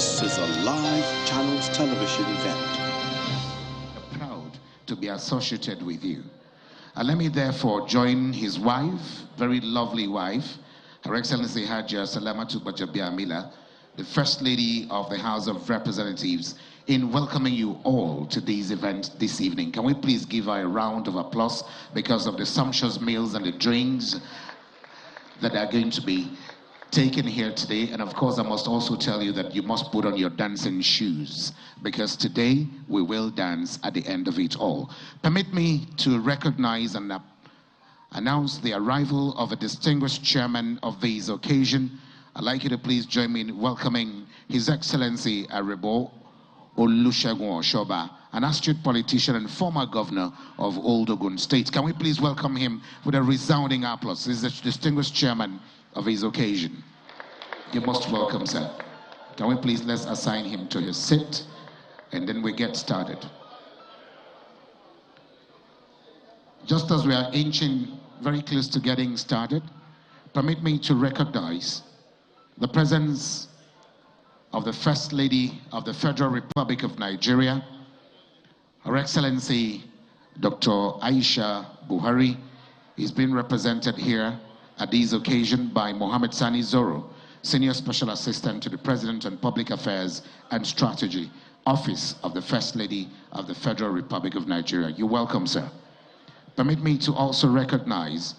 This is a live Channels television event. Proud to be associated with you. And let me therefore join his wife, very lovely wife, Her Excellency Hajia Salamatu Gbajabiamila, the First Lady of the House of Representatives, in welcoming you all to this event this evening. Can we please give her a round of applause because of the sumptuous meals and the drinks that are going to be taken here today. And of course, I must also tell you that you must put on your dancing shoes because today we will dance at the end of it all. Permit me to recognize and announce the arrival of a distinguished chairman of this occasion. I'd like you to please join me in welcoming His Excellency Arebo Olusegun Oshoba, an astute politician and former governor of Old Ogun State. Can we please welcome him with a resounding applause? He's the distinguished chairman of his occasion. You're most welcome, sir. Can we please let's assign him to his seat and then we get started. Just as we are inching very close to getting started, permit me to recognize the presence of the First Lady of the Federal Republic of Nigeria, Her Excellency Dr. Aisha Buhari. Is being represented here at this occasion by Mohammed Sani Zoro, Senior Special Assistant to the President on Public Affairs and Strategy, Office of the First Lady of the Federal Republic of Nigeria. You're welcome, sir. Permit me to also recognize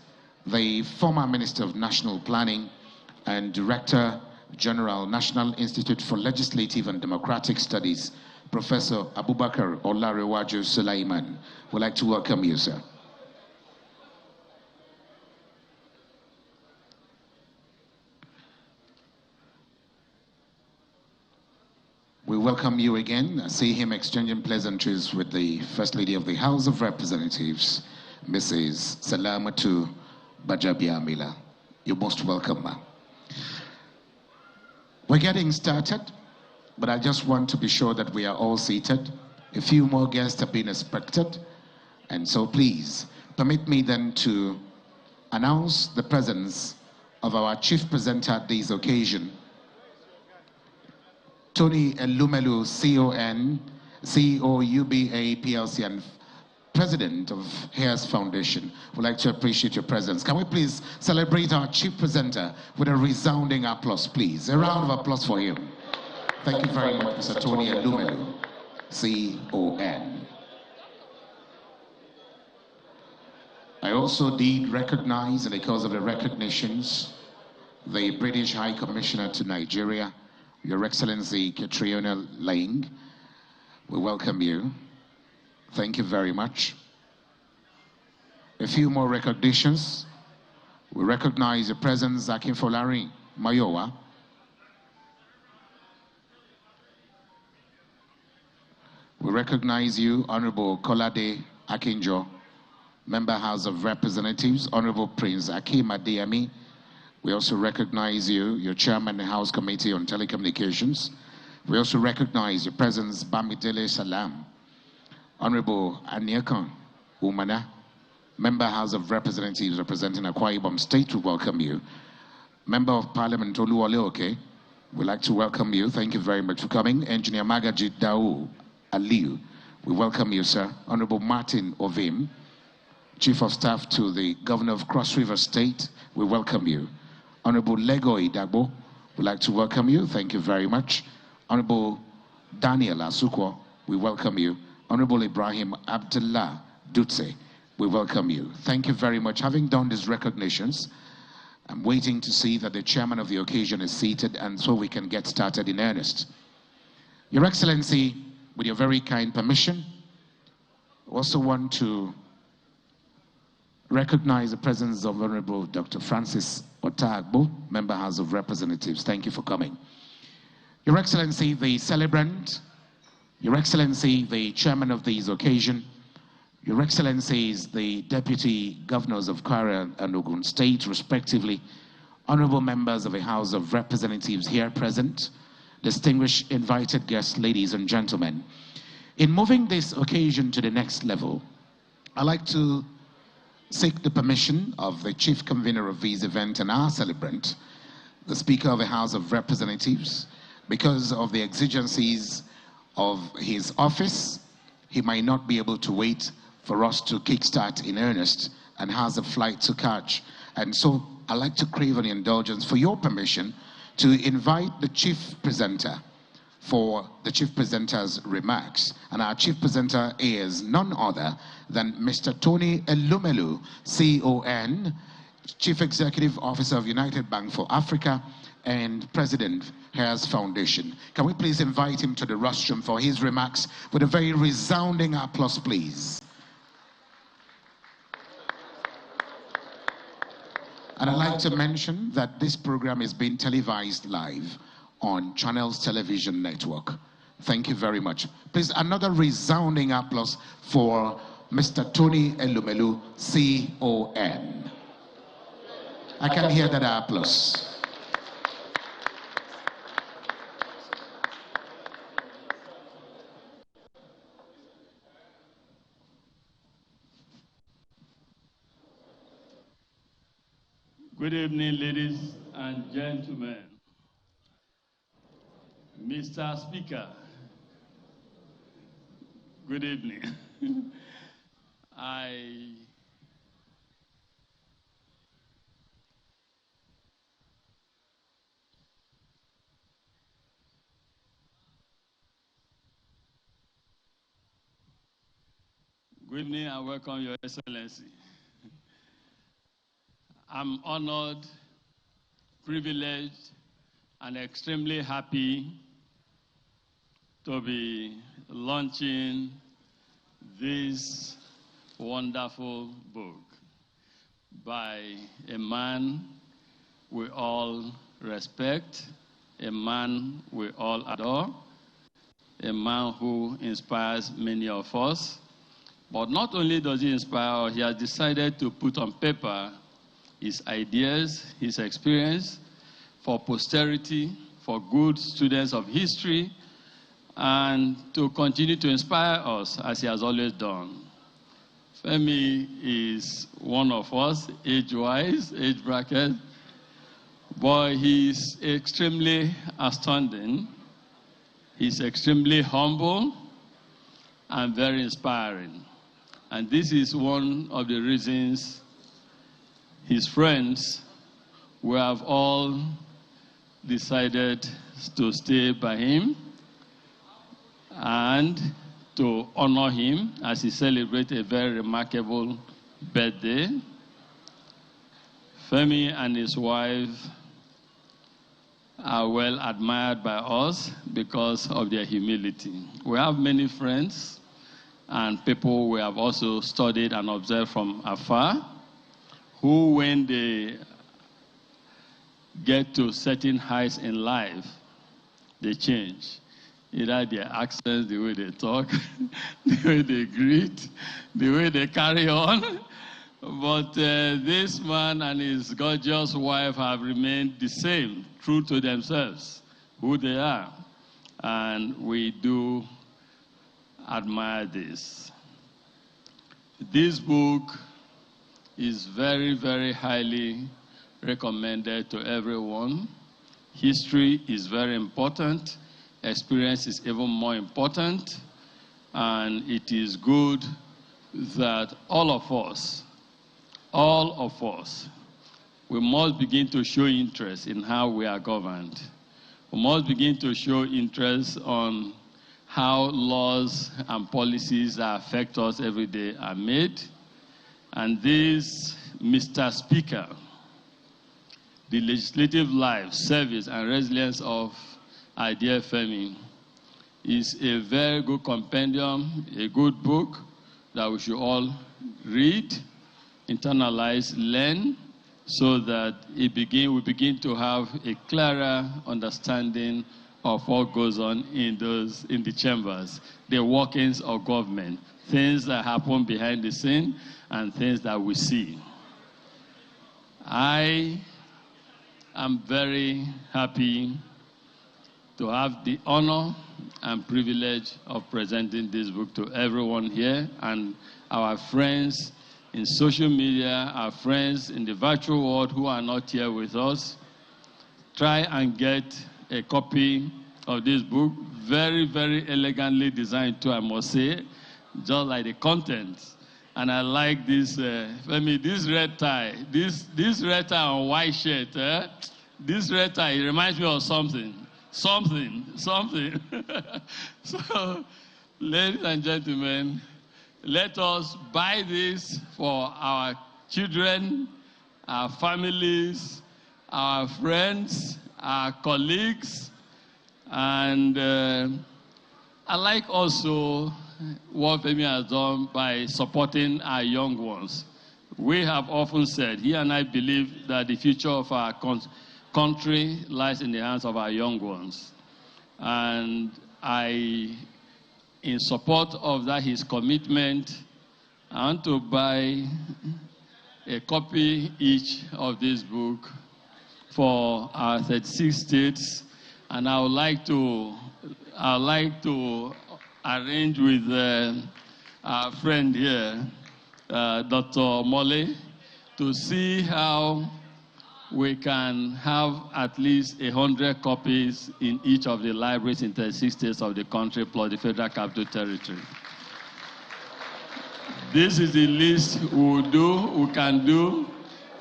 the former Minister of National Planning and Director General, National Institute for Legislative and Democratic Studies, Professor Abubakar Olarewaju Sulaiman. We'd like to welcome you, sir. We welcome you again. I see him exchanging pleasantries with the First Lady of the House of Representatives, Mrs. Salamatu Gbajabiamila. You're most welcome, ma'am. We're getting started, but I just want to be sure that we are all seated. A few more guests have been expected, and so please permit me then to announce the presence of our chief presenter at this occasion, Tony Elumelu, CON, CEO UBA PLC and President of Heirs Foundation. We'd like to appreciate your presence. Can we please celebrate our chief presenter with a resounding applause, please? A round of applause for him. Thank you very much, Mr. Tony Elumelu, CON. I also did recognize, and because of the recognitions, the British High Commissioner to Nigeria, Your Excellency Catriona Lang. We welcome you. Thank you very much. A few more recognitions. We recognize the presence of Akinfolari Mayowa. We recognize you, Honorable Kolade Akinjo, Member House of Representatives, Honorable Prince Akim Adeyemi. We also recognize you, your Chairman of the House Committee on Telecommunications. We also recognize your presence, Bamidele Salam, Honorable Anyekan Umana, Member House of Representatives representing Akwa Ibom State. We welcome you. Member of Parliament Oluwole Oke, we'd like to welcome you. Thank you very much for coming. Engineer Magaji Dao Aliu, we welcome you, sir. Honorable Martin Ovim, Chief of Staff to the Governor of Cross River State, we welcome you. Honorable Lego Idagbo, we'd like to welcome you. Thank you very much. Honorable Daniel Asukwo, we welcome you. Honorable Ibrahim Abdullah Dutse, we welcome you. Thank you very much. Having done these recognitions, I'm waiting to see that the chairman of the occasion is seated and so we can get started in earnest. Your Excellency, with your very kind permission, I also want to recognize the presence of Honorable Dr. Francis Otagbo, Member House of Representatives. Thank you for coming. Your Excellency, the Celebrant, Your Excellency, the Chairman of this occasion, Your Excellencies, the Deputy Governors of Kwara and Ogun State, respectively, Honorable Members of the House of Representatives here present, distinguished invited guests, ladies and gentlemen. In moving this occasion to the next level, I'd like to seek the permission of the chief convener of this event and our celebrant, the Speaker of the House of Representatives, Because of the exigencies of his office, he might not be able to wait for us to kickstart in earnest and has a flight to catch. And so I'd like to crave an indulgence for your permission to invite the chief presenter for the chief presenter's remarks. And our chief presenter is none other than Mr. Tony Elumelu, CON, Chief Executive Officer of United Bank for Africa and President, Heirs Foundation. Can we please invite him to the rostrum for his remarks with a very resounding applause, please? And I'd like to mention that this program is being televised live on Channels Television Network. Thank you very much. Please, another resounding applause for Mr. Tony Elumelu, CON. I can hear that applause. Good evening, ladies and gentlemen. Mr. Speaker, good evening. Good evening and welcome, Your Excellency. I'm honored, privileged, and extremely happy to be launching this wonderful book by a man we all respect, a man we all adore, a man who inspires many of us. But not only does he inspire us, he has decided to put on paper his ideas, his experience for posterity, for good students of history, and to continue to inspire us as he has always done. Femi is one of us, age-wise, age bracket, but he's extremely astounding. He's extremely humble and very inspiring. And this is one of the reasons his friends, we have all decided to stay by him and to honor him as he celebrates a very remarkable birthday. Femi and his wife are well admired by us because of their humility. We have many friends and people we have also studied and observed from afar, who, when they get to certain heights in life, they change. Either their accents, the way they talk, the way they greet, the way they carry on. But this man and his gorgeous wife have remained the same, true to themselves, who they are. And we do admire this. This book is very, very highly recommended to everyone. History is very important. Experience is even more important. And it is good that all of us, we must begin to show interest in how we are governed. We must begin to show interest on how laws and policies that affect us every day are made. And this, Mr. Speaker, the legislative life, service, and resilience of our dear Femi is a very good compendium, a good book that we should all read, internalize, learn, so that we begin to have a clearer understanding of what goes on in the chambers, the workings of government, things that happen behind the scene and things that we see. I am very happy to have the honor and privilege of presenting this book to everyone here and our friends in social media, our friends in the virtual world who are not here with us. Try and get a copy of this book. Very, very elegantly designed too, I must say, just like the content. And I like this, Femi, this red tie, this red tie on white shirt, this red tie, it reminds me of something. So, ladies and gentlemen, let us buy this for our children, our families, our friends, our colleagues, and I like also what Femi has done by supporting our young ones. We have often said, he and I believe that the future of our country lies in the hands of our young ones. And in support of that, his commitment, I want to buy a copy each of this book for our 36 states, and I would like to arrange with our friend here, Dr. Mole, to see how we can have at least 100 copies in each of the libraries in 36 states of the country, plus the Federal Capital Territory. This is the least we can do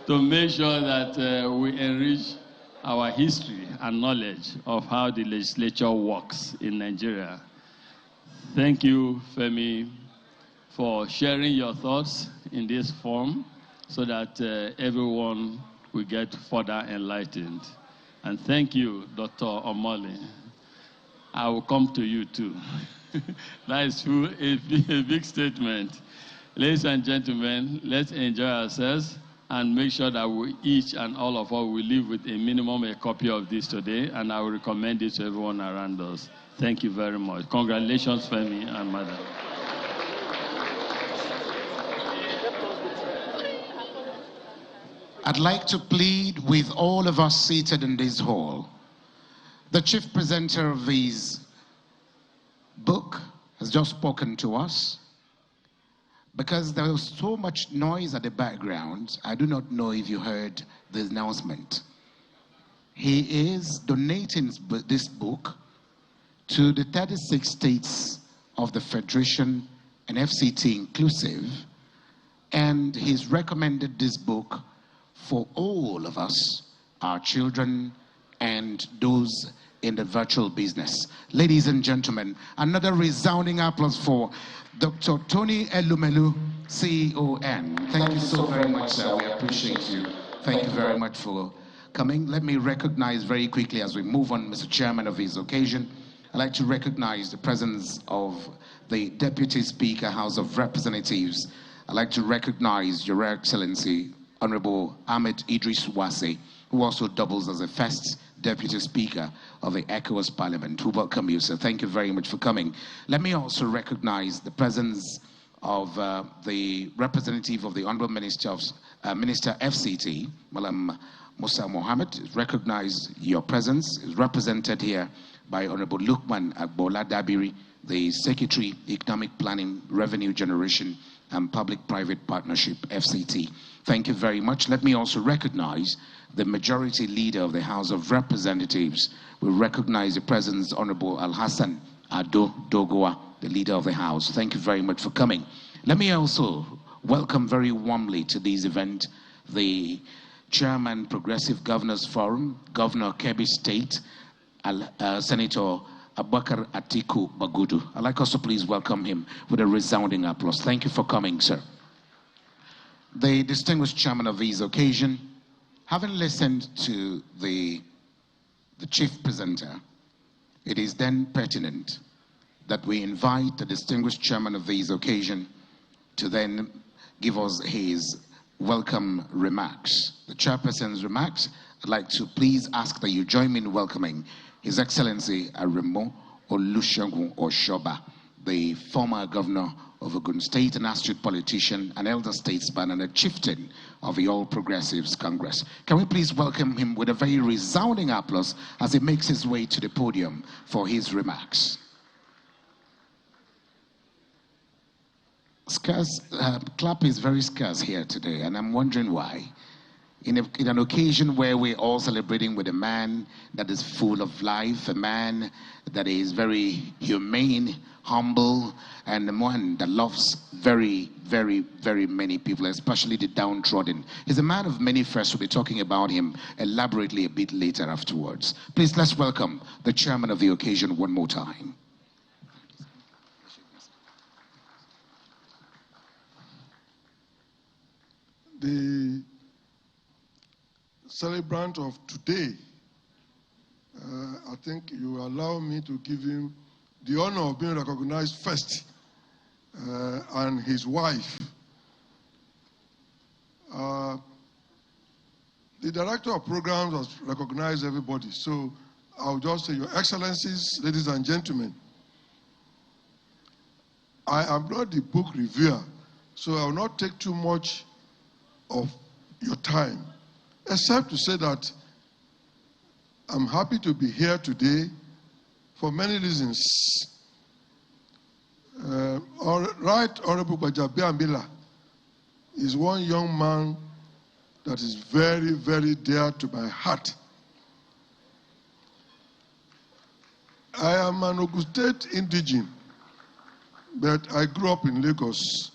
to make sure that we enrich our history and knowledge of how the legislature works in Nigeria. Thank you, Femi, for sharing your thoughts in this form so that everyone will get further enlightened. And thank you, Dr. Omole. I will come to you too. That is a big statement. Ladies and gentlemen, let's enjoy ourselves and make sure that we each and all of us will live with a minimum a copy of this today, and I will recommend it to everyone around us. Thank you very much. Congratulations, Femi and Madam. I'd like to plead with all of us seated in this hall. The chief presenter of this book has just spoken to us. Because there was so much noise at the background, I do not know if you heard the announcement. He is donating this book to the 36 states of the Federation and FCT inclusive, and he's recommended this book for all of us, our children, and those in the virtual business. Ladies and gentlemen, another resounding applause for Dr. Tony Elumelu, CON. Thank you so very much, sir. We appreciate you. Thank you very much for coming. Let me recognize very quickly as we move on, Mr. Chairman, of this occasion. I'd like to recognize the presence of the Deputy Speaker, House of Representatives. I'd like to recognize Your Excellency, Honorable Ahmed Idris Wase, who also doubles as the first Deputy Speaker of the ECOWAS Parliament. We welcome you, sir. Thank you very much for coming. Let me also recognize the presence of the representative of the Honorable Minister FCT, Malam Musa Mohammed. Recognize your presence. Is represented here by Honorable Lukman Agbola Dabiri, the Secretary, Economic Planning, Revenue Generation, and Public-Private Partnership, FCT. Thank you very much. Let me also recognize the Majority Leader of the House of Representatives. We recognize the presence, Honorable Al-Hassan Ado Dogoa, the Leader of the House. Thank you very much for coming. Let me also welcome very warmly to this event the Chairman, Progressive Governors Forum, Governor Kebbi State, Senator Abubakar Atiku Bagudu. I'd like us to please welcome him with a resounding applause. Thank you for coming, sir. The distinguished chairman of this occasion, having listened to the chief presenter, it is then pertinent that we invite the distinguished chairman of this occasion to then give us his welcome remarks. The chairperson's remarks, I'd like to please ask that you join me in welcoming His Excellency Aremo Olusegun Oshoba, the former governor of Ogun State, an astute politician, an elder statesman, and a chieftain of the All Progressives Congress. Can we please welcome him with a very resounding applause as he makes his way to the podium for his remarks. Clap is very scarce here today, and I'm wondering why. in an occasion where we're all celebrating with a man that is full of life, a man that is very humane, humble, and one that loves very, very, very many people, especially the downtrodden. He's a man of many firsts. We'll be talking about him elaborately a bit later afterwards. Please, let's welcome the chairman of the occasion one more time. The celebrant of today, I think you allow me to give him the honor of being recognized first, and his wife. The director of programs has recognized everybody, so I'll just say, Your Excellencies, ladies and gentlemen, I am not the book reviewer, so I will not take too much of your time, except to say that I'm happy to be here today for many reasons. Right Honorable Gbajabiamila is one young man that is very, very dear to my heart. I am an Ogun State indigene, but I grew up in Lagos.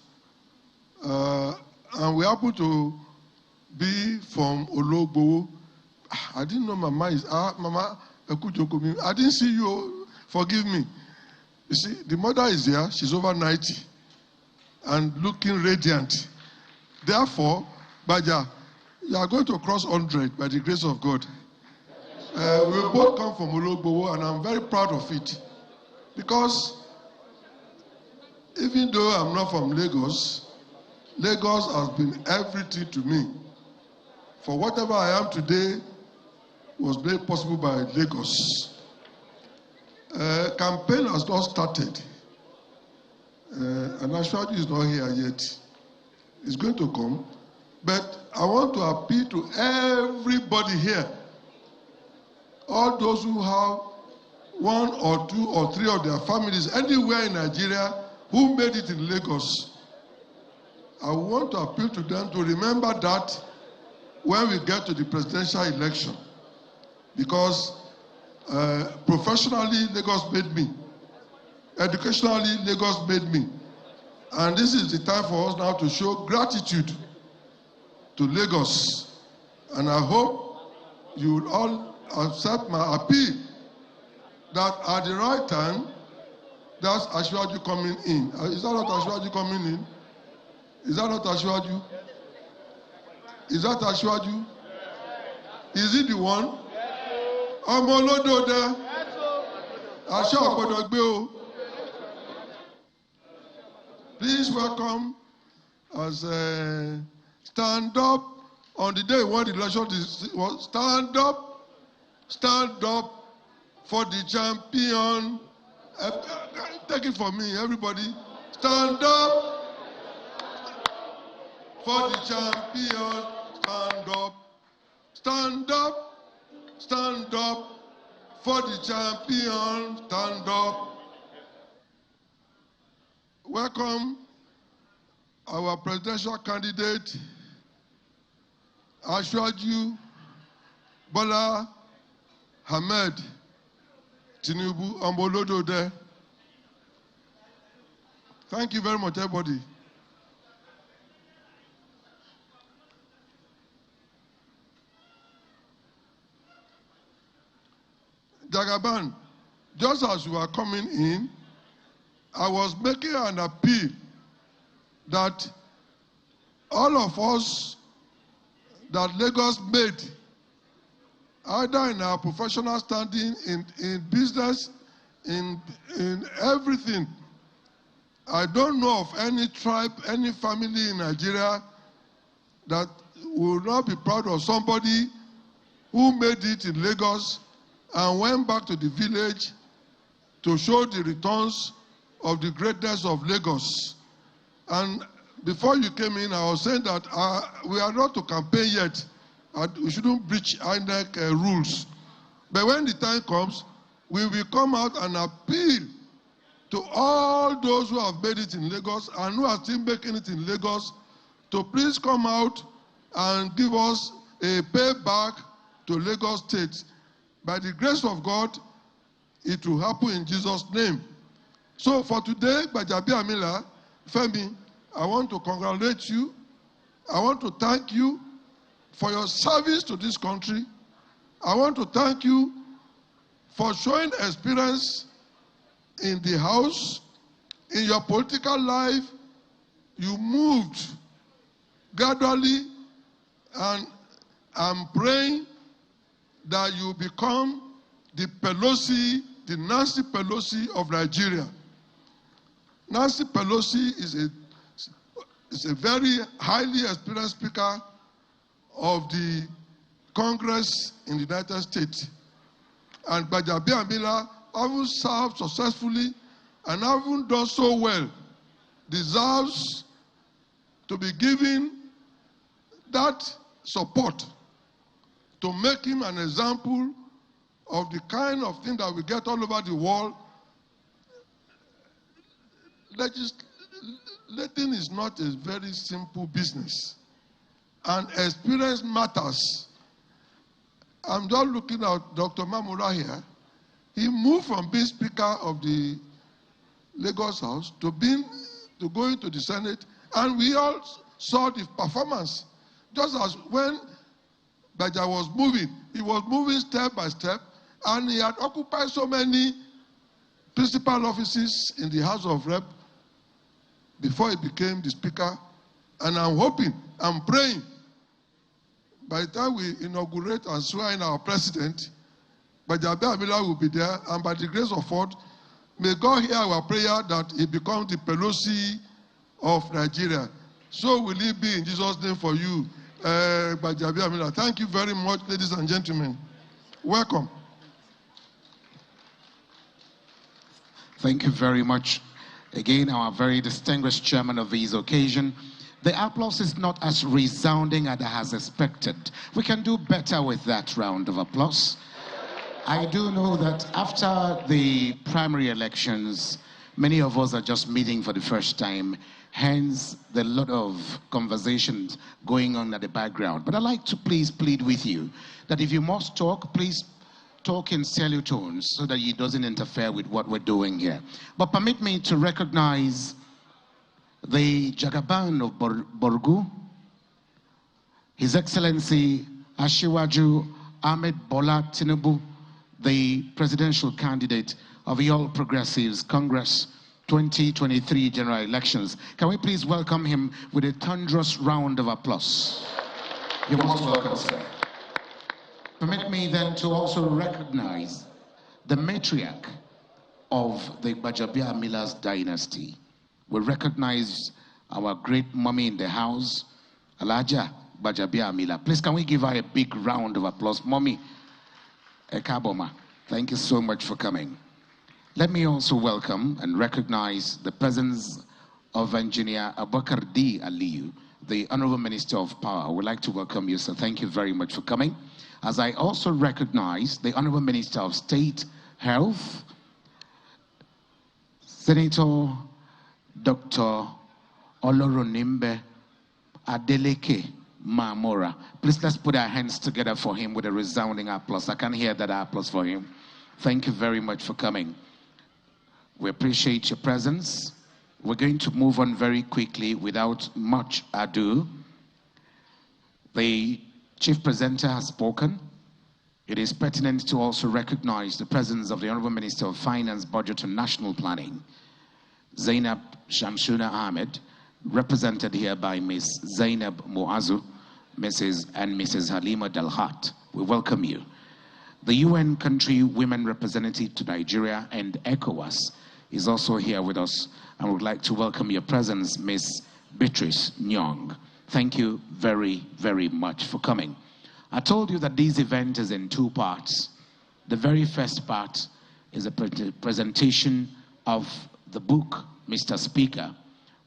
And we happen to be from Ologbo. I didn't know Mama is, Mama, I didn't see you, forgive me. You see, the mother is here, she's over 90 and looking radiant. Therefore, Baja, you are going to cross 100 by the grace of God. We both come from Ologbo, and I'm very proud of it. Because even though I'm not from Lagos, Lagos has been everything to me. For whatever I am today was made possible by Lagos. Campaign has not started. And Ashwadi is not here yet. It's going to come. But I want to appeal to everybody here. All those who have one or two or three of their families anywhere in Nigeria who made it in Lagos. I want to appeal to them to remember that when we get to the presidential election, because professionally, Lagos made me. Educationally, Lagos made me. And this is the time for us now to show gratitude to Lagos. And I hope you will all accept my appeal that at the right time, that's Ashwaju coming in. Is that not Ashwaju coming in? Is that not Ashwaju? Is that Ashwaju? Is it the one? Ọmọ olódò dẹ. Aṣọ ọ̀gbọ́dọ̀ gbé o. Please welcome as stand up on the day when the election was stand up for the champion. Take it from me, everybody. Stand up. For the champion, stand up, stand up, stand up. For the champion, stand up. Welcome our presidential candidate, Ashwaju Bola Ahmed Tinubu Ombolodode. Thank you very much, everybody. Jagaban, just as you were coming in, I was making an appeal that all of us that Lagos made, either in our professional standing, in business, in everything, I don't know of any tribe, any family in Nigeria that will not be proud of somebody who made it in Lagos and went back to the village to show the returns of the greatness of Lagos. And before you came in, I was saying that we are not to campaign yet. We shouldn't breach INEC rules. But when the time comes, we will come out and appeal to all those who have made it in Lagos and who are still making it in Lagos to please come out and give us a payback to Lagos State. By the grace of God, it will happen in Jesus' name. So for today, Gbajabiamila, Femi, I want to congratulate you. I want to thank you for your service to this country. I want to thank you for showing experience in the House. In your political life, you moved gradually, and I'm praying that you become the Pelosi, the Nancy Pelosi of Nigeria. Nancy Pelosi is a very highly experienced speaker of the Congress in the United States. And Gbajabiamila, having served successfully and having done so well, deserves to be given that support to make him an example of the kind of thing that we get all over the world. Legislating is not a very simple business, and experience matters. I'm just looking at Dr. Mamura here. He moved from being Speaker of the Lagos House to going to the Senate, and we all saw the performance. Just as when Gbaja was moving, he was moving step by step, and he had occupied so many principal offices in the House of Rep before he became the Speaker. And I'm hoping, I'm praying, by the time we inaugurate and swear in our president, Gbajabiamila will be there, and by the grace of God, may God hear our prayer that he becomes the Pelosi of Nigeria. So will it be in Jesus' name for you, Gbajabiamila. Thank you very much, ladies and gentlemen. Welcome. Thank you very much. Again, our very distinguished chairman of this occasion. The applause is not as resounding as expected. We can do better with that round of applause. I do know that after the primary elections, many of us are just meeting for the first time. Hence, there are a lot of conversations going on at the background. But I'd like to please plead with you that if you must talk, please talk in selutones so that it doesn't interfere with what we're doing here. But permit me to recognize the Jagaban of Borgu, His Excellency Ashiwaju Ahmed Bola Tinubu, the presidential candidate of the All Progressives Congress 2023 general elections. Can we please welcome him with a thunderous round of applause? You're most welcome, sir. Permit me then to also recognize the matriarch of the Gbajabiamila's dynasty. We recognize our great mommy in the house, Alaja Gbajabiamila. Please, can we give her a big round of applause? Mommy Ekaboma, thank you so much for coming. Let me also welcome and recognize the presence of Engineer Abubakar D. Aliyu, the Honorable Minister of Power. I would like to welcome you, sir. Thank you very much for coming. As I also recognize the Honorable Minister of State Health, Senator Dr. Oloronimbe Adeleke Mamora. Please, let's put our hands together for him with a resounding applause. I can hear that applause for him. Thank you very much for coming. We appreciate your presence. We're going to move on very quickly without much ado. The chief presenter has spoken. It is pertinent to also recognize the presence of the Honorable Minister of Finance, Budget and National Planning, Zainab Shamsuna Ahmed, represented here by Ms. Zainab Muazu, Mrs. and Mrs. Halima Dalhat. We welcome you. The UN country women representative to Nigeria and ECOWAS is also here with us, and would like to welcome your presence, Ms. Beatrice Nyong. Thank you very, very much for coming. I told you that this event is in two parts. The very first part is a presentation of the book, Mr. Speaker,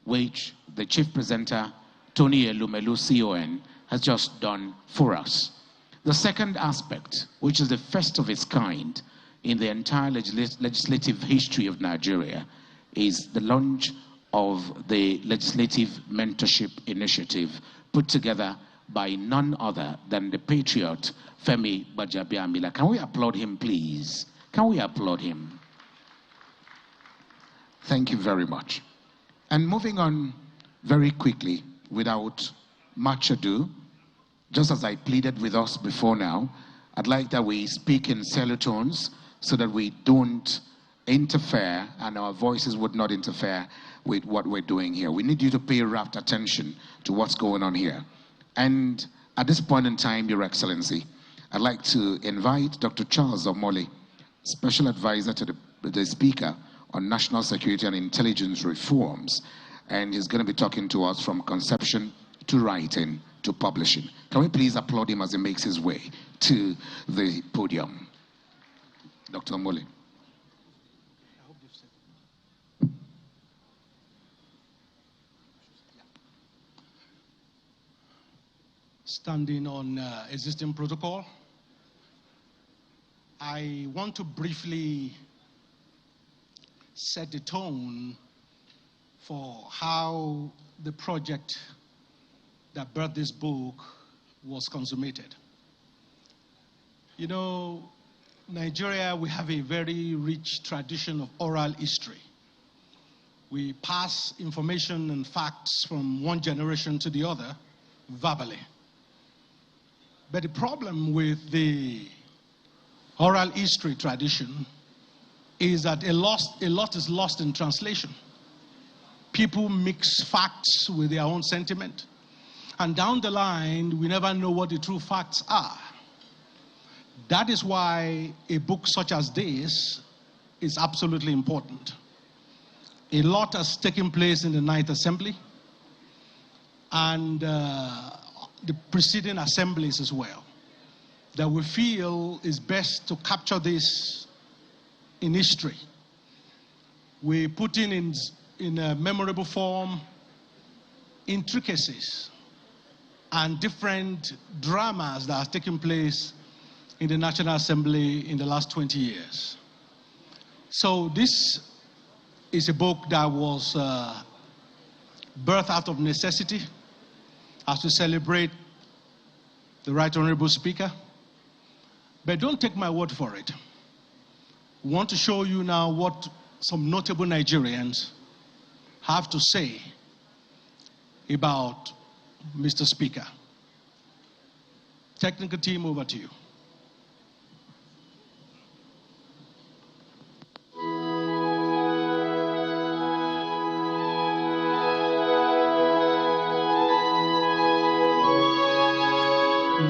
which the chief presenter, Tony Elumelu, CON, has just done for us. The second aspect, which is the first of its kind in the entire legislative history of Nigeria, is the launch of the Legislative Mentorship Initiative put together by none other than the patriot, Femi Gbajabiamila. Can we applaud him, please? Can we applaud him? Thank you very much. And moving on very quickly, without much ado, just as I pleaded with us before now, I'd like that we speak in selotones so that we don't interfere and our voices would not interfere with what we're doing here. We need you to pay rapt attention to what's going on here. And at this point in time, Your Excellency, I'd like to invite Dr. Charles Omole, Special Advisor to the Speaker on National Security and Intelligence Reforms, and he's going to be talking to us from conception to writing to publishing. Can we please applaud him as he makes his way to the podium? Dr. Omole. Standing on existing protocol, I want to briefly set the tone for how the project that birthed this book was consummated. You know, Nigeria, we have a very rich tradition of oral history. We pass information and facts from one generation to the other verbally. But the problem with the oral history tradition is that a lot is lost in translation. People mix facts with their own sentiment. And down the line, we never know what the true facts are. That is why a book such as this is absolutely important. A lot has taken place in the Ninth Assembly and the preceding assemblies as well, that we feel is best to capture this in history. We put in a memorable form intricacies and different dramas that have taken place in the National Assembly in the last 20 years. So this is a book that was birthed out of necessity as we celebrate the Right Honorable Speaker. But don't take my word for it. We want to show you now what some notable Nigerians have to say about Mr. Speaker. Technical team, over to you.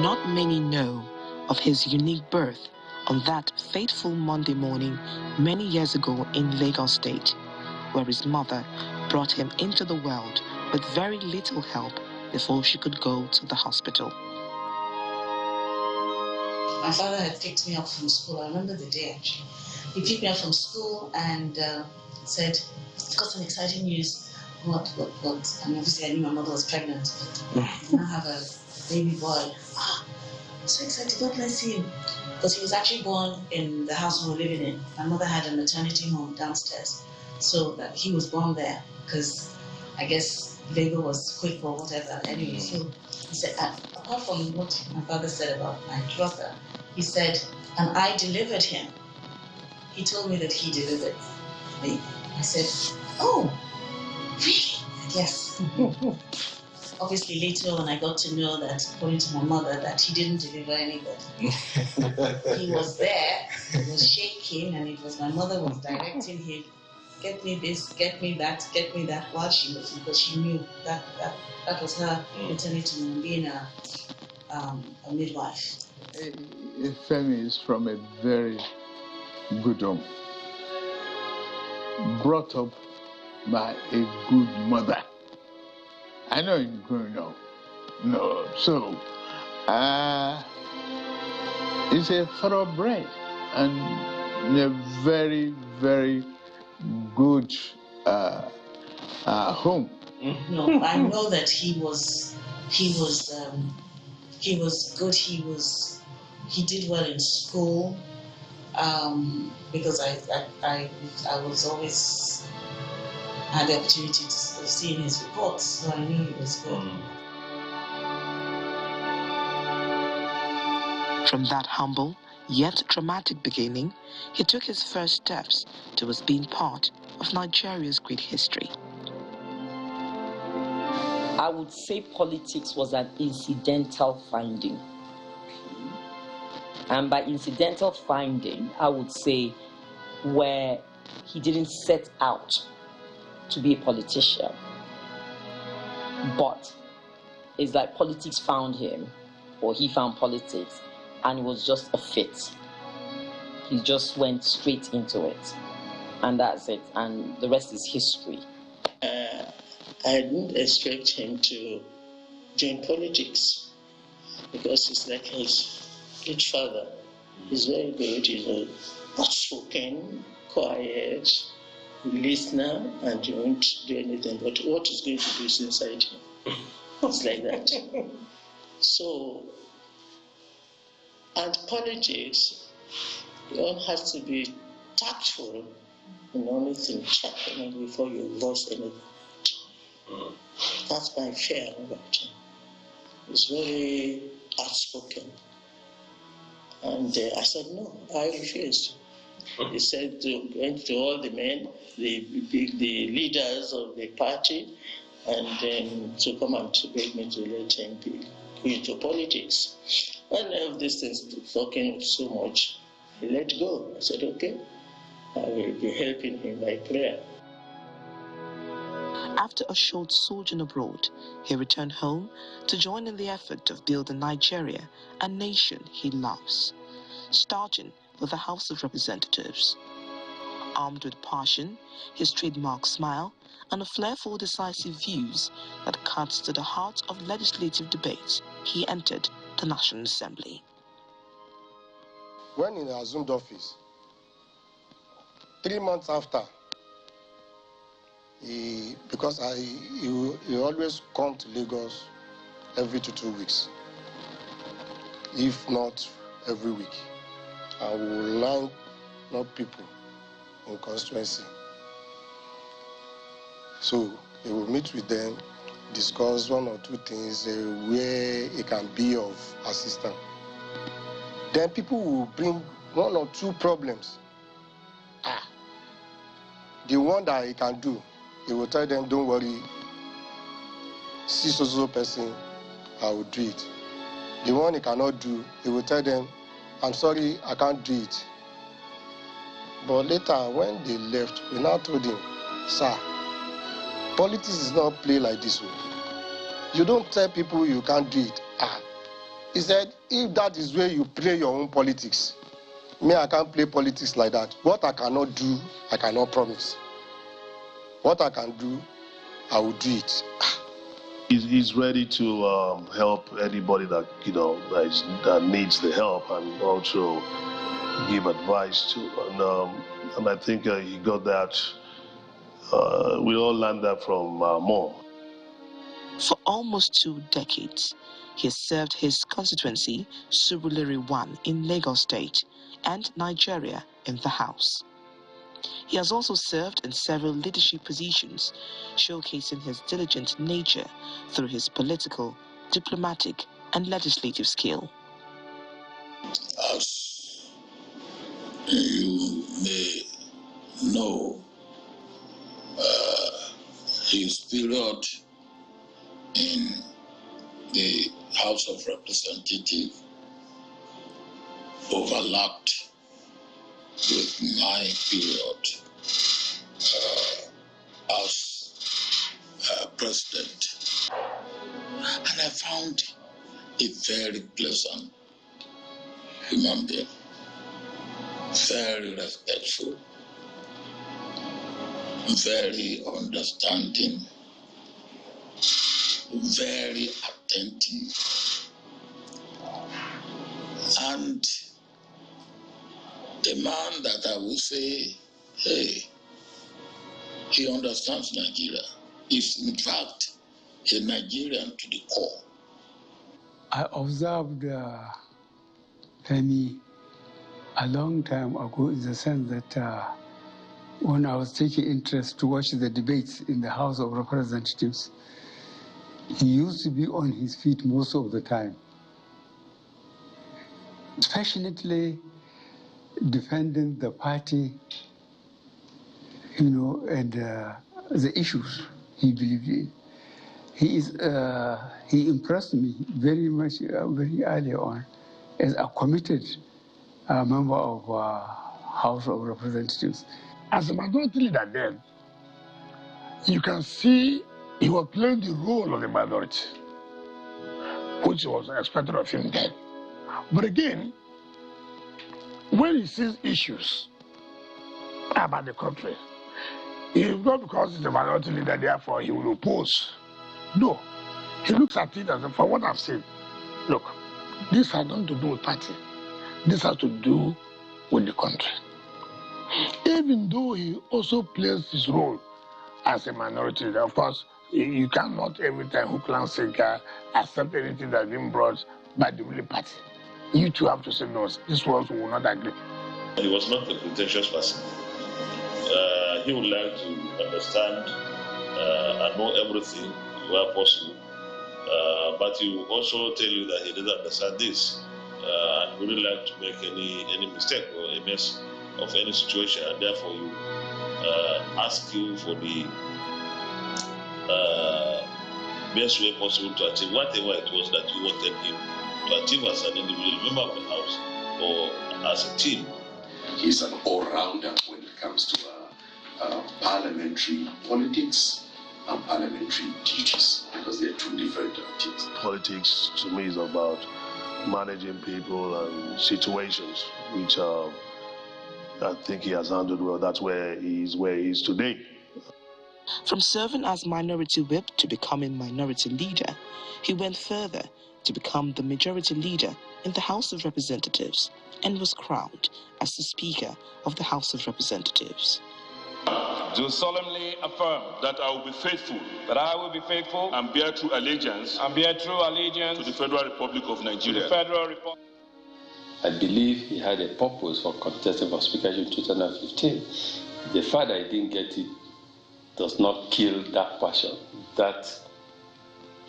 Not many know of his unique birth on that fateful Monday morning many years ago in Lagos State, where his mother brought him into the world with very little help before she could go to the hospital. My father had picked me up from school. I remember the day actually. He picked me up from school and said, "I've got some exciting news." What? And obviously I knew my mother was pregnant. I now have a baby boy. I'm so excited, God bless him. Because he was actually born in the house we were living in. My mother had a maternity home downstairs. So that he was born there because I guess labor was quick or whatever. Anyway, so he said, apart from what my father said about my brother, he said, and I delivered him. He told me that he delivered me. I said, oh, really? Yes. Obviously, later on, I got to know that, according to my mother, that he didn't deliver anybody. He was there, he was shaking, and it was my mother was directing him, get me this, get me that, while she was, because she knew that was her maternity and being a midwife. Femi is from a very good home, brought up by a good mother. I know you're growing up. No, so it's a thoroughbred and a very, very good home. No, I know that he was good. He did well in school because I was always had the opportunity of seeing his reports, so I knew he was good. From that humble yet dramatic beginning, he took his first steps towards being part of Nigeria's great history. I would say politics was an incidental finding. And by incidental finding, I would say where he didn't set out to be a politician. But it's like politics found him, or he found politics, and it was just a fit. He just went straight into it. And that's it. And the rest is history. I didn't expect him to join politics because he's like his late father. He's very good, outspoken, quiet, listener, and you won't do anything. But what is going to do is inside him? It's like that. So, and politics, one has to be tactful in anything, check anything before you voice anything. That's my fear about him. He's very outspoken. And I said, no, I refused. He said went to all the men, the leaders of the party, and then to come and to beg me to let him go into politics. When all of these things talking so much, he let go. I said, okay, I will be helping him by prayer. After a short sojourn abroad, he returned home to join in the effort of building Nigeria, a nation he loves, starting with the House of Representatives. Armed with passion, his trademark smile, and a flair for decisive views that cuts to the heart of legislative debates, he entered the National Assembly. When he assumed office, 3 months after, he always come to Lagos every 2 weeks, if not every week, and we will line up people in constituency. So he will meet with them, discuss 1 or 2 things where he can be of assistance. Then people will bring 1 or 2 problems. The one that he can do, he will tell them, don't worry, see so person, I will do it. The one he cannot do, he will tell them, I'm sorry, I can't do it. But later, when they left, we now told him, sir, politics is not play like this. You don't tell people you can't do it. He said, if that is where you play your own politics, me, I can't play politics like that. What I cannot do, I cannot promise. What I can do, I will do it. He's ready to help anybody that that needs the help, and also give advice to. And I think he got that. We all learned that from Mom. For almost 2 decades, he served his constituency, Surulere 1 in Lagos State, and Nigeria in the House. He has also served in several leadership positions, showcasing his diligent nature through his political, diplomatic, and legislative skill. As you may know, his period in the House of Representatives overlapped with my period as president. And I found a very pleasant human being, very respectful, very understanding, very attentive, and a man that I would say, hey, he understands Nigeria. He's in fact a Nigerian to the core. I observed Femi a long time ago, in the sense that when I was taking interest to watch the debates in the House of Representatives, he used to be on his feet most of the time. passionately defending the party, and the issues he believed in. He impressed me very much, very early on, as a committed member of House of Representatives. As a minority leader then, you can see he was playing the role of the minority, which was expected of him then. But again, when he sees issues about the country, it's not because he's a minority leader, therefore he will oppose. No, he looks at it as, for what I've seen, look, this has nothing to do with party. This has to do with the country. Even though he also plays his role as a minority leader, of course, you cannot every time hook, line, sinker, accept anything that's been brought by the ruling party. You too have to say no, this ones will not agree. He was not a pretentious person. He would like to understand and know everything where possible. But he will also tell you that he doesn't understand this and wouldn't like to make any mistake or a mess of any situation, and therefore you ask you for the best way possible to achieve whatever it was that you wanted him to achieve as an individual member of the House or as a team. He's an all-rounder when it comes to parliamentary politics and parliamentary duties, because they're two different things. Politics to me is about managing people and situations, which I think he has handled well. That's where he is today. From serving as minority whip to becoming minority leader, he went further to become the majority leader in the House of Representatives and was crowned as the Speaker of the House of Representatives. Do solemnly affirm that I will be faithful. That I will be faithful and bear true allegiance. And bear true allegiance to the Federal Republic of Nigeria. To the Federal Republic. I believe he had a purpose for contesting for speakership in 2015. The fact that he didn't get it does not kill that passion, that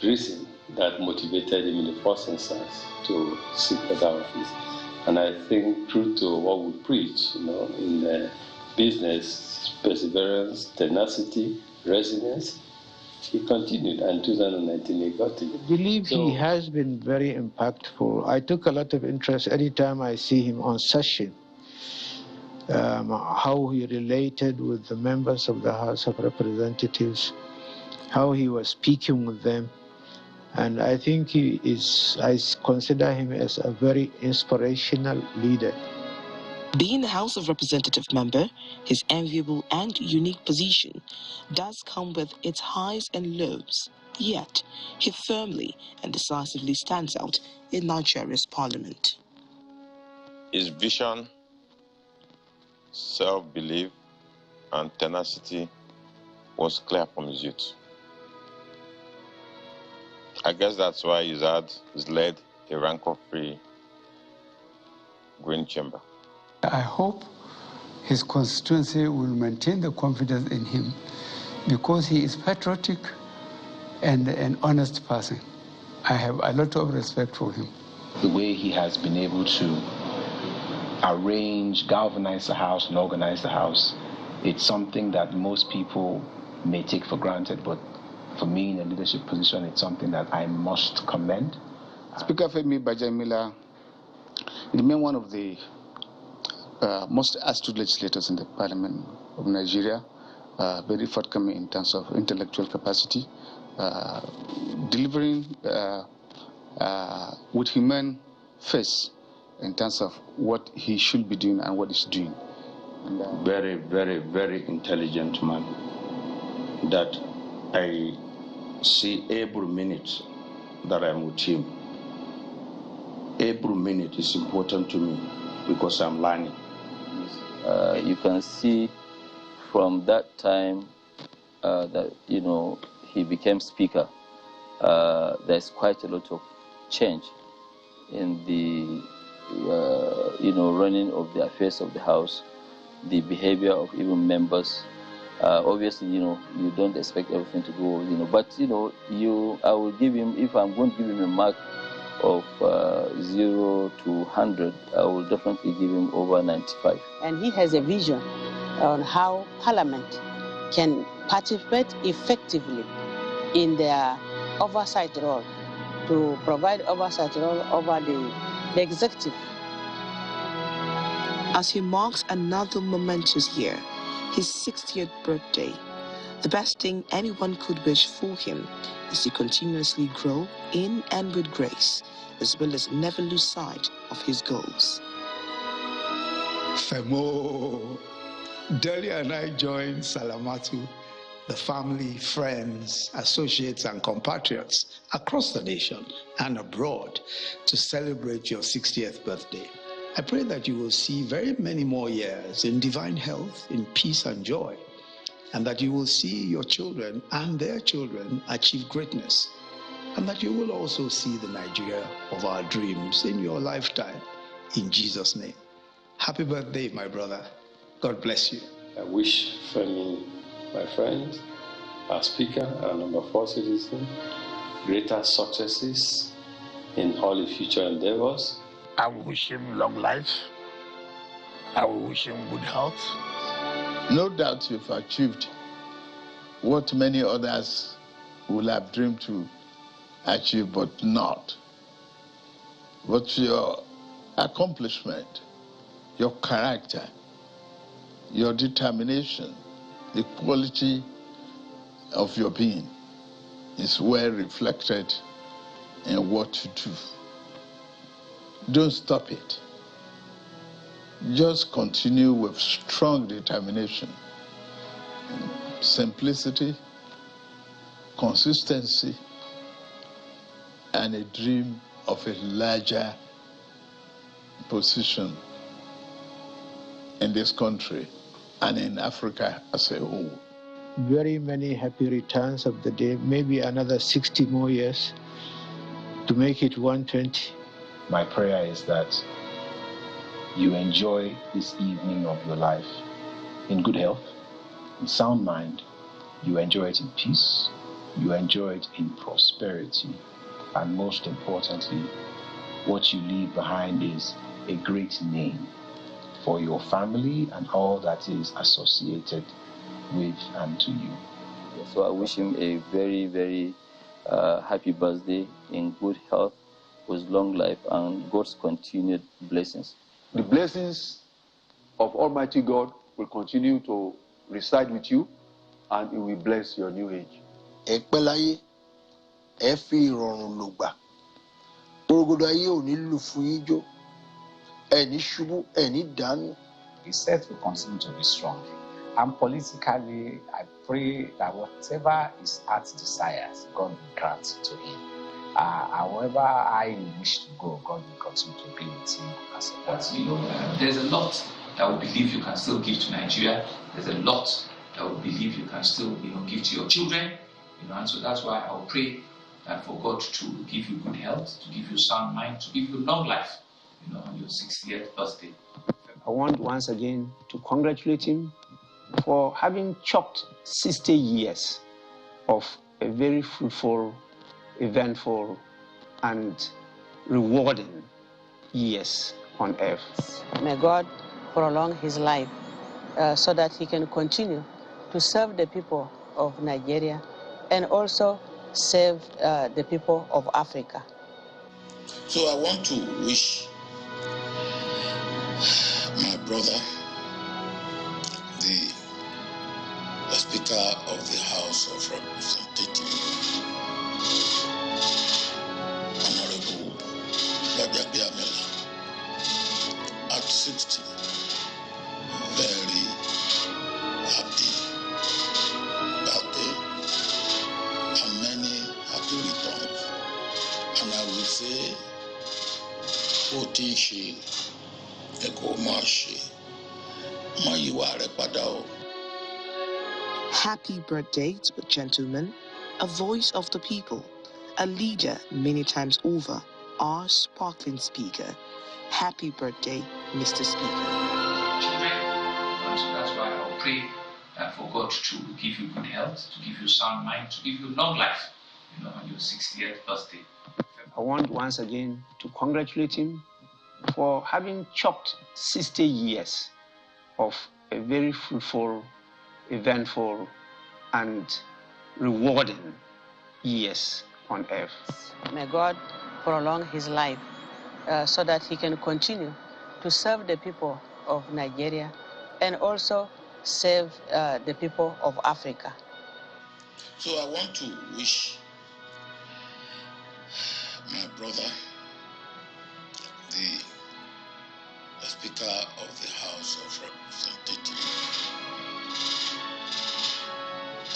reason that motivated him in the first instance to seek that office. And I think true to what we preach, in business, perseverance, tenacity, resilience, he continued, and 2019 he got it. I believe he has been very impactful. I took a lot of interest anytime I see him on session, how he related with the members of the House of Representatives, how he was speaking with them. And I think I consider him as a very inspirational leader. Being a House of Representative member, his enviable and unique position does come with its highs and lows. Yet, he firmly and decisively stands out in Nigeria's parliament. His vision, self-belief, and tenacity was clear from his youth. I guess that's why he's led a rancor-free Green Chamber. I hope his constituency will maintain the confidence in him because he is patriotic and an honest person. I have a lot of respect for him. The way he has been able to arrange, galvanize the House and organize the House, it's something that most people may take for granted, but for me in a leadership position, it's something that I must commend. Speaker Femi Gbajabiamila remains one of the most astute legislators in the Parliament of Nigeria, very forthcoming in terms of intellectual capacity, delivering with human face in terms of what he should be doing and what he's doing. And, very, very, very intelligent man that I see every minute that I'm with him. Every minute is important to me because I'm learning. You can see from that time that he became speaker. There's quite a lot of change in the running of the affairs of the House, the behavior of even members. Obviously, you don't expect everything to go, but I will give him, if I'm going to give him a mark of 0 to 100, I will definitely give him over 95. And he has a vision on how Parliament can participate effectively in their oversight role, to provide oversight role over the executive. As he marks another momentous year, his 60th birthday, the best thing anyone could wish for him is to continuously grow in and with grace, as well as never lose sight of his goals. Femo, Delia and I joined Salamatu, the family, friends, associates, and compatriots across the nation and abroad to celebrate your 60th birthday. I pray that you will see very many more years in divine health, in peace and joy, and that you will see your children and their children achieve greatness, and that you will also see the Nigeria of our dreams in your lifetime. In Jesus' name. Happy birthday, my brother. God bless you. I wish Femi, my friend, our speaker, our number 4 citizen, greater successes in all his future endeavors. I will wish him long life. I will wish him good health. No doubt you've achieved what many others will have dreamed to achieve, but not. But your accomplishment, your character, your determination, the quality of your being is well reflected in what you do. Don't stop it. Just continue with strong determination, simplicity, consistency, and a dream of a larger position in this country and in Africa as a whole. Very many happy returns of the day, maybe another 60 more years to make it 120. My prayer is that you enjoy this evening of your life in good health, in sound mind. You enjoy it in peace. You enjoy it in prosperity. And most importantly, what you leave behind is a great name for your family and all that is associated with and to you. So I wish him a very, very happy birthday in good health, with long life and God's continued blessings. The blessings of Almighty God will continue to reside with you, and it will bless your new age. He said we continue to be strong. And politically, I pray that whatever his heart desires, God will grant to him. However I wish to go, God will continue to be with him. There's a lot that we believe you can still give to Nigeria. There's a lot that we believe you can still, give to your children. And so that's why I will pray that for God to give you good health, to give you sound mind, to give you long life, on your 60th birthday. I want once again to congratulate him for having chopped 60 years of a very fruitful, eventful, and rewarding years on earth. May God prolong his life so that he can continue to serve the people of Nigeria and also serve the people of Africa. So I want to wish my brother, the Speaker of the House of Representatives, Honorable Gbajabiamila, at 60, very happy birthday and many happy returns. And I will say, Otinshi, Eko Mashi, Mayiware Padao. Happy birthday to a gentleman, a voice of the people, a leader many times over, our sparkling speaker. Happy birthday, Mr. Speaker. And so that's why I will pray that for God to give you good health, to give you sound mind, to give you long life, on your 60th birthday. I want once again to congratulate him for having chopped 60 years of a very fruitful, eventful, and rewarding years on earth. May God prolong his life so that he can continue to serve the people of Nigeria and also serve the people of Africa. So I want to wish my brother, the Speaker of the House of Representatives,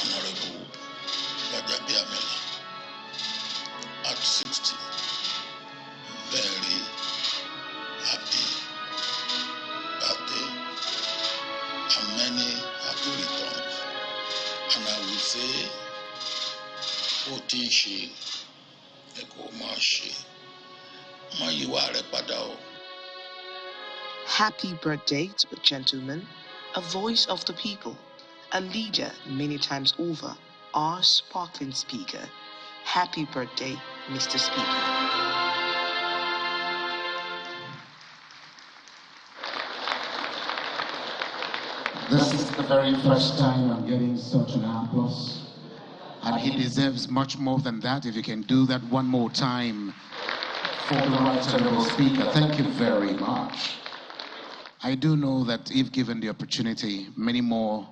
Honorable Gbajabiamila, at 60, very happy birthday and many happy returns. And I will say, Otishi, Ekomashi, Mayiware Padao. Happy birthday to a gentleman, a voice of the people, a leader many times over, our sparkling speaker. Happy birthday, Mr. Speaker. This is the very first time I'm getting such an applause. And he deserves much more than that. If you can do that one more time for the right honorable speaker. Thank you very much. I do know that if given the opportunity, many more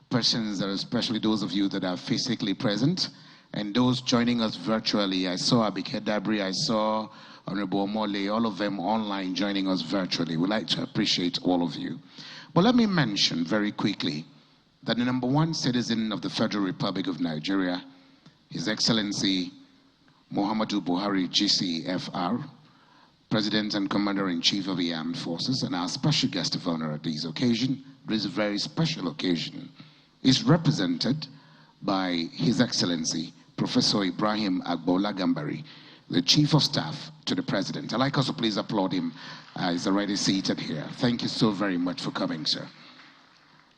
persons, especially those of you that are physically present, and those joining us virtually. I saw Abike Dabri, I saw Honorable Omole, all of them online joining us virtually. We'd like to appreciate all of you. But let me mention very quickly that the #1 citizen of the Federal Republic of Nigeria, His Excellency Muhammadu Buhari, GCFR, President and Commander-in-Chief of the Armed Forces, and our special guest of honor at this occasion, this very special occasion, is represented by His Excellency Professor Ibrahim Agbola-Gambari, the Chief of Staff to the President. I'd like us to please applaud him. He's already seated here. Thank you so very much for coming, sir.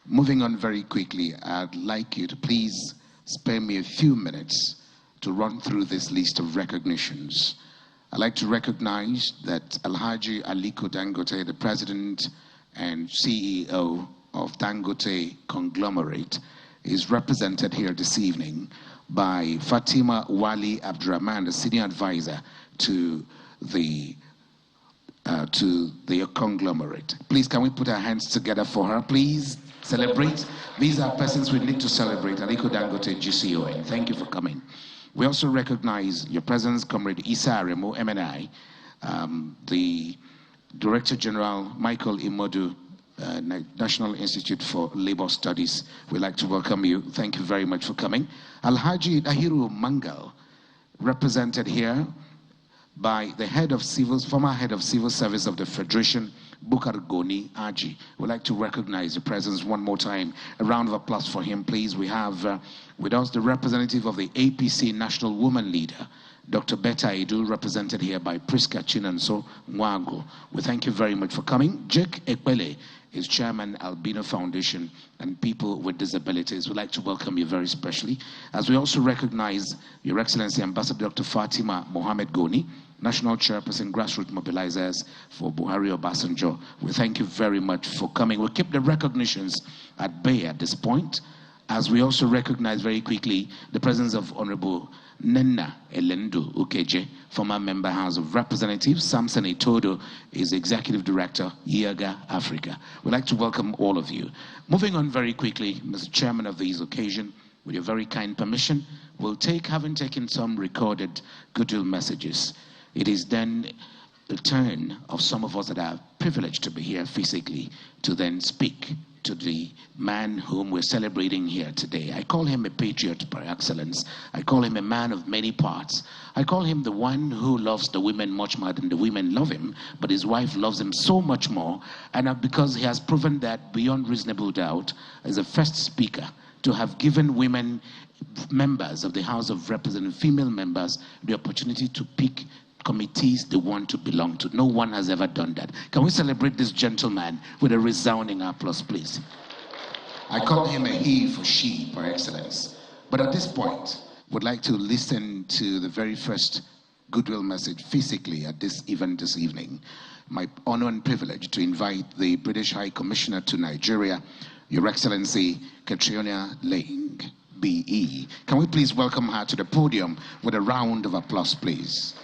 Moving on very quickly, I'd like you to please spare me a few minutes to run through this list of recognitions. I'd like to recognize that Alhaji Aliko Dangote, the President and CEO of Dangote Conglomerate, is represented here this evening by Fatima Wali Abdurrahman, the Senior Advisor to the conglomerate. Please, can we put our hands together for her, please? Celebrate. These are persons we need to celebrate. Aliko Dangote, GCON. Thank you for coming. We also recognize your presence, Comrade Isa Aremo, MNI, the Director General, Michael Imodu, National Institute for Labor Studies. We'd like to welcome you. Thank you very much for coming. Alhaji Dahiru Mangal, represented here by the former head of civil service of the Federation, Bukar Goni Aji. We'd like to recognize the presence one more time. A round of applause for him, please. We have with us the representative of the APC National Woman Leader, Dr. Betta Edu, represented here by Priska Chinanso Mwago. We thank you very much for coming. Jake Ekpele is Chairman, Albino Foundation and People with Disabilities. We'd like to welcome you very specially. As we also recognize Your Excellency Ambassador Dr. Fatima Mohamed Goni, National Chairperson, Grassroots Mobilizers for Buhari Obasanjo. We thank you very much for coming. We'll keep the recognitions at bay at this point, as we also recognize very quickly the presence of Honorable Nenna Elendu Ukeje, former member House of Representatives. Samson Etodo is Executive Director, IAGA Africa. We'd like to welcome all of you. Moving on very quickly, Mr. Chairman of this occasion, with your very kind permission, we'll having taken some recorded goodwill messages. It is then the turn of some of us that are privileged to be here physically to then speak to the man whom we're celebrating here today. I call him a patriot par excellence. I call him a man of many parts. I call him the one who loves the women much more than the women love him, but his wife loves him so much more. And because he has proven that beyond reasonable doubt, as the first speaker to have given women members of the House of Representatives, female members, the opportunity to pick committees they want to belong to. No one has ever done that. Can we celebrate this gentleman with a resounding applause, please? I call him a he for she, par excellence. But at this point, would like to listen to the very first goodwill message physically at this event this evening. My honor and privilege to invite the British High Commissioner to Nigeria, Your Excellency Catriona Laing, BE. Can we please welcome her to the podium with a round of applause, please?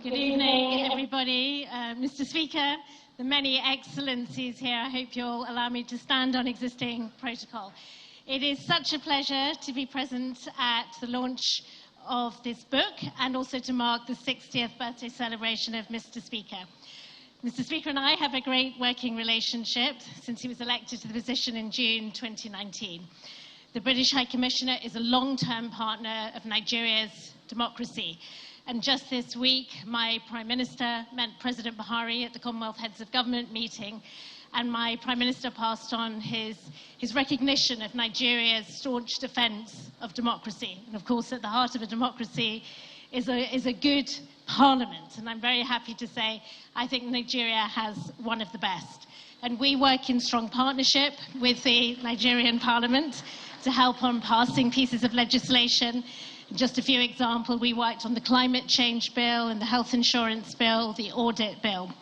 Good evening, everybody. Mr. Speaker, the many excellencies here, I hope you'll allow me to stand on existing protocol. It is such a pleasure to be present at the launch of this book and also to mark the 60th birthday celebration of Mr. Speaker. Mr. Speaker and I have a great working relationship since he was elected to the position in June 2019. The British High Commissioner is a long-term partner of Nigeria's democracy. And just this week, my Prime Minister met President Buhari at the Commonwealth Heads of Government meeting, and my Prime Minister passed on his recognition of Nigeria's staunch defence of democracy. And of course, at the heart of a democracy is a good parliament. And I'm very happy to say I think Nigeria has one of the best. And we work in strong partnership with the Nigerian Parliament to help on passing pieces of legislation. Just a few examples, we worked on the climate change bill and the health insurance bill, the audit bill.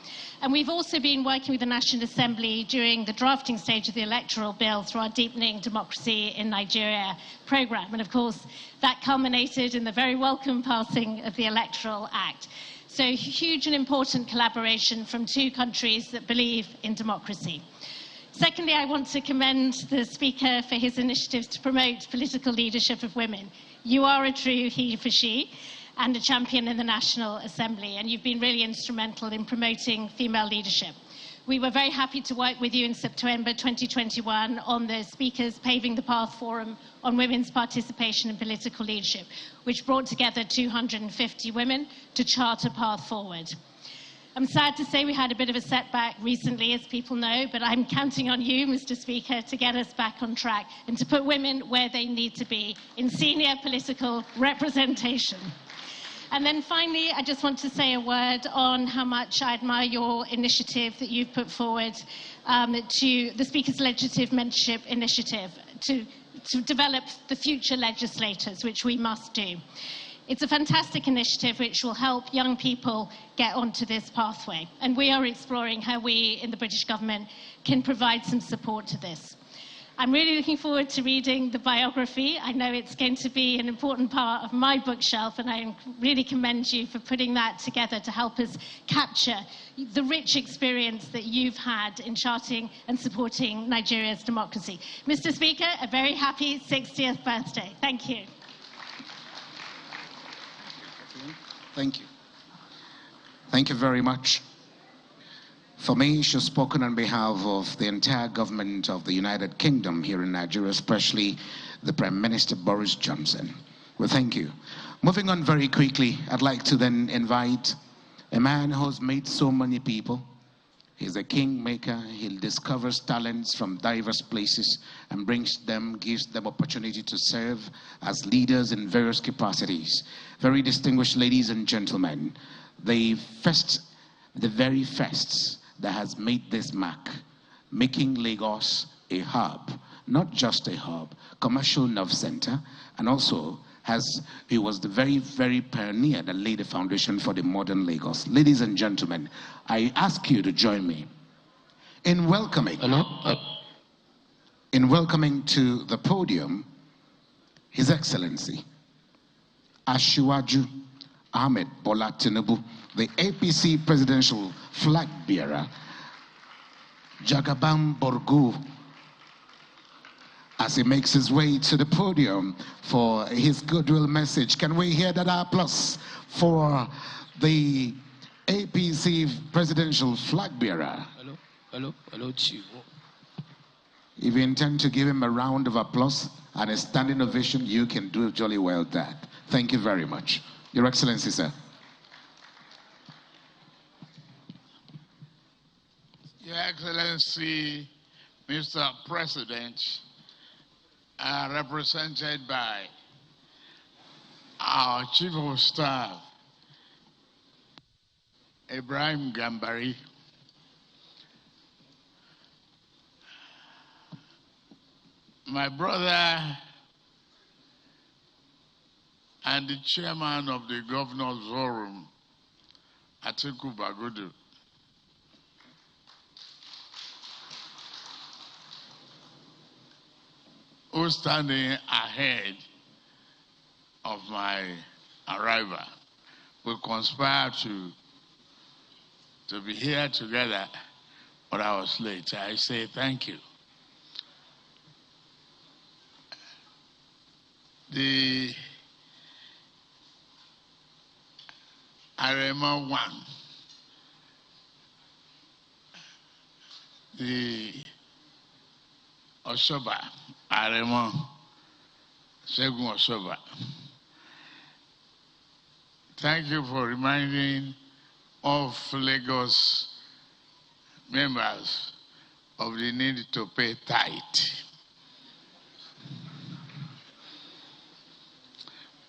And we've also been working with the National Assembly during the drafting stage of the electoral bill through our Deepening Democracy in Nigeria programme. And of course, that culminated in the very welcome passing of the Electoral Act. So huge and important collaboration from two countries that believe in democracy. Secondly, I want to commend the Speaker for his initiatives to promote political leadership of women. You are a true he for she and a champion in the National Assembly, and you've been really instrumental in promoting female leadership. We were very happy to work with you in September 2021 on the Speaker's Paving the Path Forum on women's participation in political leadership, which brought together 250 women to chart a path forward. I'm sad to say we had a bit of a setback recently, as people know, but I'm counting on you, Mr. Speaker, to get us back on track and to put women where they need to be in senior political representation. And then finally, I just want to say a word on how much I admire your initiative that you've put forward to the Speaker's Legislative Mentorship Initiative to develop the future legislators, which we must do. It's a fantastic initiative which will help young people get onto this pathway. And we are exploring how we in the British government can provide some support to this. I'm really looking forward to reading the biography. I know it's going to be an important part of my bookshelf, and I really commend you for putting that together to help us capture the rich experience that you've had in charting and supporting Nigeria's democracy. Mr. Speaker, a very happy 60th birthday. Thank you. Thank you. Thank you very much. For me, she's spoken on behalf of the entire government of the United Kingdom here in Nigeria, especially the Prime Minister Boris Johnson. Well, thank you. Moving on very quickly, I'd like to then invite a man who's made so many people. He's a kingmaker. He discovers talents from diverse places and gives them opportunity to serve as leaders in various capacities. Very distinguished ladies and gentlemen, the very first that has made this mark, making Lagos a hub, not just a hub, commercial nerve center, and also he was the very, very pioneer that laid the foundation for the modern Lagos. Ladies and gentlemen, I ask you to join me in welcoming, to the podium His Excellency Asiwaju Ahmed Bola Tinubu, the APC presidential flag bearer, Jagabam Borgu, as he makes his way to the podium for his goodwill message. Can we hear that applause for the APC presidential flag bearer? Hello, Chief. If you intend to give him a round of applause and a standing ovation, you can do jolly well that. Thank you very much. Your Excellency, sir. Your Excellency, Mr. President, represented by our Chief of Staff, Ibrahim Gambari, My brother and the chairman of the Governor's Forum, Atiku Bagudu, who standing ahead of my arrival, we conspired to be here together, but I was late. I say thank you. The Arema 1, the Oshoba, Arema, Segun Oshoba. Thank you for reminding of Lagos members of the need to pay tithe.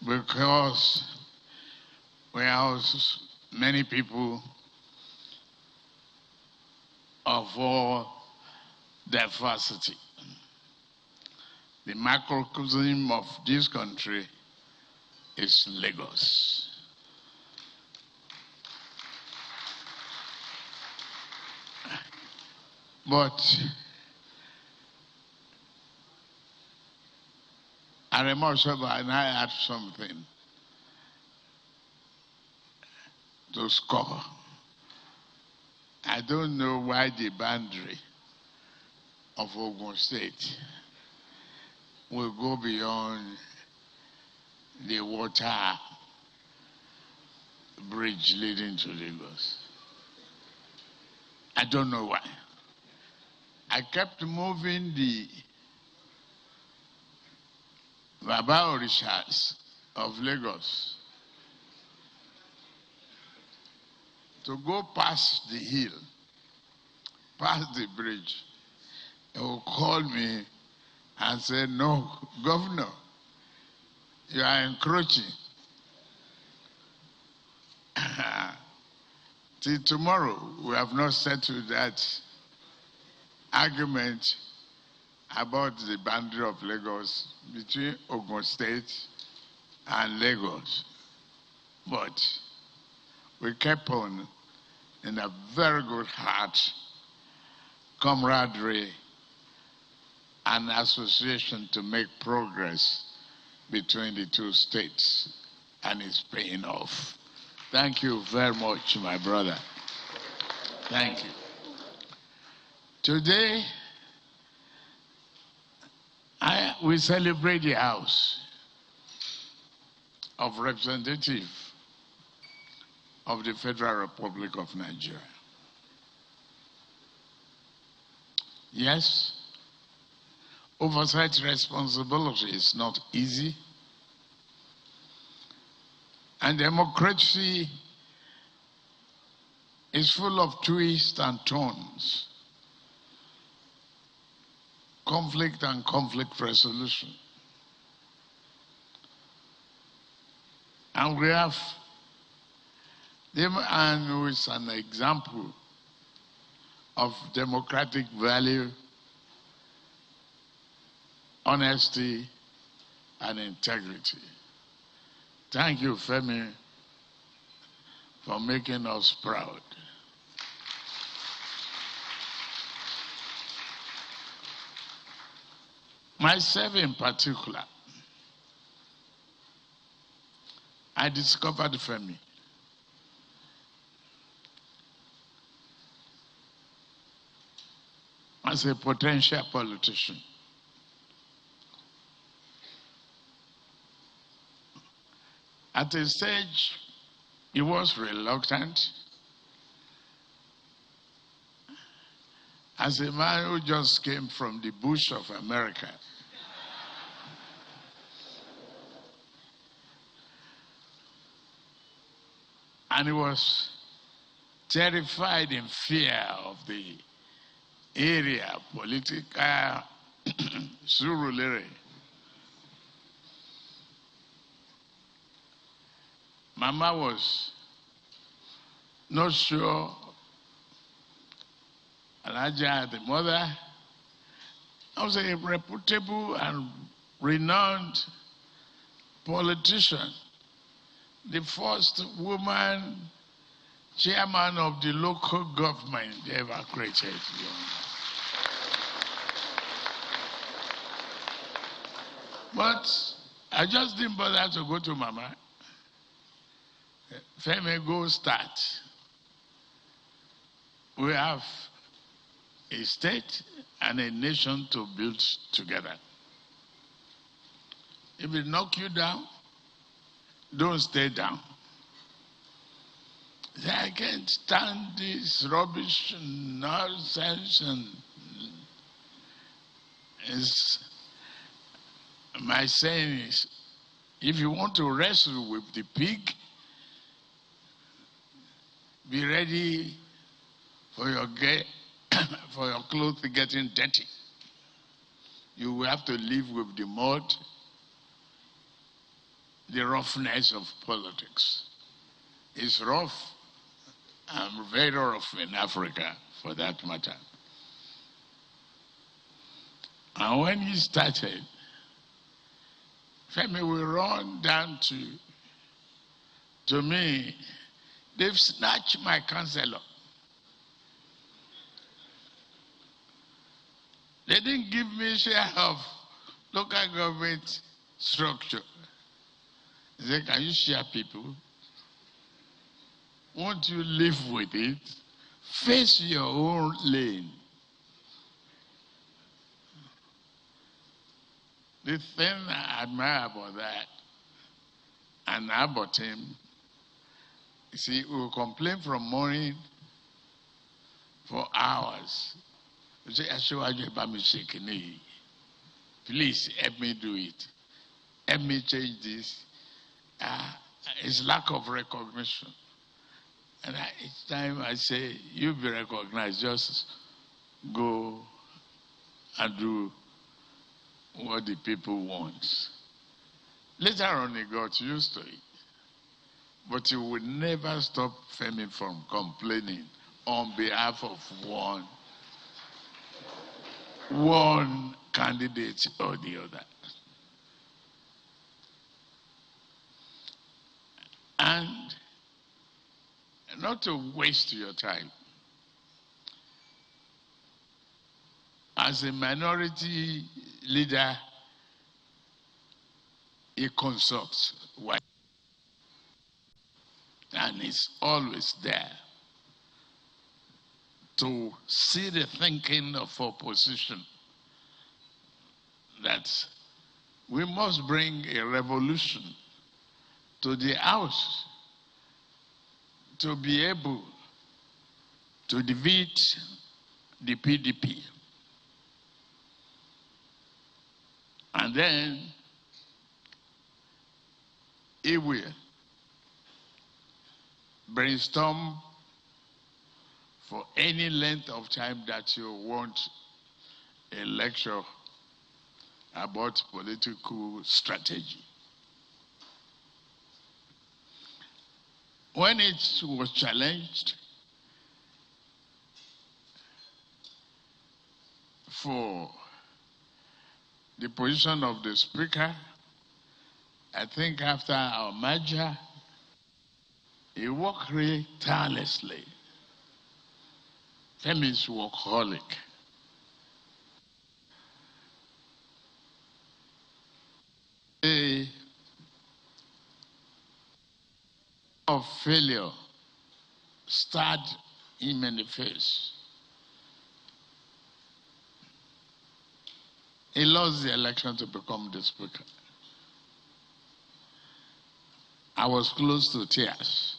Because we house many people of all diversity. The microcosm of this country is Lagos. But Arema Oshoba and I had something to score. I don't know why the boundary of Ogun State will go beyond the water bridge leading to Lagos. I don't know why. I kept moving the Baba Orishas of Lagos to go past the hill, past the bridge. They will call me and say, no, Governor, you are encroaching. Till tomorrow, we have not settled that argument about the boundary of Lagos between Ogun State and Lagos. But we kept on in a very good heart, camaraderie, and association to make progress between the two states, and it's paying off. Thank you very much, my brother. Thank you. Today, we celebrate the House of Representatives of the Federal Republic of Nigeria. Yes, oversight responsibility is not easy, and democracy is full of twists and turns, conflict and conflict resolution. And we have them, and with an example of democratic value, honesty, and integrity. Thank you, Femi, for making us proud. Myself in particular, I discovered Femi as a potential politician. At a stage, he was reluctant. As a man who just came from the bush of America, and he was terrified in fear of the area, political Surulere. Mama was not sure. Alaja, the mother, I was a reputable and renowned politician, the first woman chairman of the local government they ever created. But I just didn't bother to go to Mama. Femi, go start. We have a state and a nation to build together. If it knock you down, don't stay down. I can't stand this rubbish and nonsense. And my saying is, if you want to wrestle with the pig, be ready for your clothes getting dirty. You will have to live with the mud, the roughness of politics. It's rough, and very rough in Africa, for that matter. And when he started, Femi will run down to me. They've snatched my councillor. They didn't give me a share of local government structure. They said, can you share people? Won't you live with it? Face your own lane. The thing I admire about that, and about him, you see, we will complain from morning for hours. We say, please help me do it. Help me change this. It's lack of recognition. And each time I say, you'll be recognized, just go and do what the people want. Later on, he got used to it. But he would never stop Femi from complaining on behalf of one candidate or the other. And not to waste your time, as a minority leader, he consults and is always there to see the thinking of opposition that we must bring a revolution to the House to be able to defeat the PDP. And then he will brainstorm for any length of time that you want a lecture about political strategy. When it was challenged for the position of the speaker, I think after our merger, he worked really tirelessly. Femi's workaholic. A of failure stared him in the face. He lost the election to become the speaker. I was close to tears,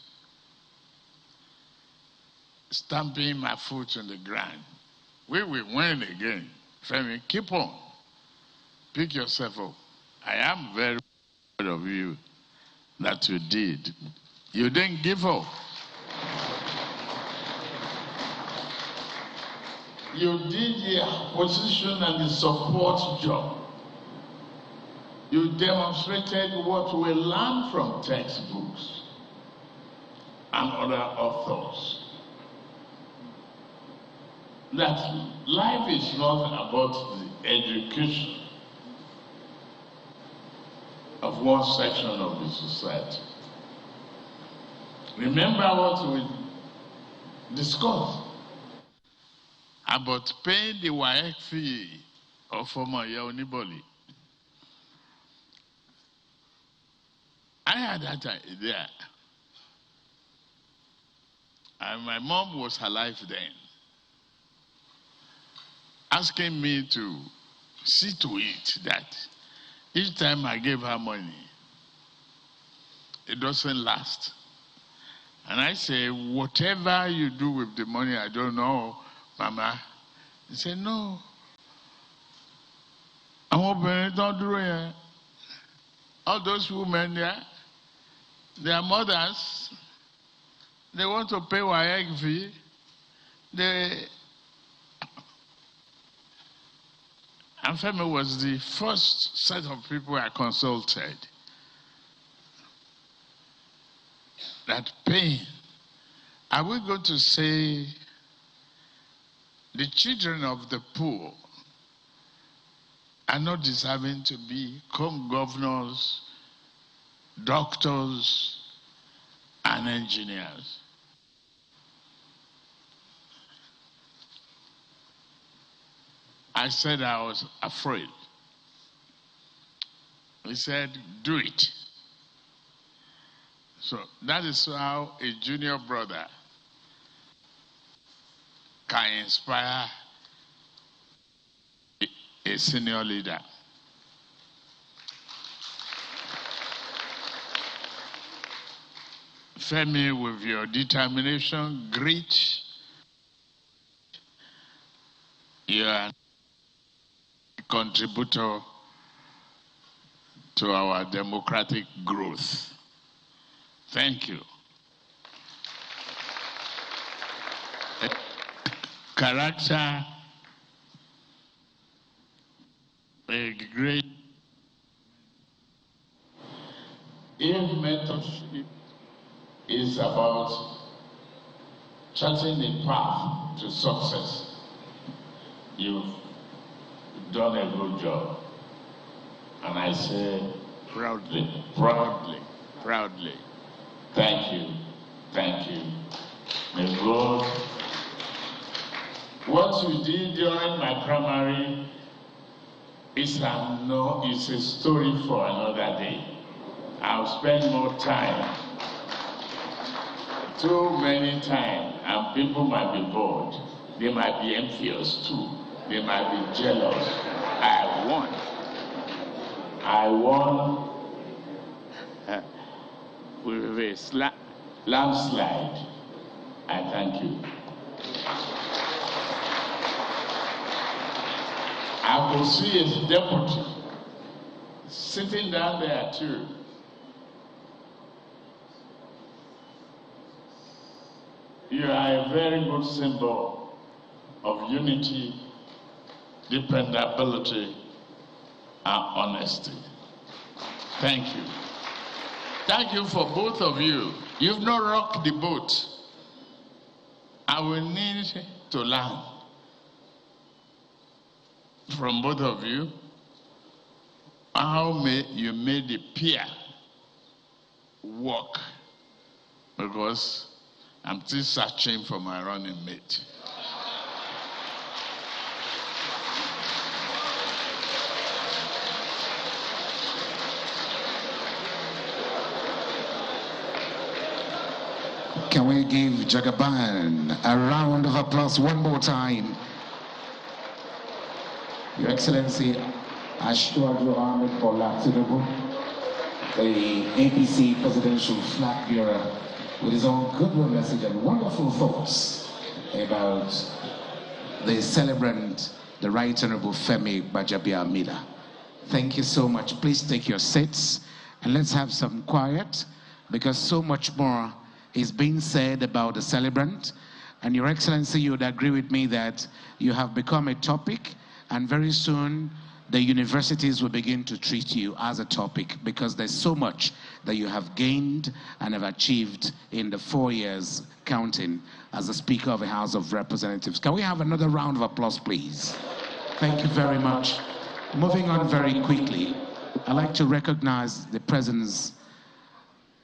stamping my foot on the ground. We will win again. Femi, keep on. Pick yourself up. I am very proud of you that you did. You didn't give up. You did the opposition and the support job. You demonstrated what we learn from textbooks and other authors. That life is not about the education of one section of the society. Remember what we discussed about paying the WAEC fee of former Yauniboli. I had that idea. And my mom was alive then, asking me to see to it that each time I gave her money, it doesn't last. And I say, whatever you do with the money, I don't know, Mama. He said, no. I'm hoping don't do it. All those women there, their mothers, they want to pay WAEC fee. And Femi was the first set of people I consulted that pain. Are we going to say the children of the poor are not deserving to become governors, doctors, and engineers? I said I was afraid. He said, do it. So that is how a junior brother can inspire a senior leader. Femi, with your determination, grit, you are a contributor to our democratic growth. Thank you. Character, a great. If mentorship is about charting a path to success, you've done a good job. And I say proudly, proudly, proudly, thank you, thank you. May God, what you did during my primary is a story for another day. I'll spend more time, too many times, and people might be bored. They might be envious too. They might be jealous. I won with a landslide. I thank you. I could see his deputy sitting down there too. You are a very good symbol of unity, dependability, and honesty. Thank you. Thank you for both of you. You've not rocked the boat. I will need to learn from both of you how you made the peer work, because I'm still searching for my running mate. Can we give Jagaban a round of applause one more time? Your Excellency, Ashwaju Ahmed Bola Tinubu, the APC presidential flag bearer, with his own goodwill message and wonderful thoughts about the celebrant, the Right Honorable Femi Gbajabiamila. Thank you so much. Please take your seats and let's have some quiet, because so much more is being said about the celebrant. And Your Excellency, you would agree with me that you have become a topic, and very soon the universities will begin to treat you as a topic, because there's so much that you have gained and have achieved in the 4 years counting as the Speaker of the House of Representatives. Can we have another round of applause, please? Thank you very much. Moving on very quickly, I'd like to recognize the presence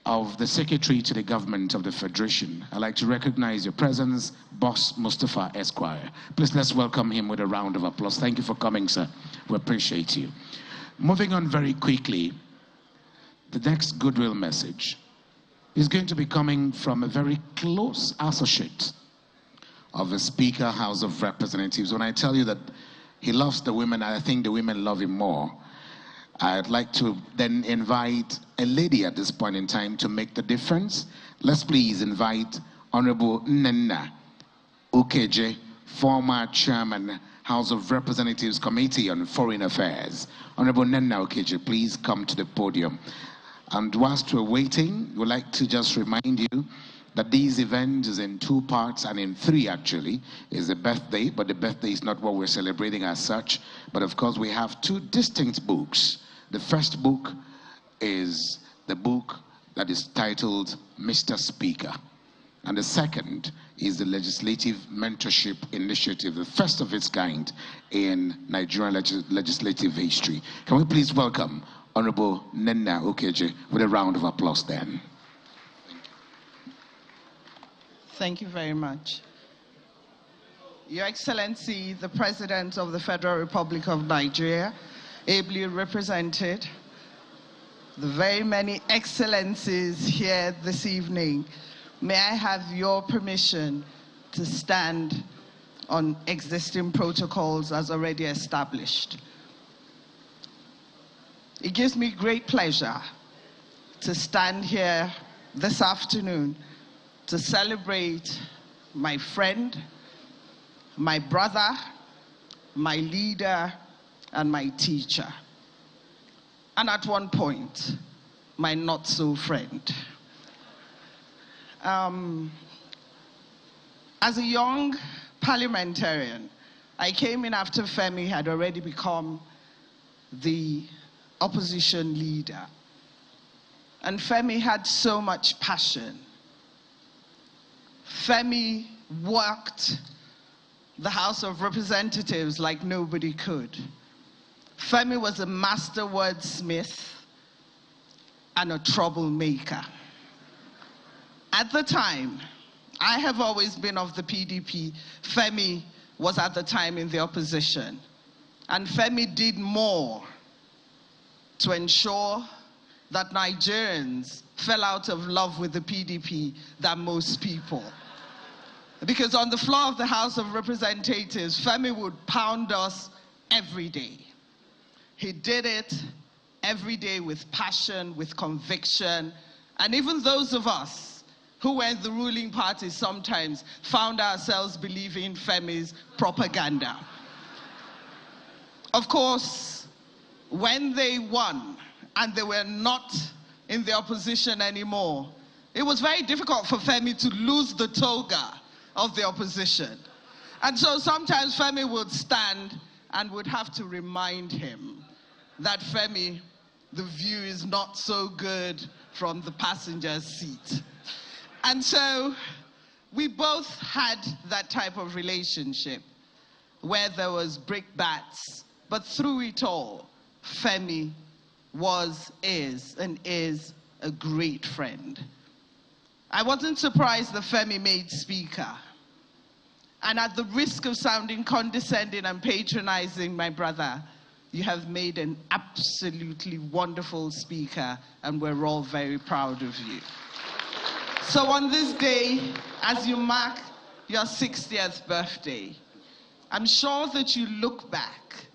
of the Secretary to the Government of the Federation. I'd like to recognize your presence, Boss Mustafa Esquire. Please let's welcome him with a round of applause. Thank you for coming, sir. We appreciate you. Moving on very quickly, the next goodwill message is going to be coming from a very close associate of the Speaker, House of Representatives. When I tell you that he loves the women, I think the women love him more. I'd like to then invite a lady at this point in time to make the difference. Let's please invite Honorable Nnenna Ukeje, former Chairman, House of Representatives Committee on Foreign Affairs. Honorable Nnenna Ukeje, please come to the podium. And whilst we're waiting, we'd like to just remind you that this event is in 2 parts, and in 3 actually. Is the birthday, but the birthday is not what we're celebrating as such. But of course we have 2 distinct books. The first book is the book that is titled Mr. Speaker. And the second is the Legislative Mentorship Initiative, the first of its kind in Nigerian legislative history. Can we please welcome Honorable Nnenna Ukeje with a round of applause then. Thank you very much. Your Excellency, the President of the Federal Republic of Nigeria, ably represented, the very many excellencies here this evening, may I have your permission to stand on existing protocols as already established. It gives me great pleasure to stand here this afternoon to celebrate my friend, my brother, my leader, and my teacher. And at one point, my not-so-friend. As a young parliamentarian, I came in after Femi had already become the opposition leader. And Femi had so much passion. Femi worked the House of Representatives like nobody could. Femi was a master wordsmith and a troublemaker. At the time, I have always been of the PDP. Femi was at the time in the opposition. And Femi did more to ensure that Nigerians fell out of love with the PDP than most people. Because on the floor of the House of Representatives, Femi would pound us every day. He did it every day with passion, with conviction, and even those of us who were in the ruling party sometimes found ourselves believing Femi's propaganda. Of course, when they won and they were not in the opposition anymore, it was very difficult for Femi to lose the toga of the opposition. And so sometimes Femi would stand and would have to remind him that Femi, the view is not so good from the passenger seat. And so we both had that type of relationship where there was brickbats, but through it all, Femi was, is, and is a great friend. I wasn't surprised that Femi made Speaker. And at the risk of sounding condescending and patronizing my brother, you have made an absolutely wonderful Speaker, and we're all very proud of you. So on this day, as you mark your 60th birthday, I'm sure that you look back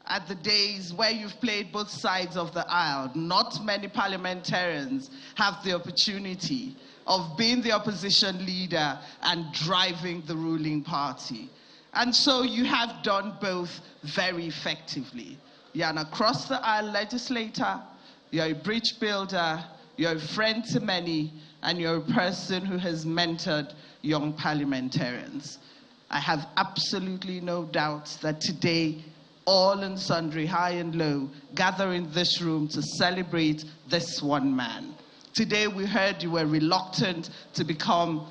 at the days where you've played both sides of the aisle. Not many parliamentarians have the opportunity of being the opposition leader and driving the ruling party. And so you have done both very effectively. You're an across-the-aisle legislator, you're a bridge builder, you're a friend to many, and you're a person who has mentored young parliamentarians. I have absolutely no doubt that today, all and sundry, high and low, gather in this room to celebrate this one man. Today we heard you were reluctant to become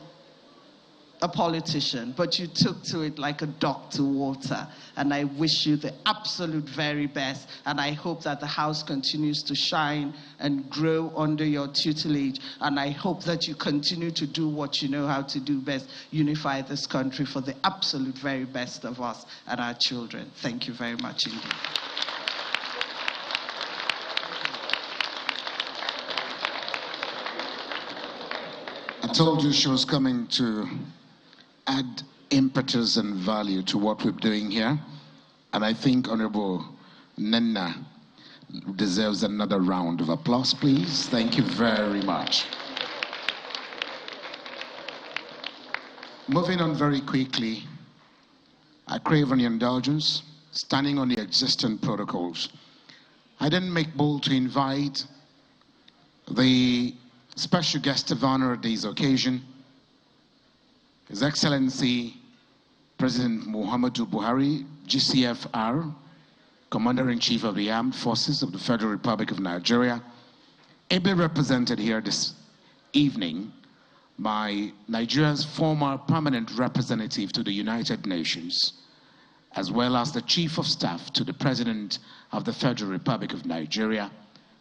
a politician, but you took to it like a duck to water. And I wish you the absolute very best. And I hope that the House continues to shine and grow under your tutelage. And I hope that you continue to do what you know how to do best, unify this country for the absolute very best of us and our children. Thank you very much indeed. I told you she was coming to add impetus and value to what we're doing here. And I think Honorable Nenna deserves another round of applause, please. Thank you very much. Moving on very quickly, I crave on your indulgence, standing on the existing protocols. I didn't make bold to invite the special guest of honor at this occasion, His Excellency President Muhammadu Buhari, GCFR, Commander-in-Chief of the Armed Forces of the Federal Republic of Nigeria, ably represented here this evening by Nigeria's former permanent representative to the United Nations, as well as the Chief of Staff to the President of the Federal Republic of Nigeria,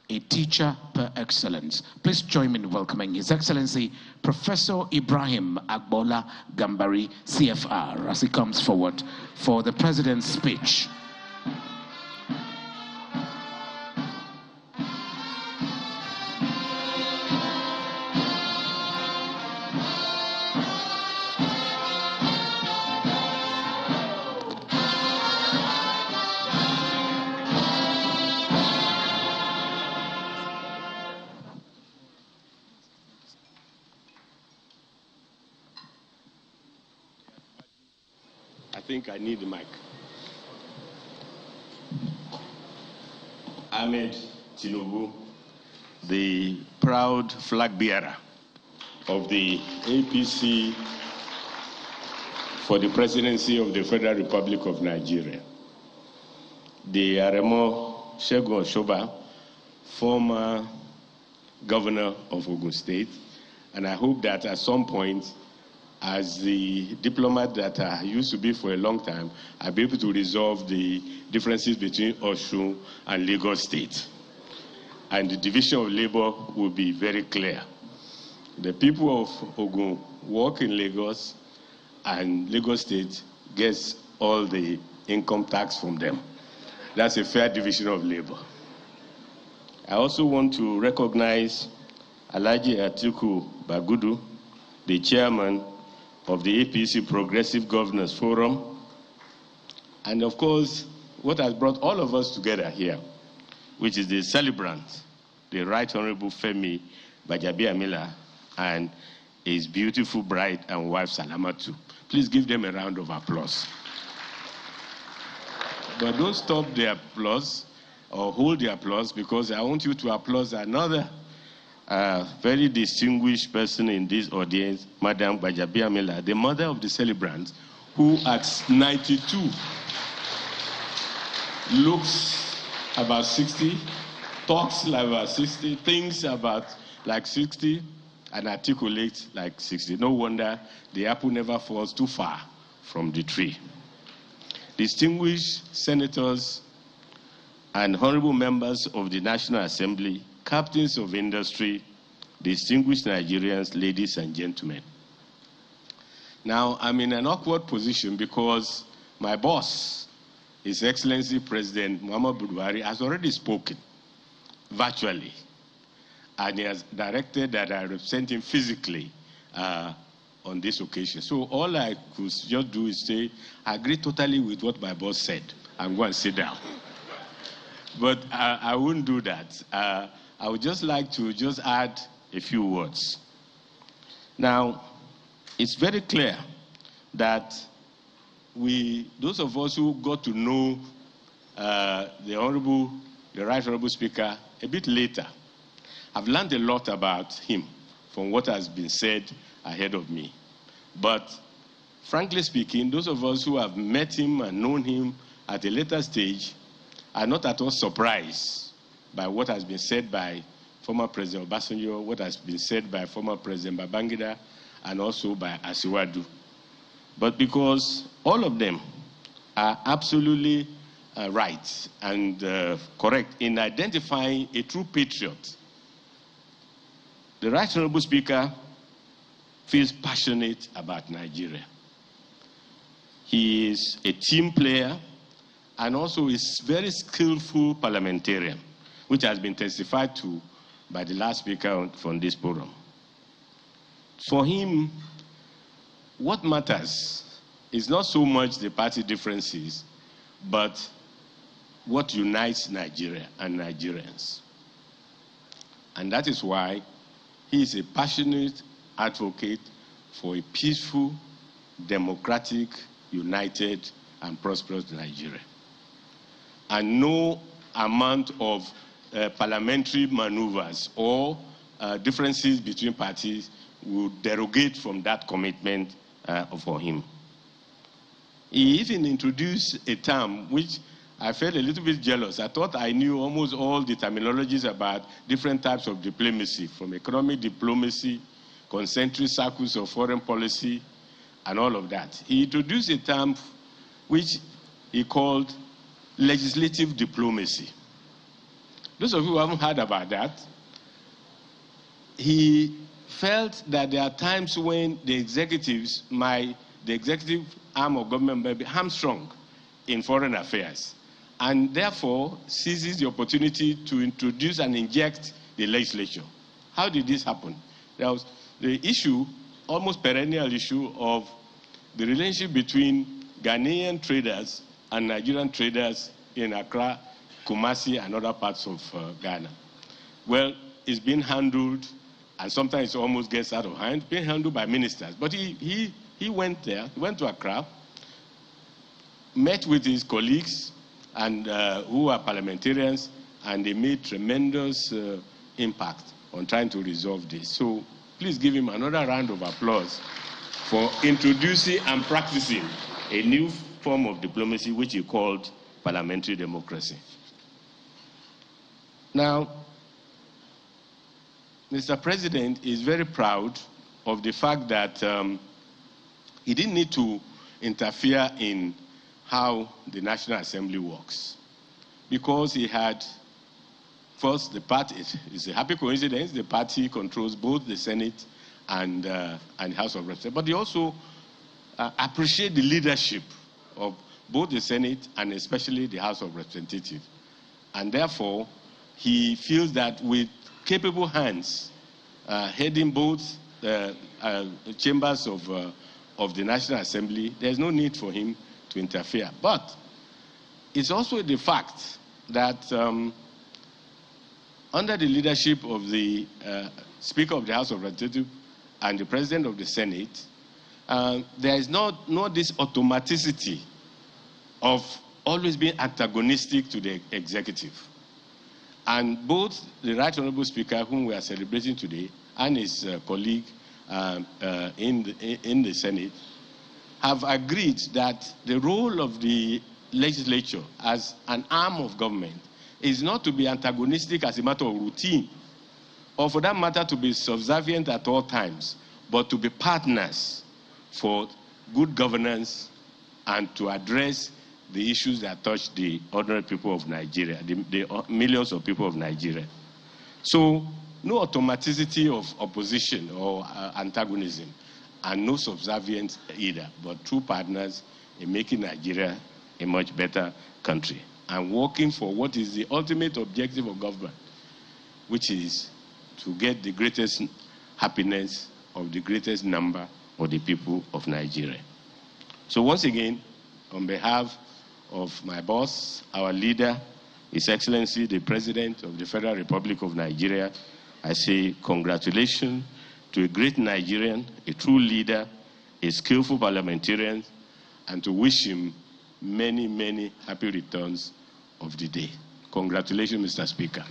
a teacher per excellence. Please join me in welcoming His Excellency Professor Ibrahim Agbola Gambari, CFR, as he comes forward for the President's speech. I think I need the mic. Ahmed Tinubu, the proud flag bearer of the APC for the presidency of the Federal Republic of Nigeria. The Aremo Segun Oshoba, former governor of Ogun State, and I hope that at some point, as the diplomat that I used to be for a long time, I'll be able to resolve the differences between Osun and Lagos State. And the division of labor will be very clear. The people of Ogun work in Lagos, and Lagos State gets all the income tax from them. That's a fair division of labor. I also want to recognize Alhaji Atiku Bagudu, the chairman of the APC Progressive Governors Forum, and of course, what has brought all of us together here, which is the Celebrant, the Right Honorable Femi Gbajabiamila, and his beautiful bride and wife, Salamatu. Please give them a round of applause. But don't stop the applause or hold the applause, because I want you to applaud another very distinguished person in this audience, Madam Gbajabiamila, the mother of the celebrant, who at 92 looks about 60, talks like about 60, thinks about like 60, and articulates like 60. No wonder the apple never falls too far from the tree. Distinguished senators and honorable members of the National Assembly, captains of industry, distinguished Nigerians, ladies and gentlemen. Now, I'm in an awkward position because my boss, His Excellency President Muhammadu Buhari, has already spoken virtually, and he has directed that I represent him physically on this occasion. So all I could just do is say, I agree totally with what my boss said. I'm going to sit down. But I wouldn't do that. I would just like to just add a few words. Now, it's very clear that those of us who got to know the Right Honorable Speaker a bit later, have learned a lot about him from what has been said ahead of me. But frankly speaking, those of us who have met him and known him at a later stage are not at all surprised by what has been said by former President Obasanjo, what has been said by former President Babangida, and also by Asiwaju. but because all of them are absolutely right and correct in identifying a true patriot. The Right Honorable Speaker feels passionate about Nigeria. He is a team player and also is very skillful parliamentarian, which has been testified to by the last speaker from this forum. For him, what matters is not so much the party differences, but what unites Nigeria and Nigerians. And that is why he is a passionate advocate for a peaceful, democratic, united, and prosperous Nigeria. And no amount of parliamentary maneuvers or differences between parties will derogate from that commitment for him. He even introduced a term which I felt a little bit jealous. I thought I knew almost all the terminologies about different types of diplomacy, from economic diplomacy, concentric circles of foreign policy, and all of that. He introduced a term which he called legislative diplomacy. Those of you who haven't heard about that, he felt that there are times when the executive arm of government may be hamstrung in foreign affairs, and therefore seizes the opportunity to introduce and inject the legislature. How did this happen? There was the issue, almost perennial issue, of the relationship between Ghanaian traders and Nigerian traders in Accra, Kumasi, and other parts of Ghana. Well, it's been handled, and sometimes it almost gets out of hand, being handled by ministers. But he went there, he went to Accra, met with his colleagues and who are parliamentarians, and they made tremendous impact on trying to resolve this. So please give him another round of applause for introducing and practicing a new form of diplomacy which he called parliamentary democracy. Now, Mr. President is very proud of the fact that he didn't need to interfere in how the National Assembly works, because he had, first, the party, it's a happy coincidence, the party controls both the Senate and House of Representatives, but he also appreciates the leadership of both the Senate and especially the House of Representatives. And therefore, he feels that with capable hands heading both chambers of the National Assembly, there's no need for him to interfere. But it's also the fact that under the leadership of the Speaker of the House of Representatives and the President of the Senate, there is not this automaticity of always being antagonistic to the executive. And both the Right Honorable Speaker, whom we are celebrating today, and his colleague in the Senate, have agreed that the role of the legislature as an arm of government is not to be antagonistic as a matter of routine, or for that matter to be subservient at all times, but to be partners for good governance and to address the issues that touch the ordinary people of Nigeria, the millions of people of Nigeria. So no automaticity of opposition or antagonism, and no subservience either, but true partners in making Nigeria a much better country and working for what is the ultimate objective of government, which is to get the greatest happiness of the greatest number of the people of Nigeria. So once again, on behalf of my boss, our leader, His Excellency, the President of the Federal Republic of Nigeria, I say congratulations to a great Nigerian, a true leader, a skillful parliamentarian, and to wish him many, many happy returns of the day. Congratulations, Mr. Speaker.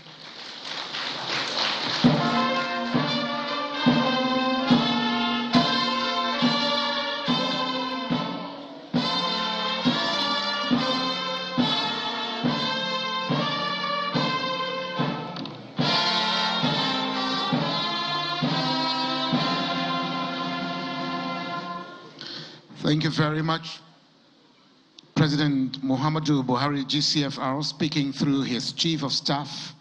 Thank you very much. President Muhammadu Buhari, GCFR, speaking through his Chief of Staff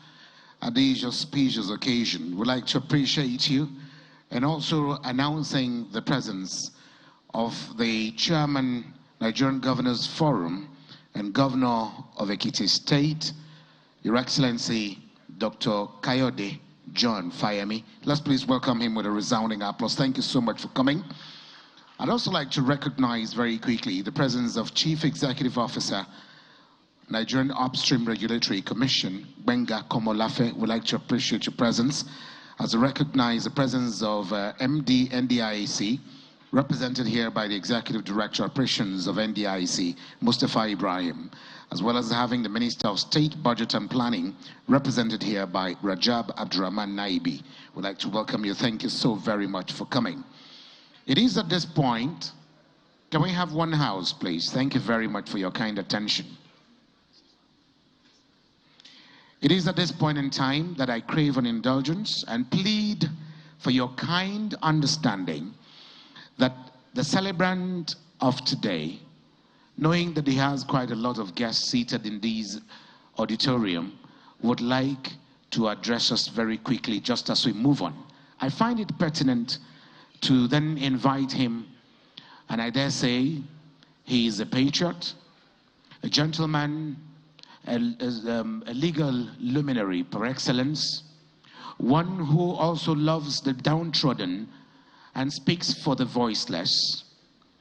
at this auspicious occasion. We'd like to appreciate you and also announcing the presence of the Chairman, Nigerian Governors Forum and Governor of Ekiti State, Your Excellency, Dr. Kayode John Femi. Let's please welcome him with a resounding applause. Thank you so much for coming. I'd also like to recognize very quickly the presence of Chief Executive Officer, Nigerian Upstream Regulatory Commission, Gbenga Komolafe. We'd like to appreciate your presence. As I recognize the presence of MD NDIC, represented here by the Executive Director Operations of NDIC, Mustafa Ibrahim, as well as having the Minister of State Budget and Planning, represented here by Rajab Abdurrahman Naibi. We'd like to welcome you. Thank you so very much for coming. It is at this point, can we have one house, please? Thank you very much for your kind attention. It is at this point in time that I crave an indulgence and plead for your kind understanding that the celebrant of today, knowing that he has quite a lot of guests seated in this auditorium, would like to address us very quickly just as we move on. I find it pertinent to then invite him, and I dare say he is a patriot, a gentleman, a legal luminary par excellence, one who also loves the downtrodden and speaks for the voiceless,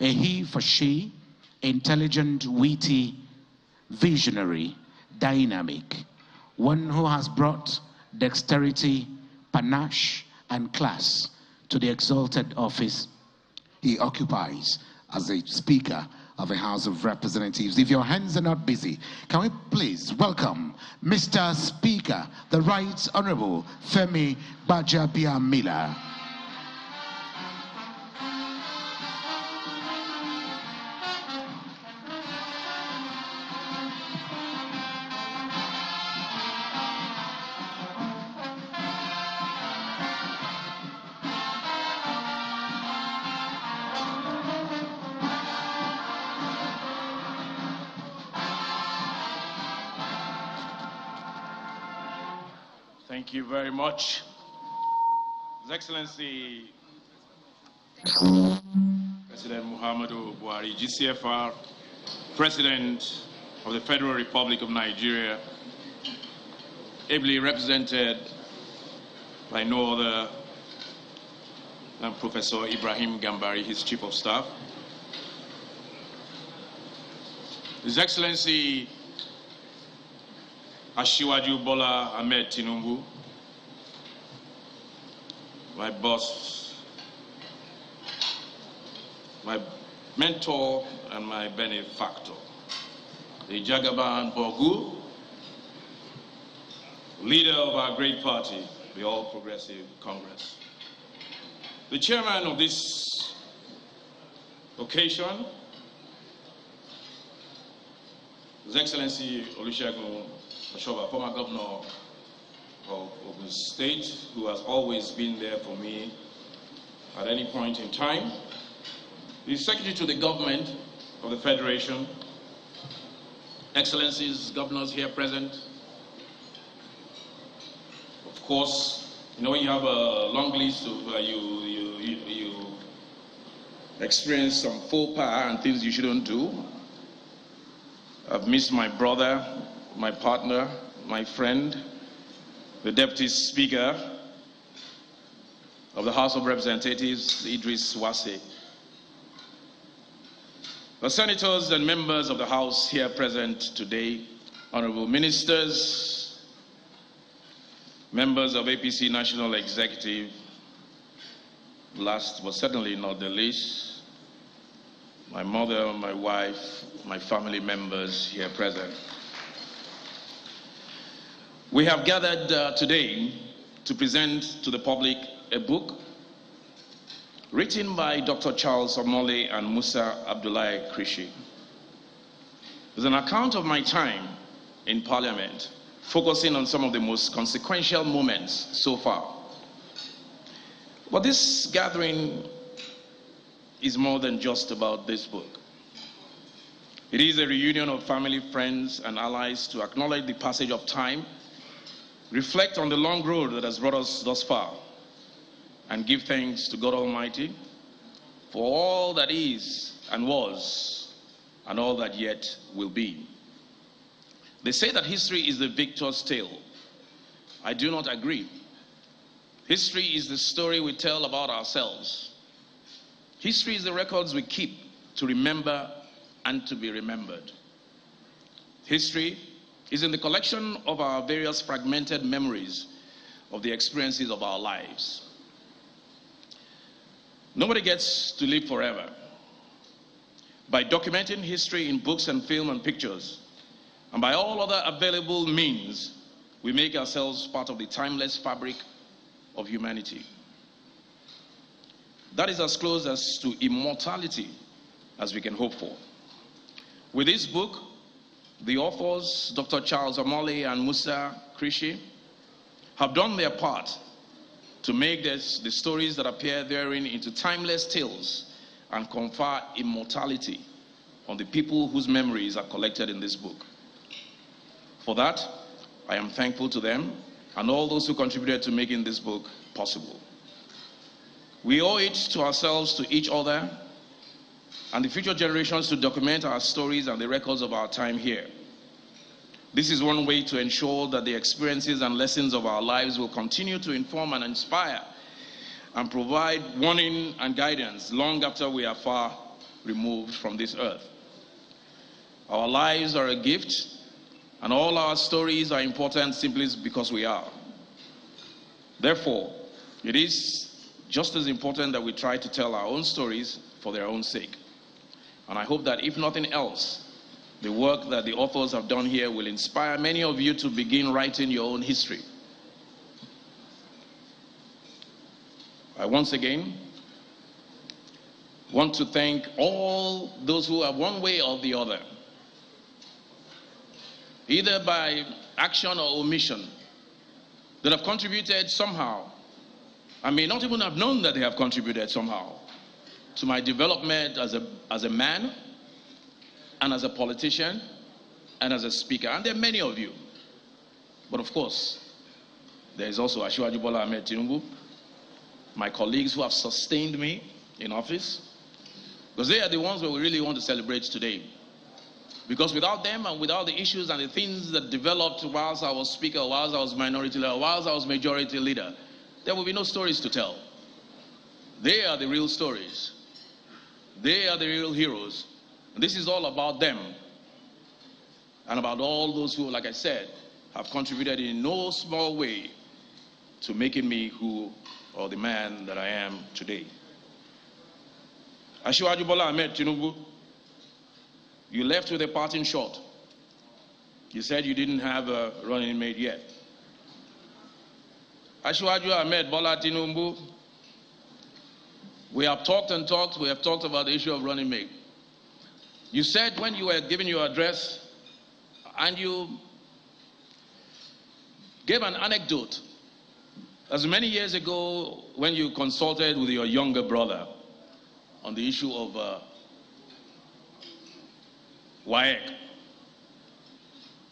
a he for she, intelligent, witty, visionary, dynamic, one who has brought dexterity, panache, and class to the exalted office he occupies as a Speaker of the House of Representatives. If your hands are not busy, can we please welcome Mr. Speaker, the Right Honorable Femi Gbajabiamila. Thank you very much. His Excellency President Muhammadu Buhari, GCFR, President of the Federal Republic of Nigeria, ably represented by no other than Professor Ibrahim Gambari, his Chief of Staff. His Excellency Ashiwaju Bola Ahmed Tinubu, my boss, my mentor and my benefactor, the Jagaban Bogu, leader of our great party, the All Progressive Congress. The chairman of this occasion, His Excellency Olusegun Oshoba, former governor of Ogun State, who has always been there for me at any point in time. The Secretary to the Government of the Federation, Excellencies, governors here present. Of course, you know, when you have a long list of you experience some faux pas and things you shouldn't do. I've missed my brother, my partner, my friend, the Deputy Speaker of the House of Representatives, Idris Wase. The senators and members of the House here present today, honorable ministers, members of APC National Executive, last but certainly not the least, my mother, my wife, my family members here present. We have gathered today to present to the public a book written by Dr. Charles Omole and Musa Abdullahi Krishi. It's an account of my time in Parliament, focusing on some of the most consequential moments so far. But this gathering is more than just about this book. It is a reunion of family, friends, and allies to acknowledge the passage of time, reflect on the long road that has brought us thus far, and give thanks to God Almighty for all that is and was, and all that yet will be. They say that history is the victor's tale. I do not agree. History is the story we tell about ourselves. History is the records we keep to remember and to be remembered. History is in the collection of our various fragmented memories of the experiences of our lives. Nobody gets to live forever. By documenting history in books and film and pictures, and by all other available means, we make ourselves part of the timeless fabric of humanity. That is as close as to immortality as we can hope for. With this book, the authors, Dr. Charles Omole and Musa Krishi, have done their part to make the stories that appear therein into timeless tales and confer immortality on the people whose memories are collected in this book. For that, I am thankful to them and all those who contributed to making this book possible. We owe it to ourselves, to each other, and the future generations to document our stories and the records of our time here. This is one way to ensure that the experiences and lessons of our lives will continue to inform and inspire and provide warning and guidance long after we are far removed from this earth. Our lives are a gift, and all our stories are important simply because we are. Therefore, it is just as important that we try to tell our own stories for their own sake. And I hope that if nothing else, the work that the authors have done here will inspire many of you to begin writing your own history. I once again want to thank all those who have one way or the other, either by action or omission, that have contributed somehow. I may not even have known that they have contributed somehow to my development as a man, and as a politician, and as a speaker. And there are many of you. But of course, there is also Asiwaju Bola Ahmed Tinubu, my colleagues who have sustained me in office, because they are the ones that we really want to celebrate today. Because without them and without the issues and the things that developed whilst I was speaker, whilst I was minority leader, whilst I was majority leader, there will be no stories to tell. They are the real stories. They are the real heroes. And this is all about them and about all those who, like I said, have contributed in no small way to making me who, or the man that I am today. Asiwaju Bola Ahmed Tinubu, you left with a parting shot. You said you didn't have a running mate yet. Asiwaju Ahmed Bola Tinubu, we have talked and talked, we have talked about the issue of running mate. You said when you were giving your address, and you gave an anecdote, as many years ago when you consulted with your younger brother on the issue of WAEC.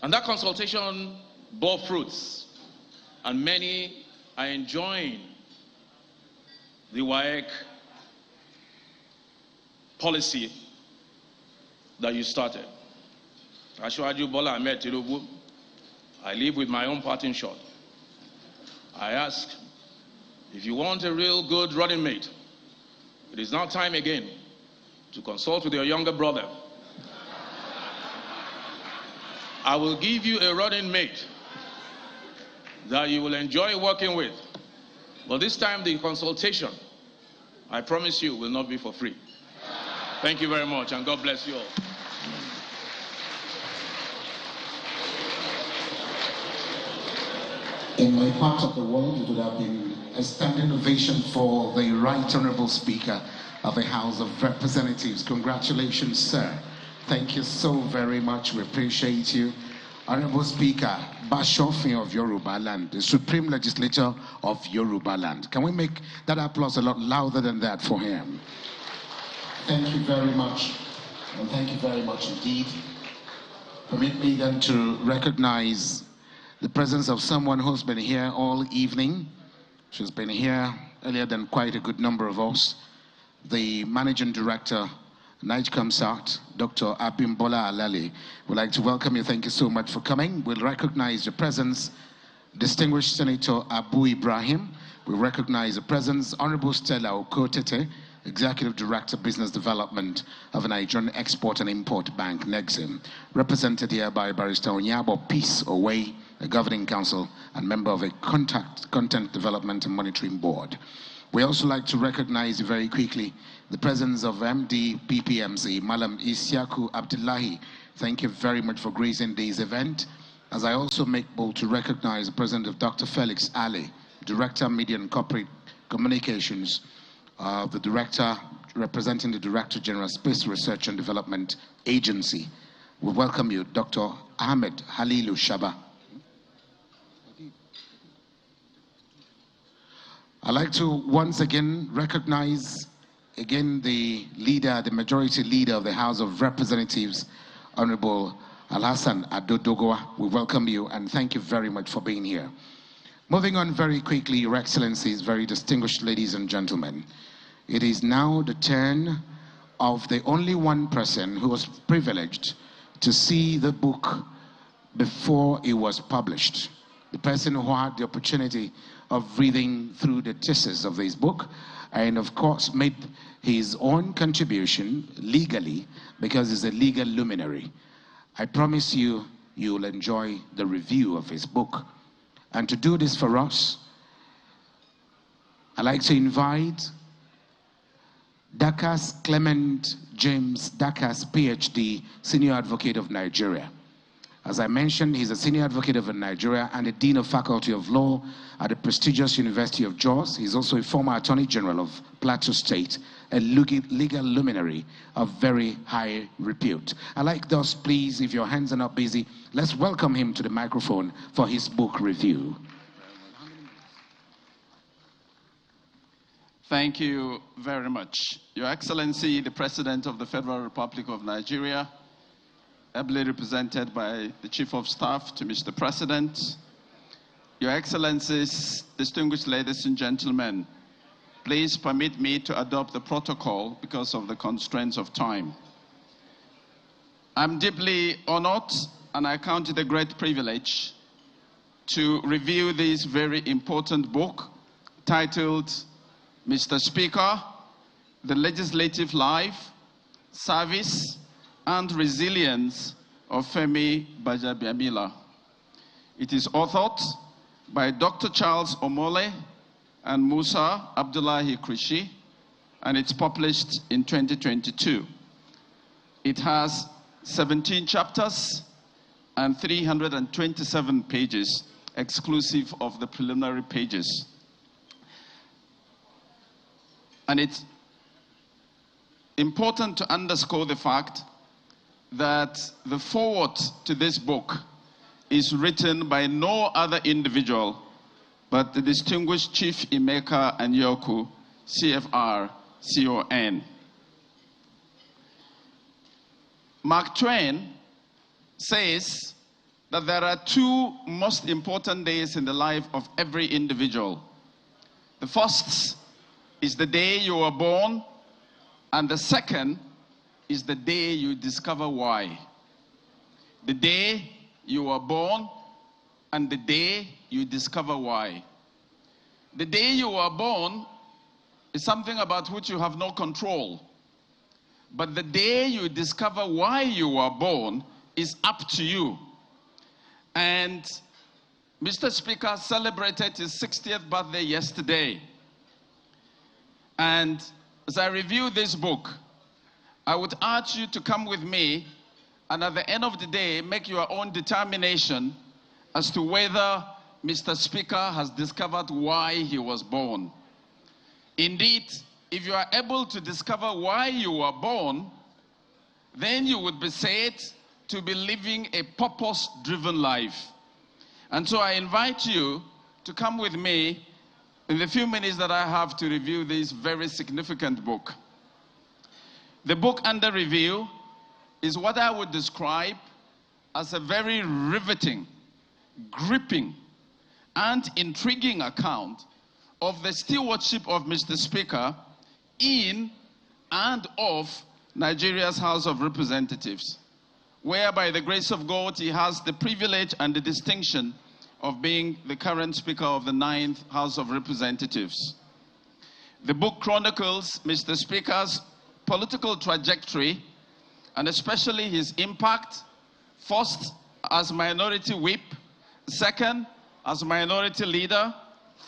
And that consultation bore fruits, and many are enjoying the WAEC policy that you started. Asiwaju Bola Ahmed Tinubu, I live with my own parting shot. I ask, if you want a real good running mate, it is now time again to consult with your younger brother. I will give you a running mate that you will enjoy working with. But this time the consultation, I promise you, will not be for free. Thank you very much, and God bless you all. In my part of the world, it would have been a standing ovation for the Right Honorable Speaker of the House of Representatives. Congratulations, sir. Thank you so very much. We appreciate you. Honorable Speaker, Bashofin of Yoruba Land, the Supreme Legislature of Yoruba Land. Can we make that applause a lot louder than that for him? Thank you very much. And thank you very much indeed. Permit me then to recognize the presence of someone who's been here all evening. She's been here earlier than quite a good number of us. The Managing Director, NIGCOMSAT, Dr. Abimbola Alali. We'd like to welcome you. Thank you so much for coming. We'll recognize your presence, Distinguished Senator Abu Ibrahim. We recognize the presence, Honorable Stella Okotete, Executive Director, Business Development of Nigerian Export and Import Bank, NEXIM, represented here by Barrister Onyabo Peace Owe, a Governing Council and member of a Content Development and Monitoring Board. We also like to recognize very quickly the presence of MD PPMC, Malam Isyaku Abdullahi. Thank you very much for gracing this event. As I also make bold to recognize the presence of Dr. Felix Ali, Director, Media and Corporate Communications, the Director, representing the Director General, Space Research and Development Agency. We welcome you, Dr. Ahmed Halilu Shaba. I'd like to once again recognize the leader, the majority leader of the House of Representatives, Honorable Alhassan Adodogoa. We welcome you and thank you very much for being here. Moving on very quickly, Your Excellencies, very distinguished ladies and gentlemen, it is now the turn of the only one person who was privileged to see the book before it was published. The person who had the opportunity of reading through the thesis of this book and of course made his own contribution legally because he's a legal luminary. I promise you, you'll enjoy the review of his book. And to do this for us, I'd like to invite Dakas Clement James Dakas, PhD, Senior Advocate of Nigeria. As I mentioned, he's a Senior Advocate of Nigeria and a Dean of Faculty of Law at the prestigious University of Jos. He's also a former Attorney General of Plateau State, a legal luminary of very high repute. I'd like thus, please, if your hands are not busy, let's welcome him to the microphone for his book review. Thank you very much. Your Excellency, the President of the Federal Republic of Nigeria, ably represented by the Chief of Staff to Mr. President, Your Excellencies, distinguished ladies and gentlemen, please permit me to adopt the protocol because of the constraints of time. I'm deeply honored and I count it a great privilege to review this very important book titled Mr. Speaker, The Legislative Life, Service, and Resilience of Femi Gbajabiamila. It is authored by Dr. Charles Omole and Musa Abdullahi Krishi, and it's published in 2022. It has 17 chapters and 327 pages, exclusive of the preliminary pages. And it's important to underscore the fact that the foreword to this book is written by no other individual but the distinguished Chief Emeka Anyoku, CFR, CON. Mark Twain says that there are two most important days in the life of every individual. The first is the day you were born, and the second is the day you discover why. The day you were born and the day you discover why. The day you were born is something about which you have no control. But the day you discover why you were born is up to you. And Mr. Speaker celebrated his 60th birthday yesterday. And as I review this book, I would urge you to come with me and at the end of the day, make your own determination as to whether Mr. Speaker has discovered why he was born. Indeed, if you are able to discover why you were born, then you would be said to be living a purpose-driven life. And so I invite you to come with me in the few minutes that I have to review this very significant book. The book under review is what I would describe as a very riveting, gripping, and intriguing account of the stewardship of Mr. Speaker in and of Nigeria's House of Representatives, where by the grace of God he has the privilege and the distinction of being the current Speaker of the 9th House of Representatives. The book chronicles Mr. Speaker's political trajectory and especially his impact, first as minority whip, second as minority leader,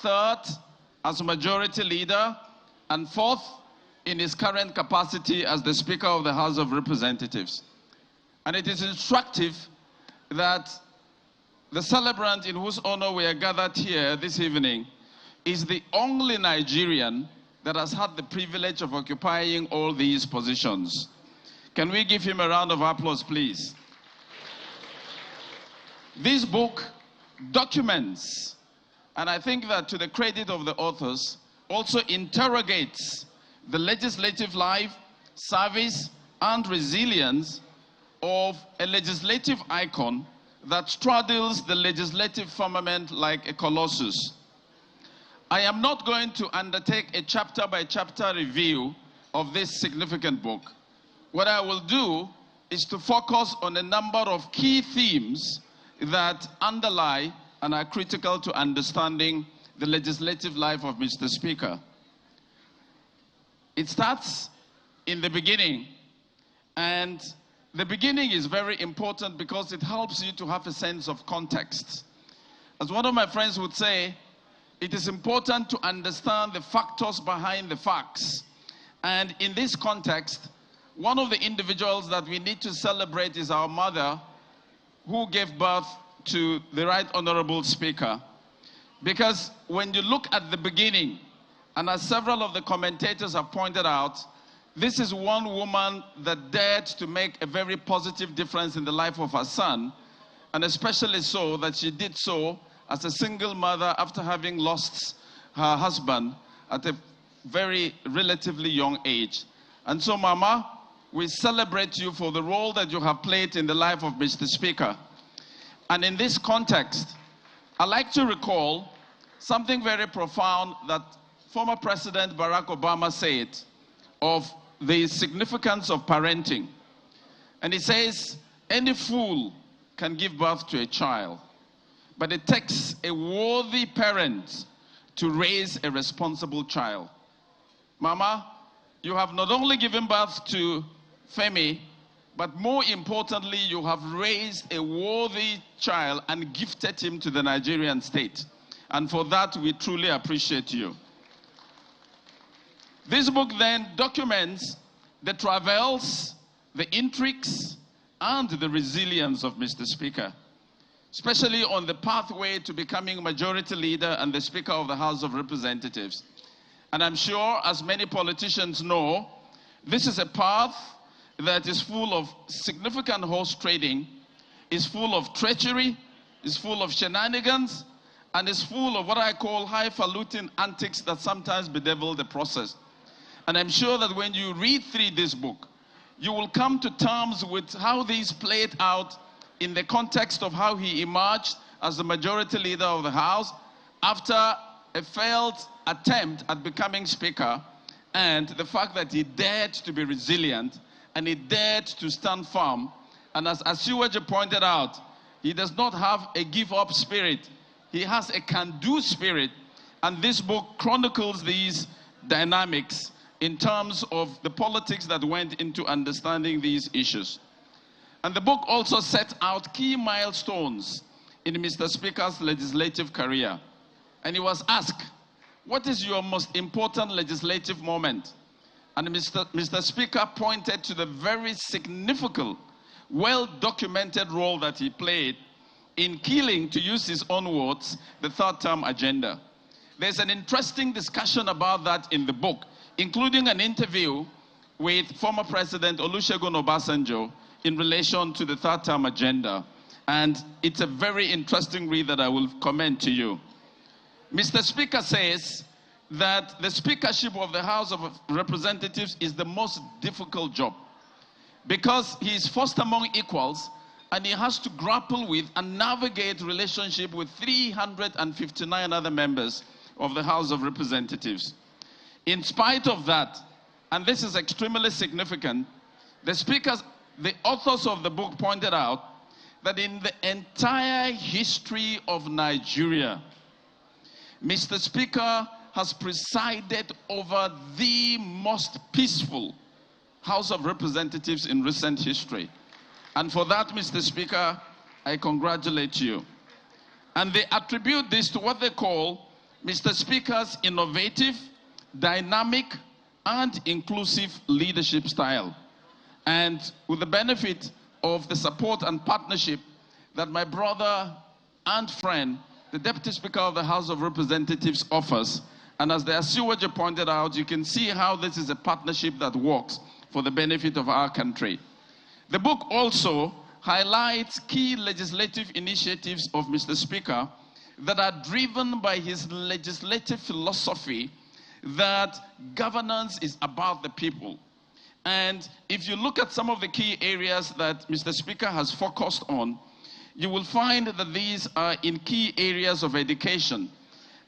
third as majority leader, and fourth in his current capacity as the Speaker of the House of Representatives. And it is instructive that the celebrant in whose honor we are gathered here this evening is the only Nigerian that has had the privilege of occupying all these positions. Can we give him a round of applause, please? This book documents, and I think that to the credit of the authors, also interrogates the legislative life, service, and resilience of a legislative icon that straddles the legislative firmament like a colossus. I am not going to undertake a chapter-by-chapter review of this significant book. What I will do is to focus on a number of key themes that underlie and are critical to understanding the legislative life of Mr. Speaker. It starts in the beginning, and the beginning is very important because it helps you to have a sense of context. As one of my friends would say, it is important to understand the factors behind the facts. And in this context, one of the individuals that we need to celebrate is our mother, who gave birth to the Right Honorable Speaker. Because when you look at the beginning, and as several of the commentators have pointed out, this is one woman that dared to make a very positive difference in the life of her son, and especially so that she did so as a single mother after having lost her husband at a very relatively young age. And so, Mama, we celebrate you for the role that you have played in the life of Mr. Speaker. And in this context, I'd like to recall something very profound that former President Barack Obama said of the significance of parenting. And he says, any fool can give birth to a child, but it takes a worthy parent to raise a responsible child. Mama, you have not only given birth to Femi, but more importantly, you have raised a worthy child and gifted him to the Nigerian state. And for that, we truly appreciate you. This book then documents the travails, the intrigues, and the resilience of Mr. Speaker, especially on the pathway to becoming majority leader and the Speaker of the House of Representatives. And I'm sure, as many politicians know, this is a path that is full of significant horse trading, is full of treachery, is full of shenanigans, and is full of what I call highfalutin antics that sometimes bedevil the process. And I'm sure that when you read through this book, you will come to terms with how these played out in the context of how he emerged as the majority leader of the House after a failed attempt at becoming Speaker, and the fact that he dared to be resilient and he dared to stand firm. And as Asiwaji pointed out, he does not have a give-up spirit. He has a can-do spirit. And this book chronicles these dynamics in terms of the politics that went into understanding these issues. And the book also set out key milestones in Mr. Speaker's legislative career. And he was asked, what is your most important legislative moment? And Mr. Speaker pointed to the very significant, well-documented role that he played in killing, to use his own words, the third-term agenda. There's an interesting discussion about that in the book, including an interview with former President Olusegun Obasanjo in relation to the third-term agenda. And it's a very interesting read that I will commend to you. Mr. Speaker says that the speakership of the House of Representatives is the most difficult job because he is first among equals and he has to grapple with and navigate relationship with 359 other members of the House of Representatives. In spite of that, and this is extremely significant, the authors of the book pointed out that in the entire history of Nigeria, Mr. Speaker has presided over the most peaceful House of Representatives in recent history. And for that, Mr. Speaker, I congratulate you. And they attribute this to what they call Mr. Speaker's innovative, dynamic, and inclusive leadership style. And with the benefit of the support and partnership that my brother and friend, the Deputy Speaker of the House of Representatives, offers. And as the Asiwaju pointed out, you can see how this is a partnership that works for the benefit of our country. The book also highlights key legislative initiatives of Mr. Speaker that are driven by his legislative philosophy that governance is about the people. And if you look at some of the key areas that Mr. Speaker has focused on, you will find that these are in key areas of education.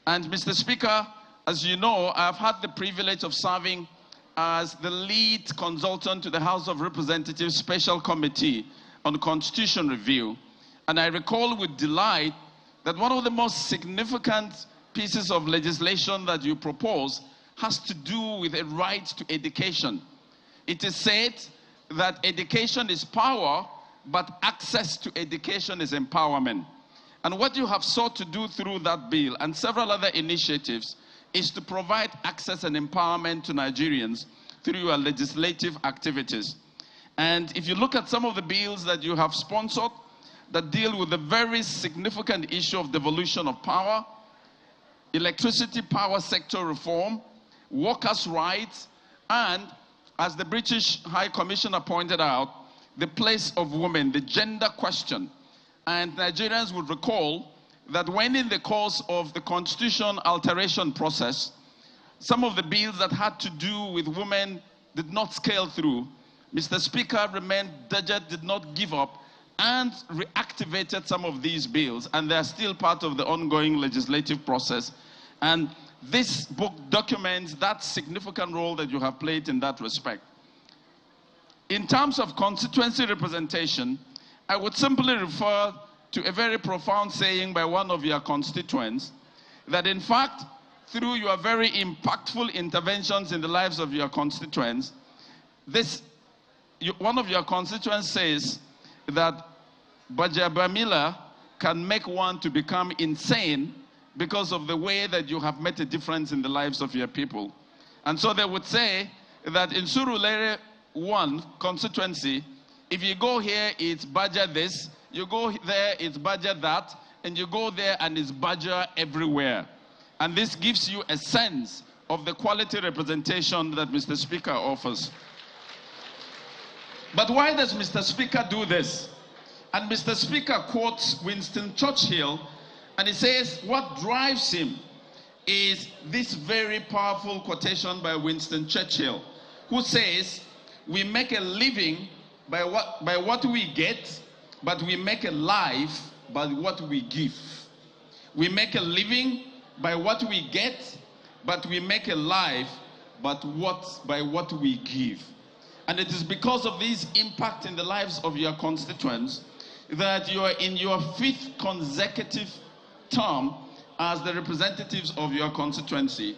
And Mr. Speaker, as you know, I've had the privilege of serving as the lead consultant to the House of Representatives Special Committee on Constitution Review. And I recall with delight that one of the most significant pieces of legislation that you propose has to do with a right to education. It is said that education is power, but access to education is empowerment. And what you have sought to do through that bill and several other initiatives is to provide access and empowerment to Nigerians through your legislative activities. And if you look at some of the bills that you have sponsored that deal with the very significant issue of devolution of power, electricity power sector reform, workers' rights, and as the British High Commissioner pointed out, the place of women, the gender question. And Nigerians would recall that when in the course of the constitution alteration process, some of the bills that had to do with women did not scale through, Mr. Speaker remained dogged, did not give up, and reactivated some of these bills, and they are still part of the ongoing legislative process. And this book documents that significant role that you have played in that respect. In terms of constituency representation, I would simply refer to a very profound saying by one of your constituents, that in fact, through your very impactful interventions in the lives of your constituents, one of your constituents says that Gbajabiamila can make one to become insane because of the way that you have made a difference in the lives of your people. And so they would say that in Surulere 1 constituency, if you go here, it's Baja this, you go there, it's Baja that, and you go there and it's Baja everywhere. And this gives you a sense of the quality representation that Mr. Speaker offers. But why does Mr. Speaker do this? And Mr. Speaker quotes Winston Churchill, and he says what drives him is this very powerful quotation by Winston Churchill, who says, we make a living by what we get, but we make a life by what we give. We make a living by what we get, but we make a life by what we give. And it is because of this impact in the lives of your constituents that you are in your 5th consecutive term as the representatives of your constituency.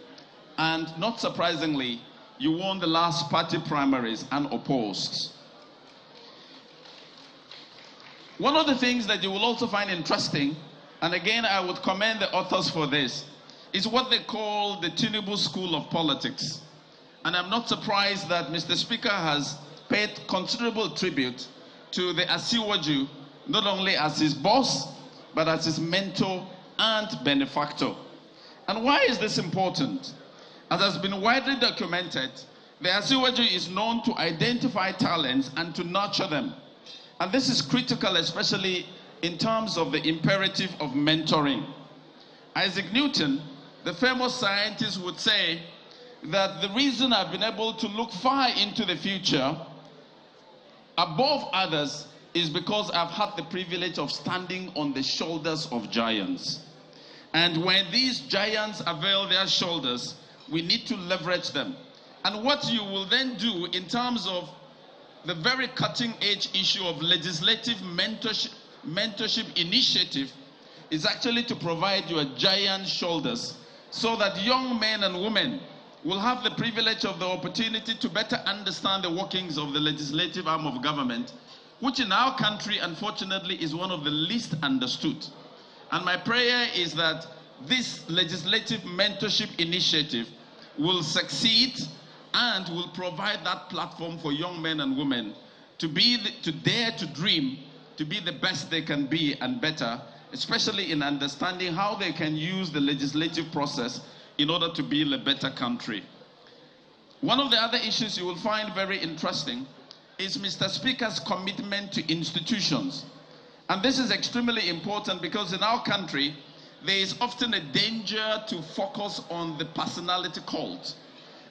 And not surprisingly, you won the last party primaries unopposed. One of the things that you will also find interesting, and again I would commend the authors for this, is what they call the Tinubu School of Politics. And I'm not surprised that Mr. Speaker has paid considerable tribute to the Asiwaju, not only as his boss, but as his mentor and benefactor. And why is this important? As has been widely documented, the Asiwaju is known to identify talents and to nurture them. And this is critical, especially in terms of the imperative of mentoring. Isaac Newton, the famous scientist would say that the reason I've been able to look far into the future above others is because I've had the privilege of standing on the shoulders of giants. And when these giants avail their shoulders, we need to leverage them. And what you will then do in terms of the very cutting-edge issue of legislative mentorship initiative is actually to provide you a giant shoulders so that young men and women will have the privilege of the opportunity to better understand the workings of the legislative arm of government, which in our country, unfortunately, is one of the least understood. And my prayer is that this legislative mentorship initiative will succeed and will provide that platform for young men and women to dare to dream, to be the best they can be and better, especially in understanding how they can use the legislative process in order to build a better country. One of the other issues you will find very interesting is Mr. Speaker's commitment to institutions. And this is extremely important because in our country, there is often a danger to focus on the personality cult.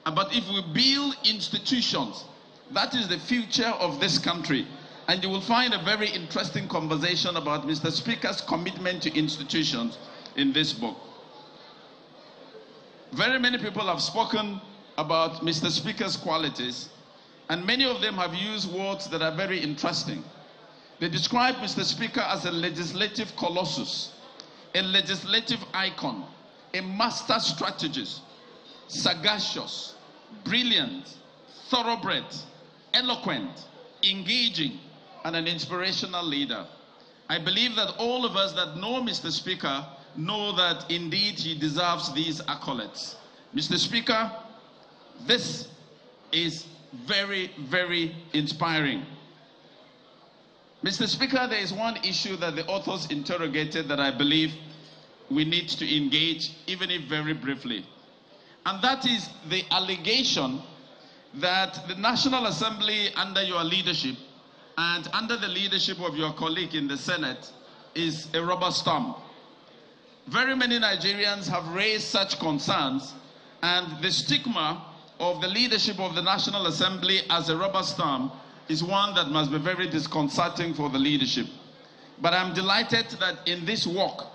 But if we build institutions, that is the future of this country. And you will find a very interesting conversation about Mr. Speaker's commitment to institutions in this book. Very many people have spoken about Mr. Speaker's qualities, and many of them have used words that are very interesting. They describe Mr. Speaker as a legislative colossus, a legislative icon, a master strategist, sagacious, brilliant, thoroughbred, eloquent, engaging, and an inspirational leader. I believe that all of us that know Mr. Speaker know that indeed he deserves these accolades. Mr. Speaker, this is very, very inspiring. Mr. Speaker, there is one issue that the authors interrogated that I believe we need to engage, even if very briefly. And that is the allegation that the National Assembly, under your leadership and under the leadership of your colleague in the Senate, is a rubber stamp. Very many Nigerians have raised such concerns, and the stigma of the leadership of the National Assembly as a rubber stamp is one that must be very disconcerting for the leadership. But I'm delighted that in this walk,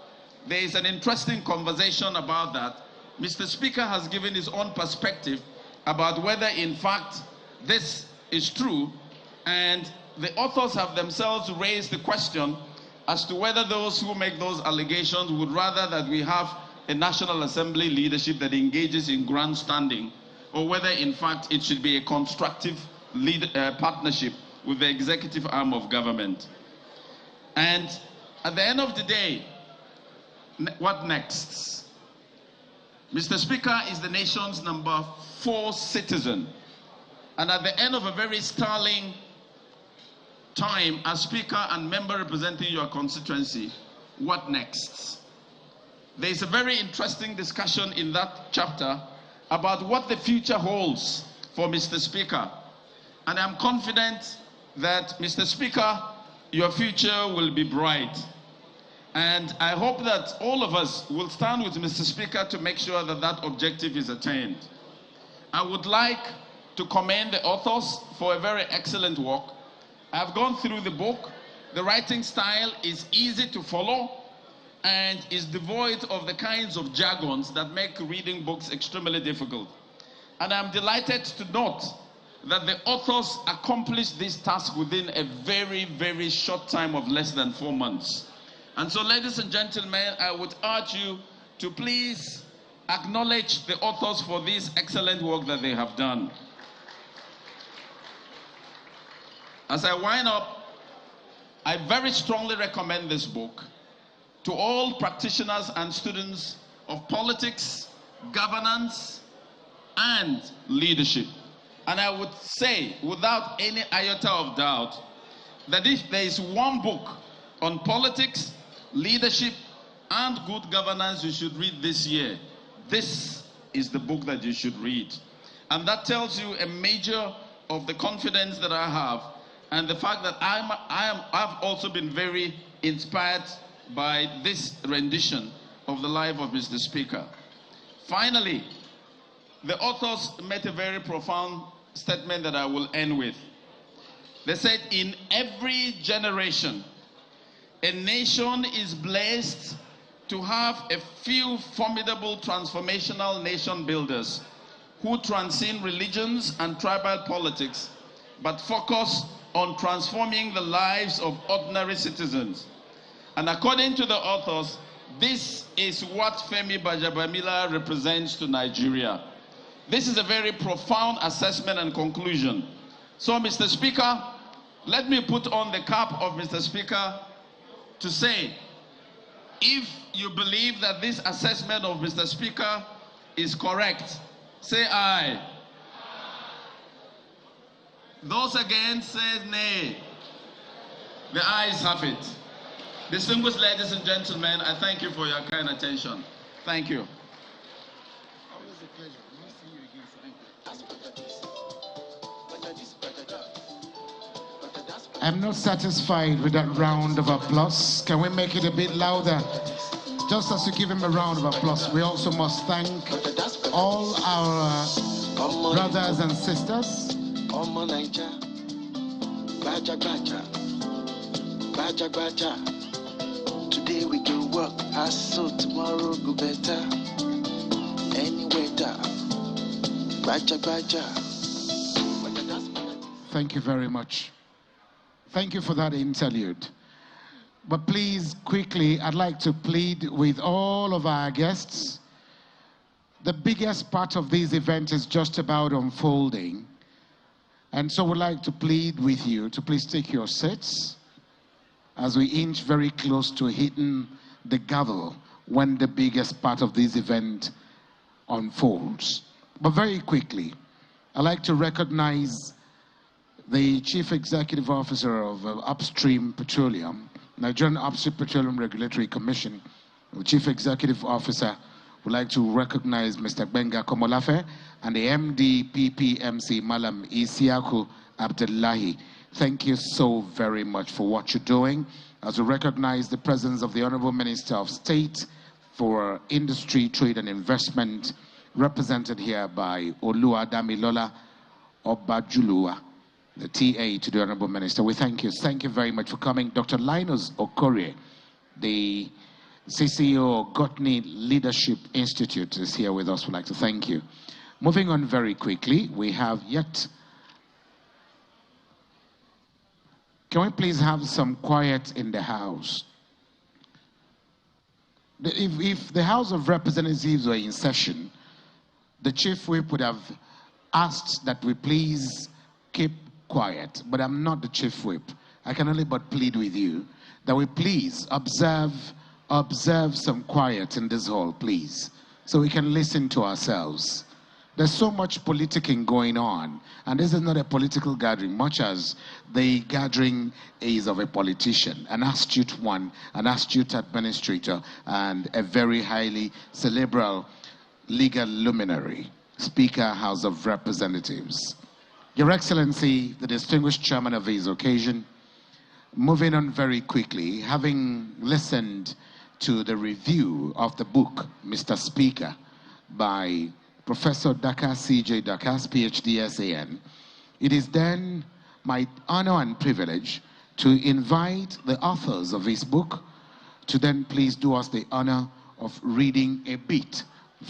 there is an interesting conversation about that. Mr. Speaker has given his own perspective about whether, in fact, this is true, and the authors have themselves raised the question as to whether those who make those allegations would rather that we have a National Assembly leadership that engages in grandstanding, or whether, in fact, it should be a constructive partnership with the executive arm of government. And at the end of the day, what next? Mr. Speaker is the nation's #4 citizen. And at the end of a very sterling time as Speaker and member representing your constituency, what next? There is a very interesting discussion in that chapter about what the future holds for Mr. Speaker. And I'm confident that, Mr. Speaker, your future will be bright. And I hope that all of us will stand with Mr. Speaker to make sure that that objective is attained. I would like to commend the authors for a very excellent work. I've gone through the book. The writing style is easy to follow and is devoid of the kinds of jargons that make reading books extremely difficult. And I'm delighted to note that the authors accomplished this task within a very, very short time of less than 4 months. And so, ladies and gentlemen, I would urge you to please acknowledge the authors for this excellent work that they have done. As I wind up, I very strongly recommend this book to all practitioners and students of politics, governance, and leadership. And I would say, without any iota of doubt, that if there is one book on politics, leadership, and good governance you should read this year, this is the book that you should read. And that tells you a measure of the confidence that I have, and the fact that I've also been very inspired by this rendition of the life of Mr. Speaker. Finally, the authors made a very profound statement that I will end with. They said, in every generation, a nation is blessed to have a few formidable transformational nation builders who transcend religions and tribal politics, but focus on transforming the lives of ordinary citizens. And according to the authors, this is what Femi Gbajabiamila represents to Nigeria. This is a very profound assessment and conclusion. So, Mr. Speaker, let me put on the cap of Mr. Speaker to say, if you believe that this assessment of Mr. Speaker is correct, say aye. Those against say nay. The ayes have it. Distinguished ladies and gentlemen, I thank you for your kind attention. Thank you. Always a pleasure. Nice to see you again. I'm not satisfied with that round of applause. Can we make it a bit louder? Just as we give him a round of applause, we also must thank all our brothers and sisters. Today we can work, so tomorrow go better. Anyway, Thank you very much. Thank you for that interlude. But please, quickly, I'd like to plead with all of our guests. The biggest part of this event is just about unfolding. And so we'd like to plead with you to please take your seats as we inch very close to hitting the gavel when the biggest part of this event unfolds. But very quickly, I'd like to recognize the Chief Executive Officer of Upstream Petroleum, Nigerian Upstream Petroleum Regulatory Commission. The Chief Executive Officer would like to recognize Mr. Benga Komolafe and the MD PPMC Malam Isiaku Abdullahi. Thank you so very much for what you're doing. As we recognize the presence of the Honorable Minister of State for Industry, Trade and Investment, represented here by Oluwadamilola Obajulua, the TA to the Honorable Minister. We thank you. Thank you very much for coming. Dr. Linus Okorie, the CCO Gotney Leadership Institute is here with us. We'd like to thank you. Moving on very quickly, we have yet... Can we please have some quiet in the House? If the House of Representatives were in session, the Chief Whip would have asked that we please keep quiet, but I'm not the Chief Whip. I can only but plead with you that we please observe some quiet in this hall, please, so we can listen to ourselves. There's so much politicking going on, and this is not a political gathering, much as the gathering is of a politician, an astute one, an astute administrator, and a very highly cerebral legal luminary, Speaker, House of Representatives. Your Excellency, the distinguished chairman of this occasion, moving on very quickly, having listened to the review of the book, Mr. Speaker, by Professor Dakar C.J. Dakar's PhD SAN, it is then my honor and privilege to invite the authors of this book to then please do us the honor of reading a bit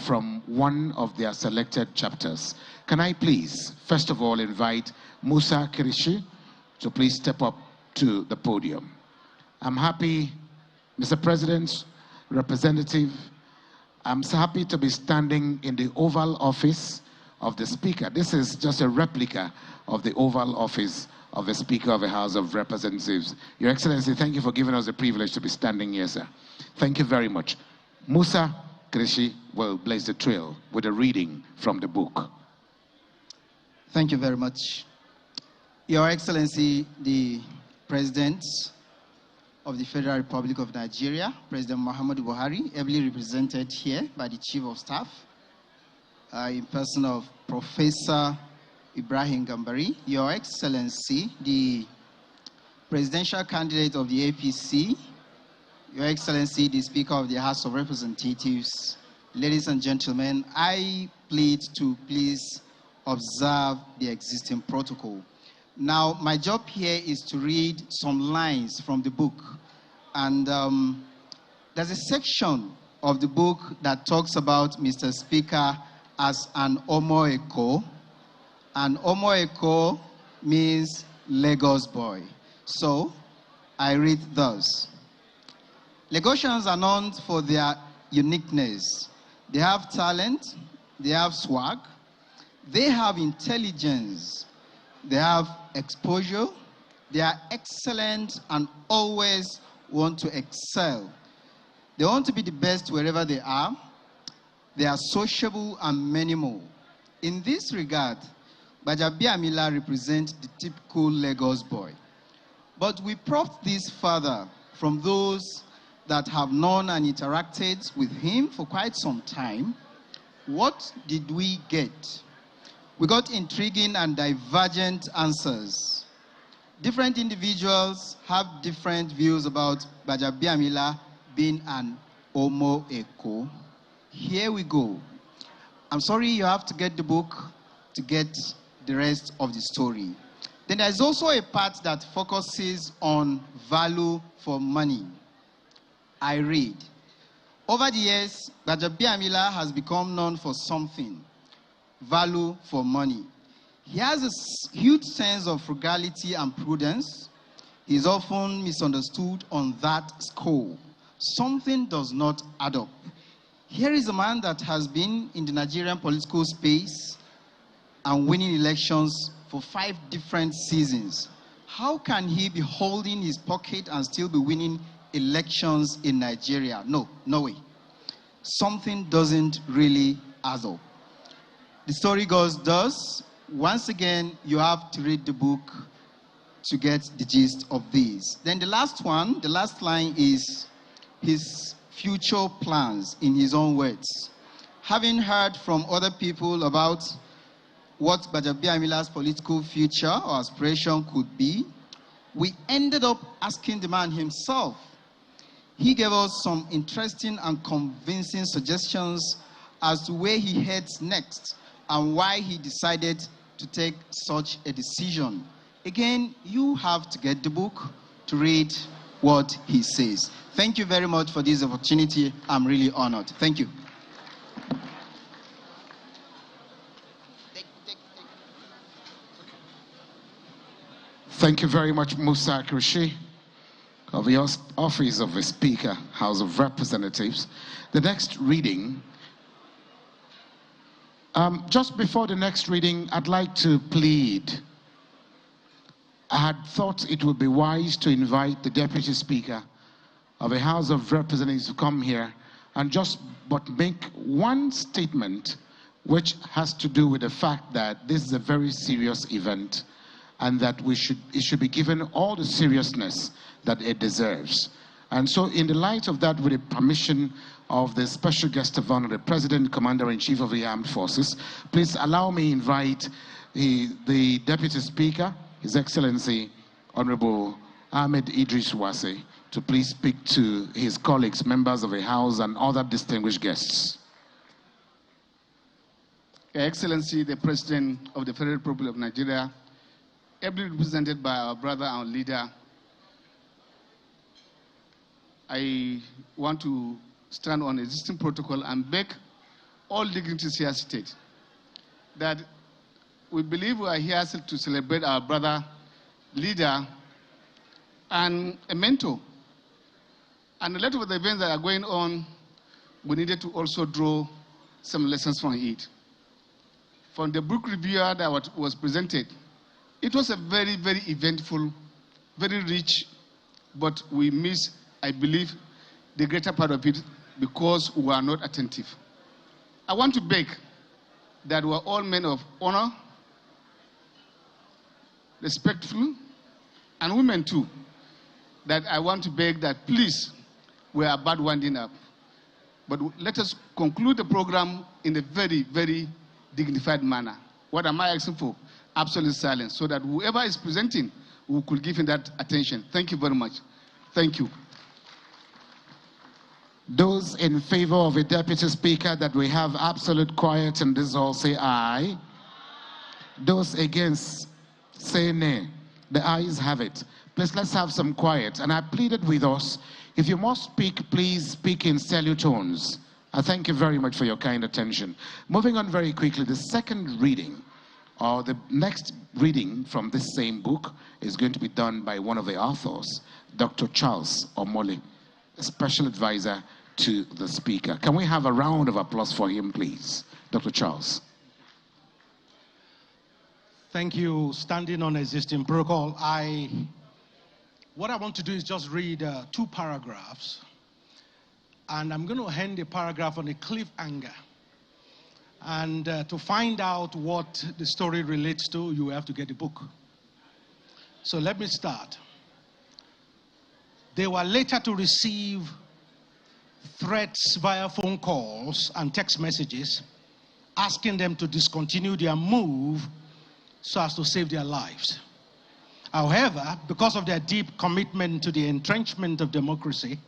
from one of their selected chapters. Can I please, first of all, invite Musa Kirishi to please step up to the podium. I'm happy, Mr. President, Representative, I'm so happy to be standing in the Oval Office of the Speaker. This is just a replica of the Oval Office of the Speaker of the House of Representatives. Your Excellency, thank you for giving us the privilege to be standing here, sir. Thank you very much. Musa Kirishi will blaze the trail with a reading from the book. Thank you very much. Your Excellency, the President of the Federal Republic of Nigeria, President Muhammadu Buhari, ably represented here by the Chief of Staff, in person of Professor Ibrahim Gambari, Your Excellency, the presidential candidate of the APC, Your Excellency, the Speaker of the House of Representatives, Ladies and gentlemen, I plead to please observe the existing protocol. Now, my job here is to read some lines from the book. And there's a section of the book that talks about Mr. Speaker as an Omoeko. An Omoeko means Lagos boy. So, I read thus. Lagosians are known for their uniqueness. They have talent, they have swag, they have intelligence, they have exposure, they are excellent and always want to excel. They want to be the best wherever they are. They are sociable and many more. In this regard, Gbajabiamila represents the typical Lagos boy. But we probe this further from those that have known and interacted with him for quite some time. What did we get? We got intriguing and divergent answers. Different individuals have different views about Gbajabiamila being an Omoeko. Here we go. I'm sorry you have to get the book to get the rest of the story. Then there's also a part that focuses on value for money. I read. Over the years, Gbajabiamila has become known for something. Value for money. He has a huge sense of frugality and prudence. He is often misunderstood on that score. Something does not add up. Here is a man that has been in the Nigerian political space and winning elections for 5 different seasons. How can he be holding his pocket and still be winning elections in Nigeria? No way. Something doesn't really add up. The story goes thus. Once again, you have to read the book to get the gist of these. Then the last one, the last line is his future plans in his own words. Having heard from other people about what Gbajabiamila's political future or aspiration could be, we ended up asking the man himself. He gave us some interesting and convincing suggestions as to where he heads next and why he decided to take such a decision. Again, you have to get the book to read what he says. Thank you very much for this opportunity. I'm really honored. Thank you. Thank you very much, Musa Krishi, of the Office of the Speaker, House of Representatives. The next reading, just before the next reading, I'd like to plead. I had thought it would be wise to invite the Deputy Speaker of the House of Representatives to come here and but make one statement which has to do with the fact that this is a very serious event and that it should be given all the seriousness that it deserves. And so in the light of that, with the permission of the special guest of honor, the President, Commander-in-Chief of the Armed Forces, please allow me invite the Deputy Speaker, His Excellency, Honorable Ahmed Idris Wase, to please speak to his colleagues, members of the House, and other distinguished guests. Your Excellency, the President of the Federal Republic of Nigeria, ably represented by our brother and leader, I want to stand on existing protocol and beg all dignitaries here seated that we believe we are here to celebrate our brother, leader, and a mentor. And a lot of the events that are going on, we needed to also draw some lessons from it. From the book review that was presented, it was a very, very eventful, very rich, but we miss, I believe, the greater part of it because we are not attentive. I want to beg that we are all men of honor, respectful, and women too, that I want to beg that please, we are bad winding up. But let us conclude the program in a very, very dignified manner. What am I asking for? Absolute silence, so that whoever is presenting, we could give him that attention. Thank you very much. Thank you. Those in favor of a deputy speaker that we have absolute quiet in this hall say aye. Those against say nay. The ayes have it. Please, let's have some quiet. And I pleaded with us, if you must speak, please speak in salute tones. I thank you very much for your kind attention. Moving on very quickly, the second reading, or the next reading from this same book, is going to be done by one of the authors, Dr. Charles Omole, a special advisor to the speaker. Can we have a round of applause for him, please? Dr. Charles. Thank you. Standing on existing protocol, what I want to do is just read 2 paragraphs. And I'm going to end the paragraph on a cliffhanger. And to find out what the story relates to, you have to get the book. So let me start. They were later to receive threats via phone calls and text messages asking them to discontinue their move so as to save their lives. However, because of their deep commitment to the entrenchment of democracy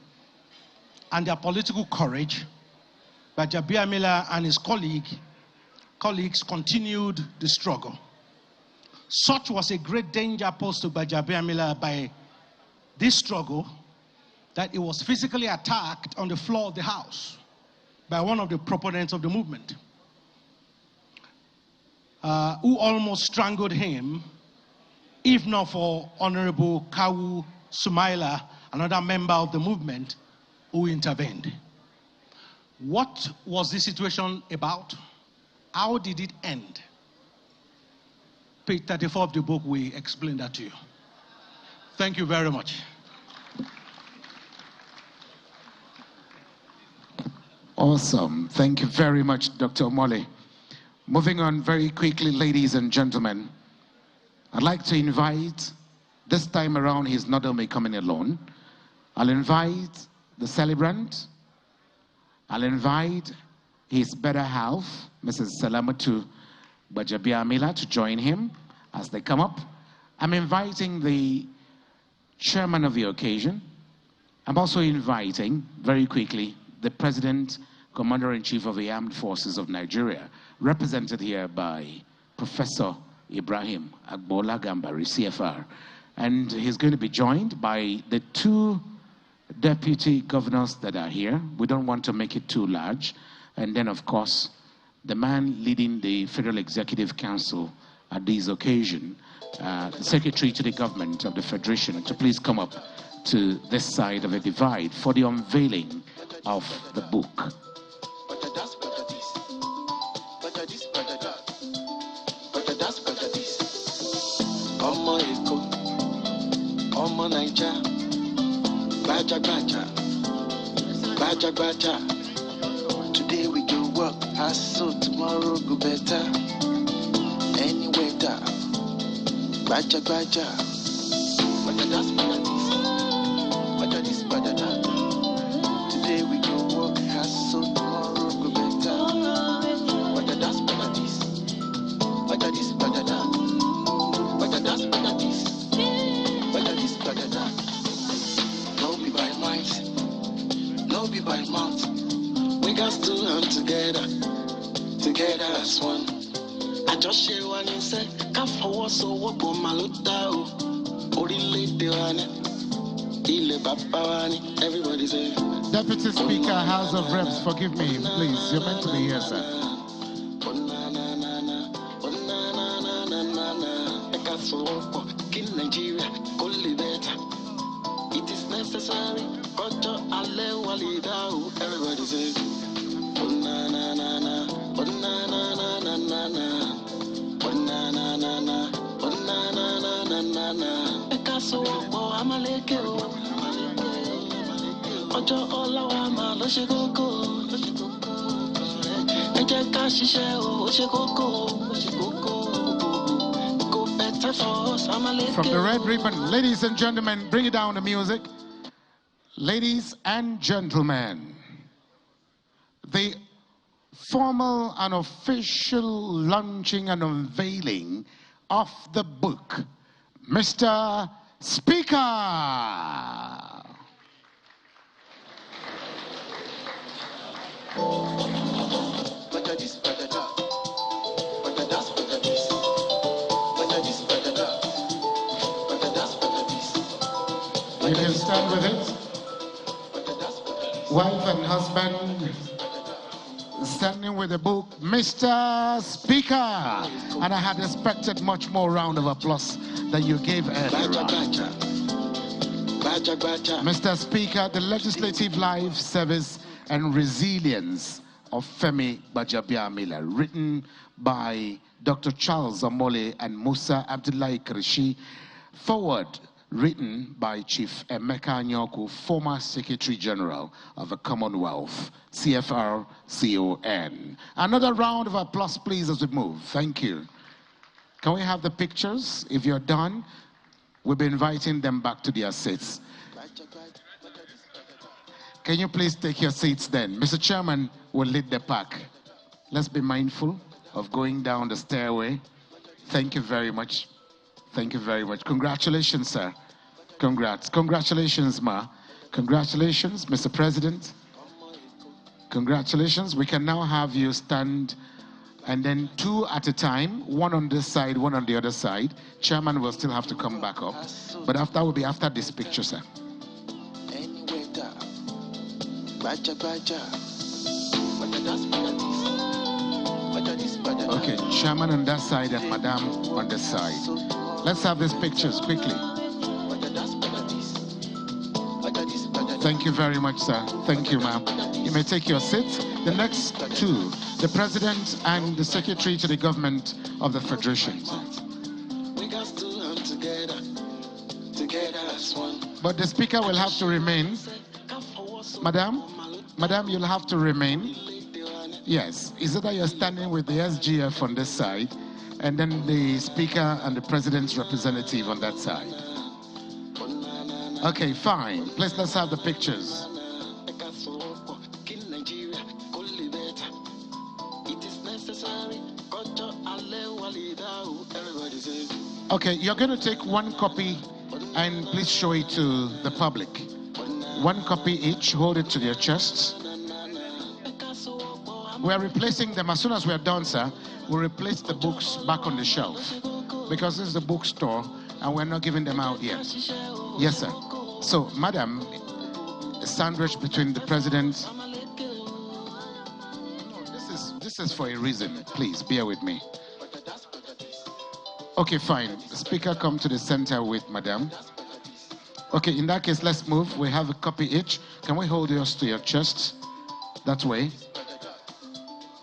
and their political courage, Gbajabiamila and his colleagues continued the struggle. Such was a great danger posed to Gbajabiamila by this struggle that he was physically attacked on the floor of the House by one of the proponents of the movement, who almost strangled him, if not for Honorable Kawu Sumaila, another member of the movement, who intervened. What was this situation about? How did it end? Page 34 of the book, we explain that to you. Thank you very much. Awesome. Thank you very much, Dr. Omole. Moving on very quickly, ladies and gentlemen, I'd like to invite, this time around he's not only coming alone, I'll invite the celebrant, I'll invite his better half, Mrs. Salamatu Gbajabiamila, to join him as they come up. I'm inviting the chairman of the occasion. I'm also inviting, very quickly, the President, Commander-in-Chief of the Armed Forces of Nigeria, represented here by Professor Ibrahim Agbola-Gambari, CFR. And he's going to be joined by the 2 deputy governors that are here. We don't want to make it too large. And then, of course, the man leading the Federal Executive Council at this occasion, the Secretary to the Government of the Federation, to please come up to this side of the divide for the unveiling of the book. Today we go work, hustle, tomorrow go better. Any weather, Gbaja. Today we go work, hustle, tomorrow go better. No be by might, no be by mouth. We got to learn together as one. I just share one inside, can't forward so what go maluta o. Orile dewane, ile babawani, everybody say. Deputy Speaker, House of Reps, forgive me, please. You're meant to be here, sir. It is necessary, everybody say. From the red ribbon, ladies and gentlemen, bring it down the music. Ladies and gentlemen, the formal and official launching and unveiling of the book, Mr. Speaker. You can stand with it. Wife and husband standing with the book, Mr. Speaker. And I had expected much more round of applause than you gave earlier on. Mr. Speaker, the legislative life, service, and resilience of Femi Gbajabiamila, written by Dr. Charles Omole and Musa Abdullahi Krishi, forward written by Chief Emeka Nyoku, former Secretary General of the Commonwealth, CFR-CON. Another round of applause, please, as we move. Thank you. Can we have the pictures? If you're done, we'll be inviting them back to their seats. Can you please take your seats then? Mr. Chairman will lead the pack. Let's be mindful of going down the stairway. Thank you very much. Thank you very much. Congratulations, sir. Congrats. Congratulations, Ma. Congratulations, Mr. President. Congratulations. We can now have you stand, and then two at a time, one on this side, one on the other side. Chairman will still have to come back up, but after will be after this picture, sir. Okay, Chairman on that side and Madam on this side. Let's have these pictures quickly. Thank you very much, sir. Thank you, ma'am. You may take your seat. The next two, the President and the Secretary to the Government of the Federation. But the Speaker will have to remain. Madam, you'll have to remain. Yes. Is it that you're standing with the SGF on this side, and then the Speaker and the President's representative on that side? Okay, fine. Please, let's have the pictures. Okay, you're going to take one copy and please show it to the public. One copy each, hold it to their chests. We're replacing them as soon as we're done, sir. We'll replace the books back on the shelf because this is a bookstore and we're not giving them out yet. Yes, sir. So, Madam, a sandwich between the President. This is for a reason. Please, bear with me. Okay, fine. The Speaker, come to the center with Madam. Okay, in that case, let's move. We have a copy each. Can we hold yours to your chest? That way.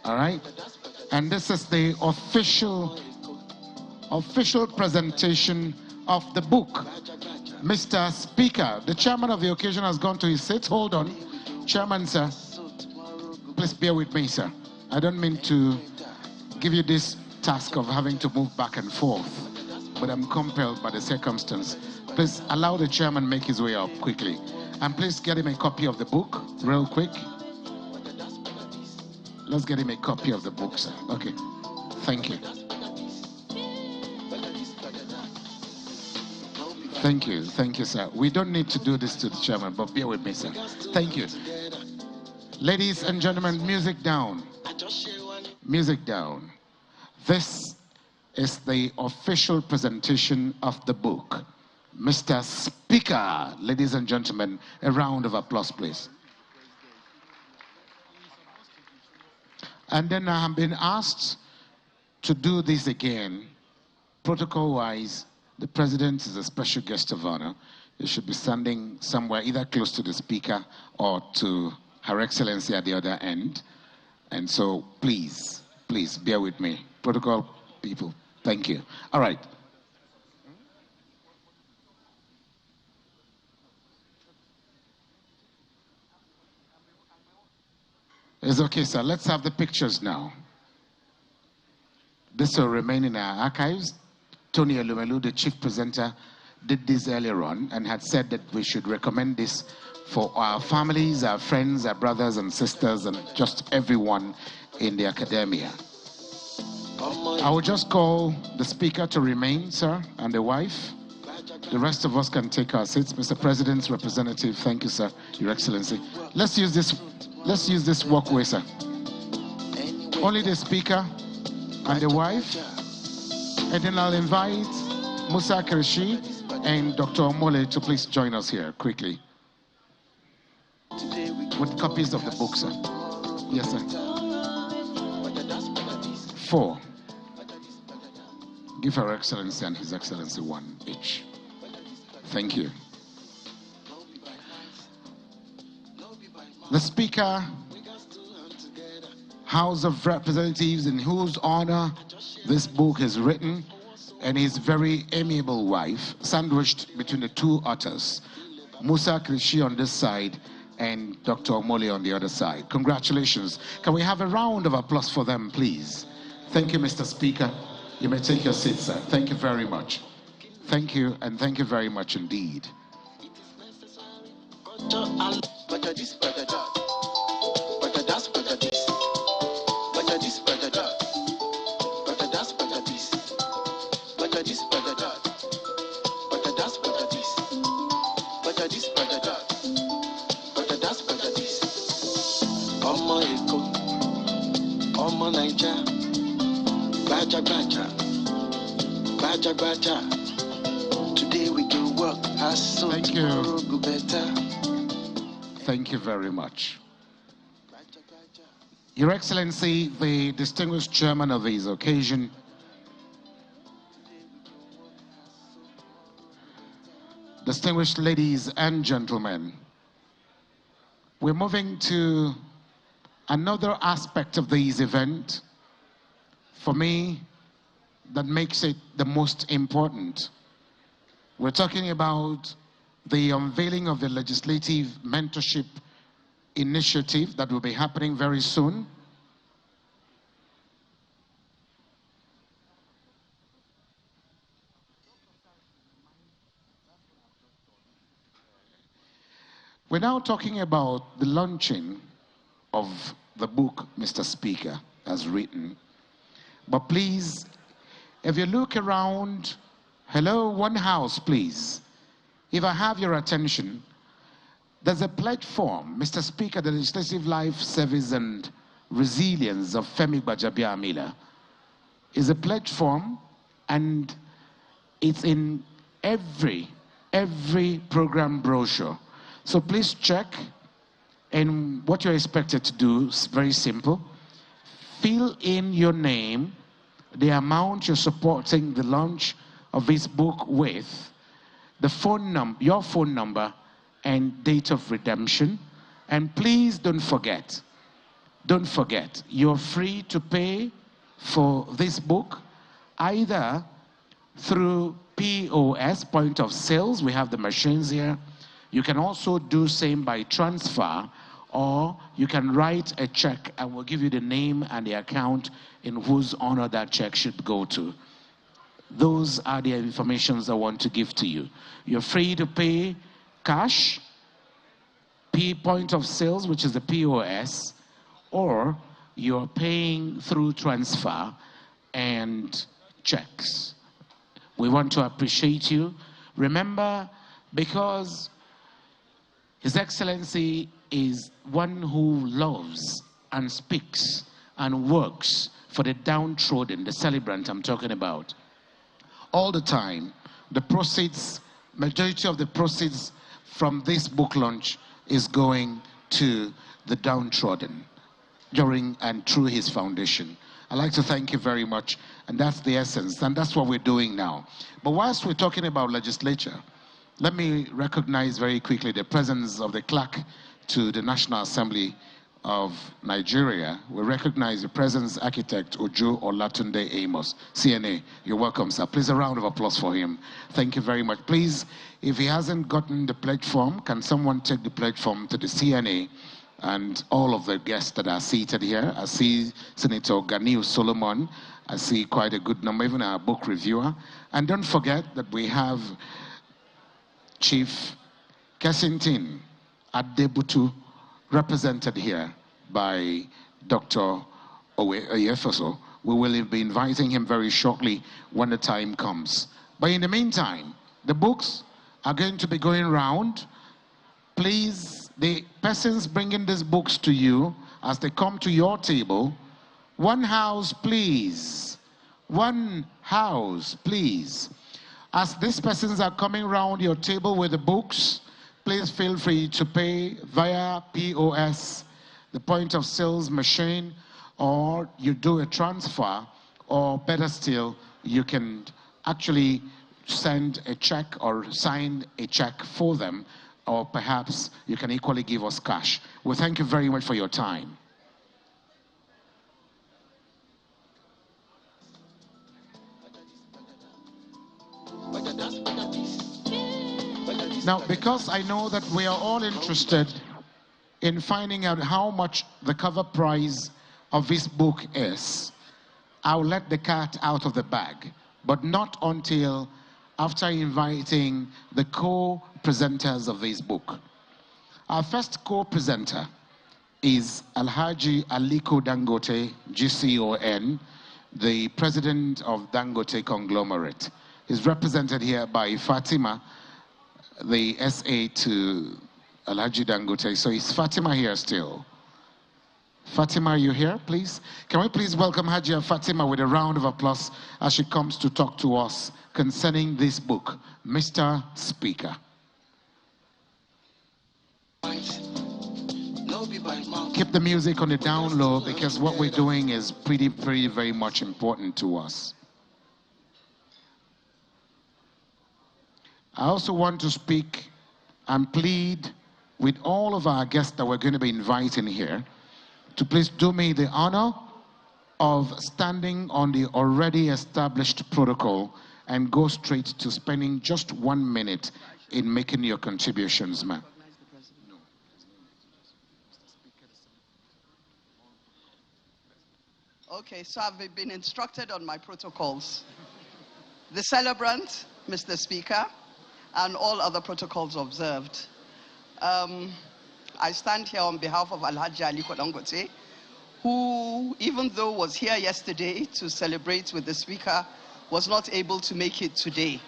All right. And this is the official presentation of the book. Mr. Speaker, the chairman of the occasion has gone to his seat. Hold on. Chairman, sir. Please bear with me, sir. I don't mean to give you this task of having to move back and forth, but I'm compelled by the circumstance. Please allow the chairman make his way up quickly. And please get him a copy of the book real quick. Let's get him a copy of the book, sir. Okay. Thank you. Thank you. Thank you, sir. We don't need to do this to the chairman, but bear with me, sir. Thank you. Ladies and gentlemen, music down. Music down. This is the official presentation of the book. Mr. Speaker, ladies and gentlemen, a round of applause, please. And then I have been asked to do this again. Protocol-wise, the President is a special guest of honor. He should be standing somewhere either close to the Speaker or to Her Excellency at the other end. And so please bear with me. Protocol people, thank you. All right. It's okay, sir. Let's have the pictures now. This will remain in our archives. Tony Elumelu, the chief presenter, did this earlier on and had said that we should recommend this for our families, our friends, our brothers and sisters, and just everyone in the academia. I will just call the Speaker to remain, sir, and the wife. The rest of us can take our seats. Mr. President's representative, thank you, sir, Your Excellency. Let's use this Let's use this walkway, sir. Only the speaker and the wife. And then I'll invite Musa Krishi and Dr. Omole to please join us here quickly. With copies of the book, sir. Yes, sir. 4. Give Her Excellency and His Excellency 1 each. Thank you. The Speaker, House of Representatives, in whose honor this book is written, and his very amiable wife, sandwiched between the two authors, Musa Krishi on this side and Dr. Omole on the other side. Congratulations. Can we have a round of applause for them, please? Thank you, Mr. Speaker. You may take your seat, sir. Thank you very much. Thank you, and thank you very much indeed. Today we do work as so tomorrow go better. Thank you very much. Your Excellency, the distinguished chairman of this occasion, distinguished ladies and gentlemen, we're moving to another aspect of this event, for me, that makes it the most important. We're talking about the unveiling of the legislative mentorship initiative that will be happening very soon. We're now talking about the launching of the book Mr. Speaker has written. But please, if you look around, hello, one house, please. If I have your attention, there's a platform, Mr. Speaker, the Legislative Life Service and Resilience of Femi Gbajabiamila is a platform, and it's in every program brochure. So please check, and what you're expected to do is very simple. Fill in your name, the amount you're supporting the launch of this book with, the phone number, your phone number, and date of redemption. And please don't forget, you're free to pay for this book either through POS, point of sales. We have the machines here. You can also do same by transfer, or you can write a check and we'll give you the name and the account in whose honor that check should go to. Those are the informations I want to give to you. You're free to pay cash, point of sales, which is the POS, or you're paying through transfer and checks. We want to appreciate you. Remember, because His Excellency is one who loves and speaks and works for the downtrodden, the celebrant I'm talking about. All the time, the proceeds, majority of the proceeds from this book launch is going to the downtrodden during and through his foundation. I'd like to thank you very much, and that's the essence, and that's what we're doing now. But whilst we're talking about legislature, let me recognize very quickly the presence of the clerk to the National Assembly of Nigeria. We recognize the presence architect Ojo Olatunde Amos, CNA. You're welcome, sir. Please, a round of applause for him. Thank you very much. Please, if he hasn't gotten the platform, can someone take the platform to the CNA and all of the guests that are seated here? I see Senator Ganiu Solomon. I see quite a good number, even our book reviewer. And don't forget that we have Chief Kessington Adebutu, represented here by Dr. Oyefeso. We will be inviting him very shortly when the time comes. But in the meantime, the books are going to be going round. Please the persons bringing these books to you, as they come to your table, one house, please. One house, please. As these persons are coming around your table with the books, please feel free to pay via POS, the point of sales machine, or you do a transfer, or better still, you can actually send a check or sign a check for them, or perhaps you can equally give us cash. We thank you very much for your time. Now, because I know that we are all interested in finding out how much the cover price of this book is, I'll let the cat out of the bag, but not until after inviting the co-presenters of this book. Our first co-presenter is Alhaji Aliko Dangote, GCON, the president of Dangote Conglomerate. He's represented here by Fatima, the SA to Alhaji Dangote. So is Fatima here still? Fatima, are you here, please? Can we please welcome Hajia Fatima with a round of applause as she comes to talk to us concerning this book, Mr. Speaker. Keep the music on the down low because what we're doing is pretty very much important to us. I also want to speak and plead with all of our guests that we're going to be inviting here to please do me the honor of standing on the already established protocol and go straight to spending just 1 minute in making your contributions, ma'am. Okay, so I've been instructed on my protocols. The celebrant, Mr. Speaker, and all other protocols observed. I stand here on behalf of Alhaji Aliko Dangote, who, even though was here yesterday to celebrate with the Speaker, was not able to make it today.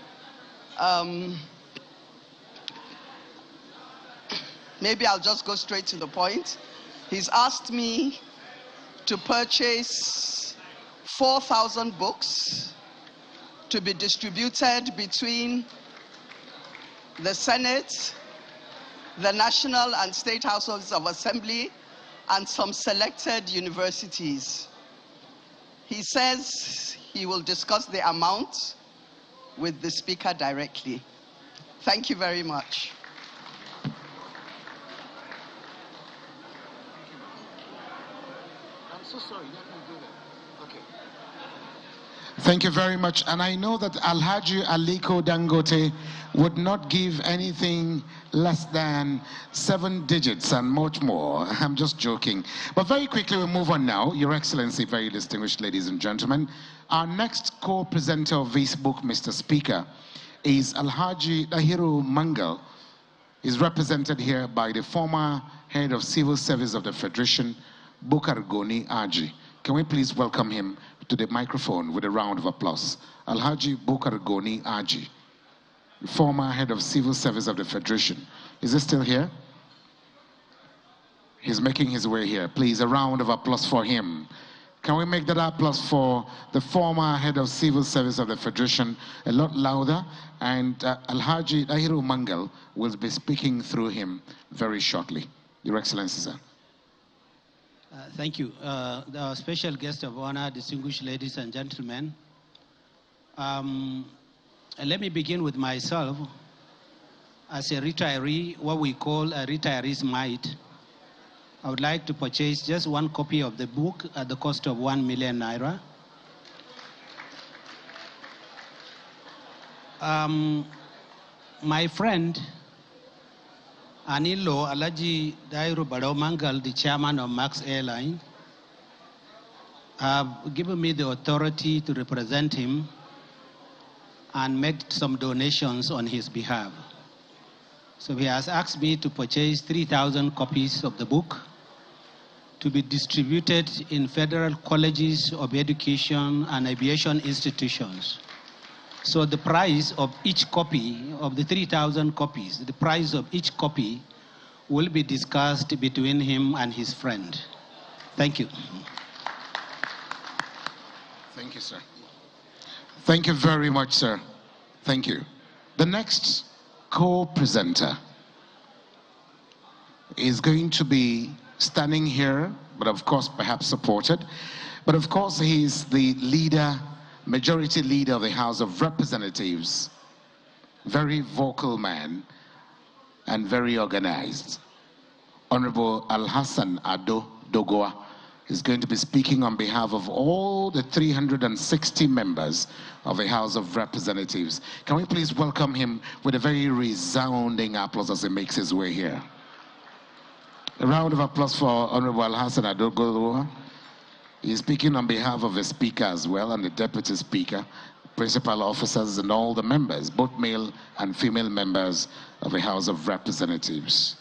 Maybe I'll just go straight to the point. He's asked me to purchase 4,000 books to be distributed between the Senate, the National and State Houses of Assembly, and some selected universities. He says he will discuss the amount with the Speaker directly. Thank you very much. I'm so sorry, let me do that. Okay. Thank you very much. And I know that Alhaji Aliko Dangote would not give anything less than 7 digits and much more. I'm just joking. But very quickly, we'll move on now. Your Excellency, very distinguished ladies and gentlemen. Our next co-presenter of this book, Mr. Speaker, is Alhaji Dahiru Mangal. He's represented here by the former head of Civil Service of the Federation, Bukar Goni Aji. Can we please welcome him to the microphone with a round of applause? Alhaji Bukar Goni Aji, former head of Civil Service of the Federation. Is he still here? He's making his way here. Please, a round of applause for him. Can we make that applause for the former head of Civil Service of the Federation a lot louder? And Alhaji Dahiru Mangal will be speaking through him very shortly. Your Excellency, sir. Thank you. Our special guest of honor, distinguished ladies and gentlemen. Let me begin with myself. As a retiree, what we call a retiree's mite, I would like to purchase just 1 copy of the book at the cost of 1 million naira. My friend, Anilo Alaji Dairu Mangal, the chairman of Max Airline, have given me the authority to represent him and make some donations on his behalf. So he has asked me to purchase 3,000 copies of the book to be distributed in federal colleges of education and aviation institutions. So the price of each copy of the 3,000 copies, the price of each copy will be discussed between him and his friend. Thank you. Thank you, sir. Thank you very much, sir. Thank you. The next co-presenter is going to be standing here, but of course perhaps supported. But of course he is the leader, majority leader of the House of Representatives. Very vocal man and very organized. Honorable Alhassan Ado Dogoa is going to be speaking on behalf of all the 360 members of the House of Representatives. Can we please welcome him with a very resounding applause as he makes his way here? A round of applause for Honorable Alhassan Ado Dogoa. He's speaking on behalf of the Speaker as well and the Deputy Speaker, principal officers and all the members, both male and female members of the House of Representatives.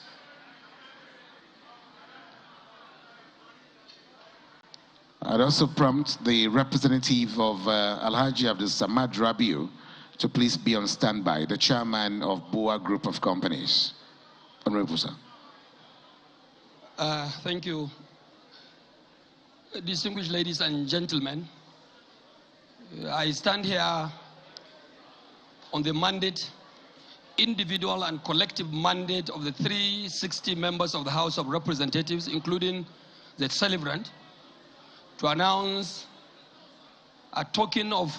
I'd also prompt the representative of Alhaji Abdul Samad Rabiu to please be on standby, the chairman of BUA Group of Companies. Honorable sir. Thank you. Distinguished ladies and gentlemen, I stand here on the mandate, individual and collective mandate of the 360 members of the House of Representatives, including the Celebrant, to announce a token of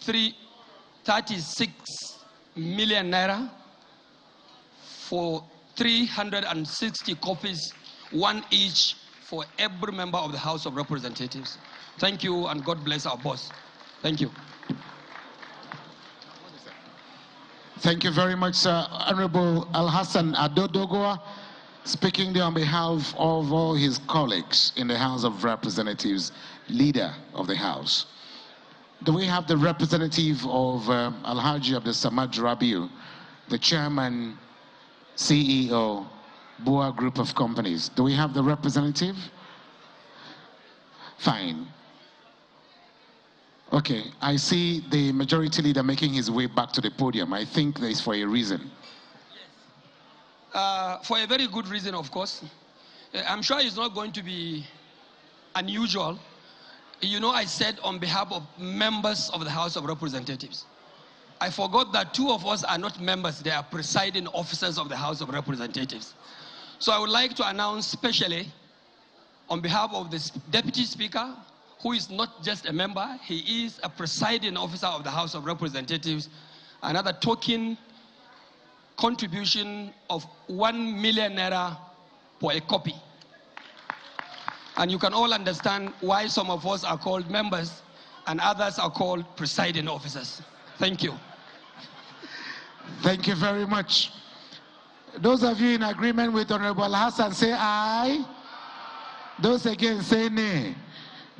36 million naira for 360 copies, one each for every member of the House of Representatives. Thank you, and God bless our boss. Thank you. Thank you very much, sir. Honorable Alhassan Ado Dogoa, speaking there on behalf of all his colleagues in the House of Representatives, leader of the House. Do we have the representative of Alhaji Abdul Samad Rabiu, the chairman, CEO, BUA Group of Companies? Do we have the representative? Fine. Okay, I see the majority leader making his way back to the podium. I think that is for a reason. For a very good reason, of course. I'm sure it's not going to be unusual. You know, I said on behalf of members of the House of Representatives. I forgot that two of us are not members, they are presiding officers of the House of Representatives. So I would like to announce specially on behalf of the Deputy Speaker, who is not just a member, he is a presiding officer of the House of Representatives, another token contribution of 1 million naira for a copy. And you can all understand why some of us are called members and others are called presiding officers. Thank you. Thank you very much. Those of you in agreement with Honorable Hassan, say aye. Those again, say nay.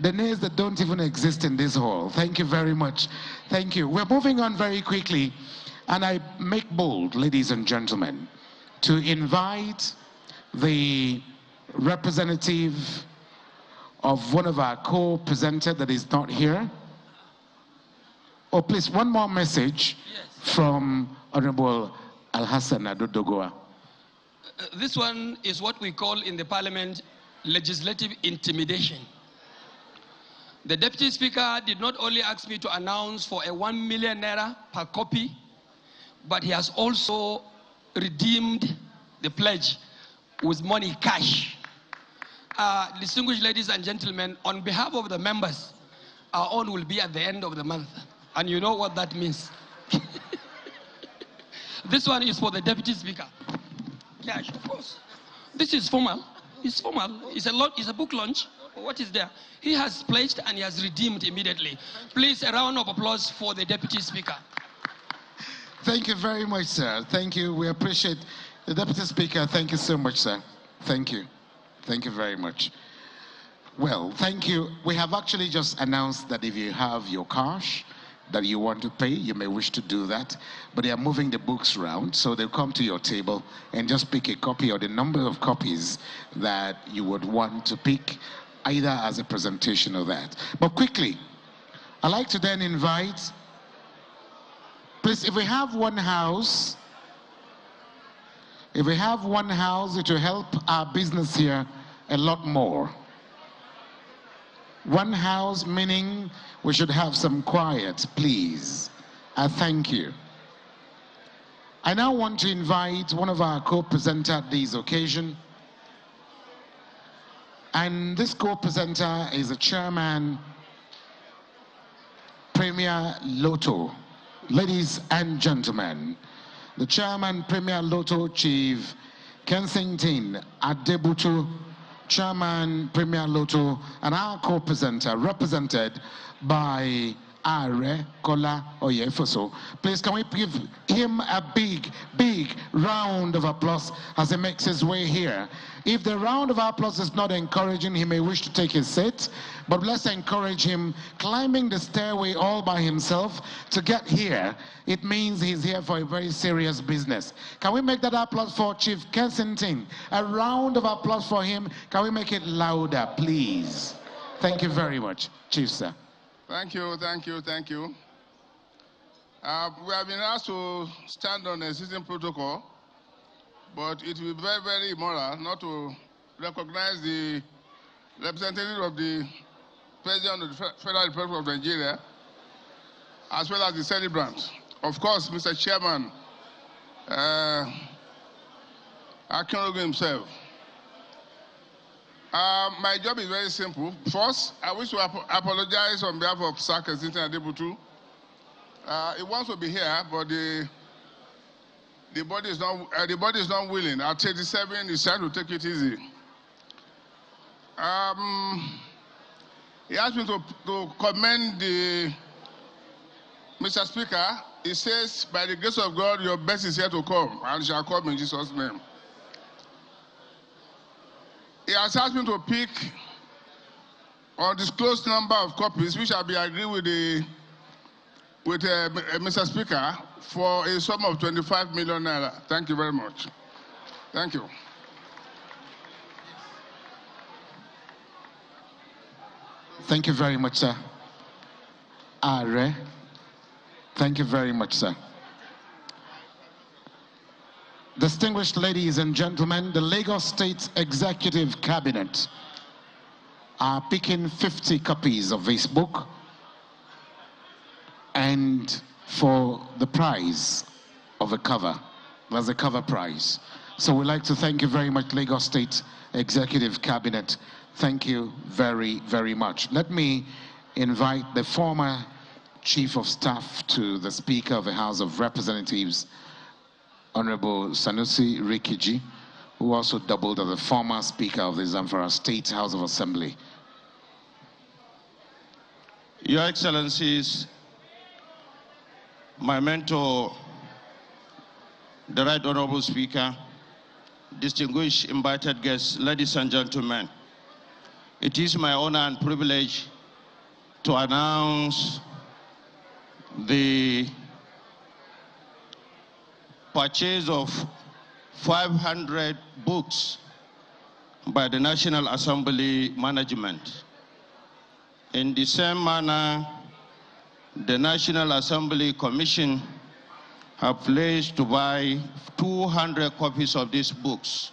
The nays that don't even exist in this hall. Thank you very much. Thank you. We're moving on very quickly. And I make bold, ladies and gentlemen, to invite the representative of one of our co-presenters that is not here. Oh, please, one more message from Honorable Alhassan Ado Dogoa. This one is what we call in the parliament legislative intimidation. The Deputy Speaker did not only ask me to announce for a 1 million naira per copy, but he has also redeemed the pledge with money cash. Distinguished ladies and gentlemen, on behalf of the members, our own will be at the end of the month. And you know what that means. This one is for the Deputy Speaker. Cash, of course. This is formal. It's formal. It's a book launch. What is there? He has pledged and he has redeemed immediately. Please, a round of applause for the Deputy Speaker. Thank you very much, sir. Thank you. We appreciate the Deputy Speaker. Thank you so much, sir. Thank you. Thank you very much. Well, thank you. We have actually just announced that if you have your cash that you want to pay, you may wish to do that. But they are moving the books around, so they'll come to your table and just pick a copy or the number of copies that you would want to pick, either as a presentation or that. But quickly, I'd like to then invite, please, if we have one house, If we have one house, it will help our business here a lot more. One house meaning we should have some quiet, please. I thank you. I now want to invite one of our co-presenters at this occasion. And this co-presenter is the chairman, Premier Lotto. Ladies and gentlemen, the chairman, Premier Lotto, Chief Kensington Adebutu, chairman, Premier Lotto, and our co-presenter, represented by Are Kola Oyefoso. Please, can we give him a big, big round of applause as he makes his way here? If the round of applause is not encouraging, he may wish to take his seat, but let's encourage him climbing the stairway all by himself to get here. It means he's here for a very serious business. Can we make that applause for Chief Kensington? A round of applause for him. Can we make it louder, please? Thank you very much, Chief, sir. Thank you, thank you, thank you. We have been asked to stand on a system protocol, but it will be very, very immoral not to recognize the representative of the President of the Federal Republic of Nigeria, as well as the celebrant. Of course, Mr. Chairman, Akinrogu himself. My job is very simple. First, I wish to apologize on behalf of Sir Kensington Adebutu. He wants to be here, but the body is not willing. At 37, he's trying to take it easy. He asked me to commend Mr. Speaker. He says, by the grace of God, your best is yet to come, and shall come in Jesus' name. He has asked me to pick undisclosed number of copies, which I be agreed with Mr. Speaker, for a sum of 25 million naira. Thank you very much. Thank you. Thank you very much, sir. Are. Thank you very much, sir. Distinguished ladies and gentlemen, the Lagos State Executive Cabinet are picking 50 copies of this book, and for the prize of a cover, there's a cover prize. So we'd like to thank you very much, Lagos State Executive Cabinet. Thank you very, very much. Let me invite the former Chief of Staff to the Speaker of the House of Representatives, Honorable Sanusi Rikiji, who also doubled as the former Speaker of the Zamfara State House of Assembly. Your Excellencies, my mentor, the Right Honorable Speaker, distinguished invited guests, ladies and gentlemen, it is my honor and privilege to announce the purchase of 500 books by the National Assembly management. In the same manner, the National Assembly Commission have pledged to buy 200 copies of these books.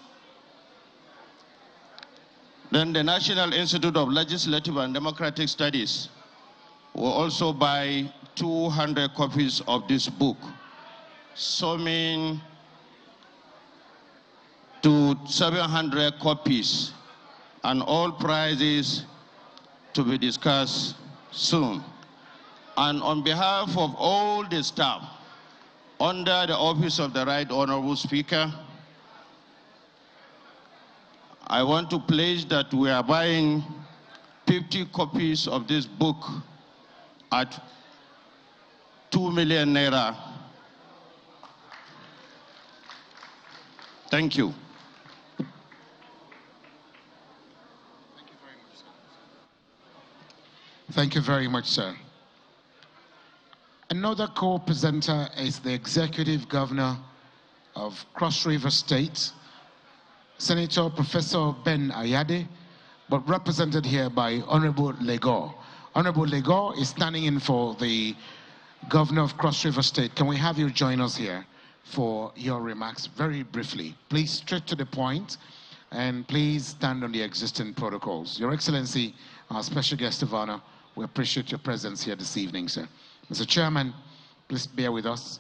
Then the National Institute of Legislative and Democratic Studies will also buy 200 copies of this book, summing to 700 copies, and all prizes to be discussed soon. And on behalf of all the staff under the office of the Right Honorable Speaker, I want to pledge that we are buying 50 copies of this book at 2 million naira. Thank you. Thank you very much, sir. Another co-presenter is the Executive Governor of Cross River State, Senator Professor Ben Ayade, but represented here by Honorable Legor. Honorable Legor is standing in for the Governor of Cross River State. Can we have you join us here? for your remarks very briefly. Please straight to the point, and please stand on the existing protocols. Your Excellency, our special guest of honor, we appreciate your presence here this evening, sir. Mr. Chairman, please bear with us.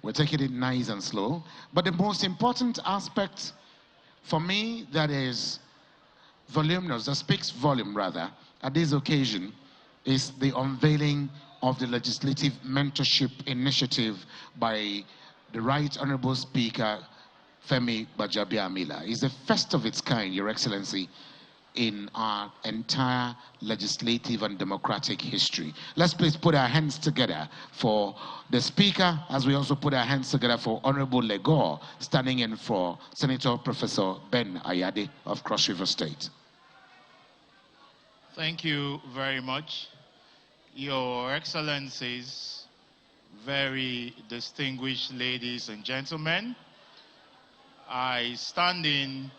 We're taking it nice and slow. But the most important aspect for me that is voluminous, that speaks volume rather, at this occasion is the unveiling of the Legislative Mentorship Initiative by the Right Honorable Speaker, Femi Gbajabiamila. It's the first of its kind, Your Excellency, in our entire legislative and democratic history. Let's please put our hands together for the Speaker, as we also put our hands together for Honorable Legor, standing in for Senator Professor Ben Ayade of Cross River State. Thank you very much. Your Excellencies, very distinguished ladies and gentlemen, I stand in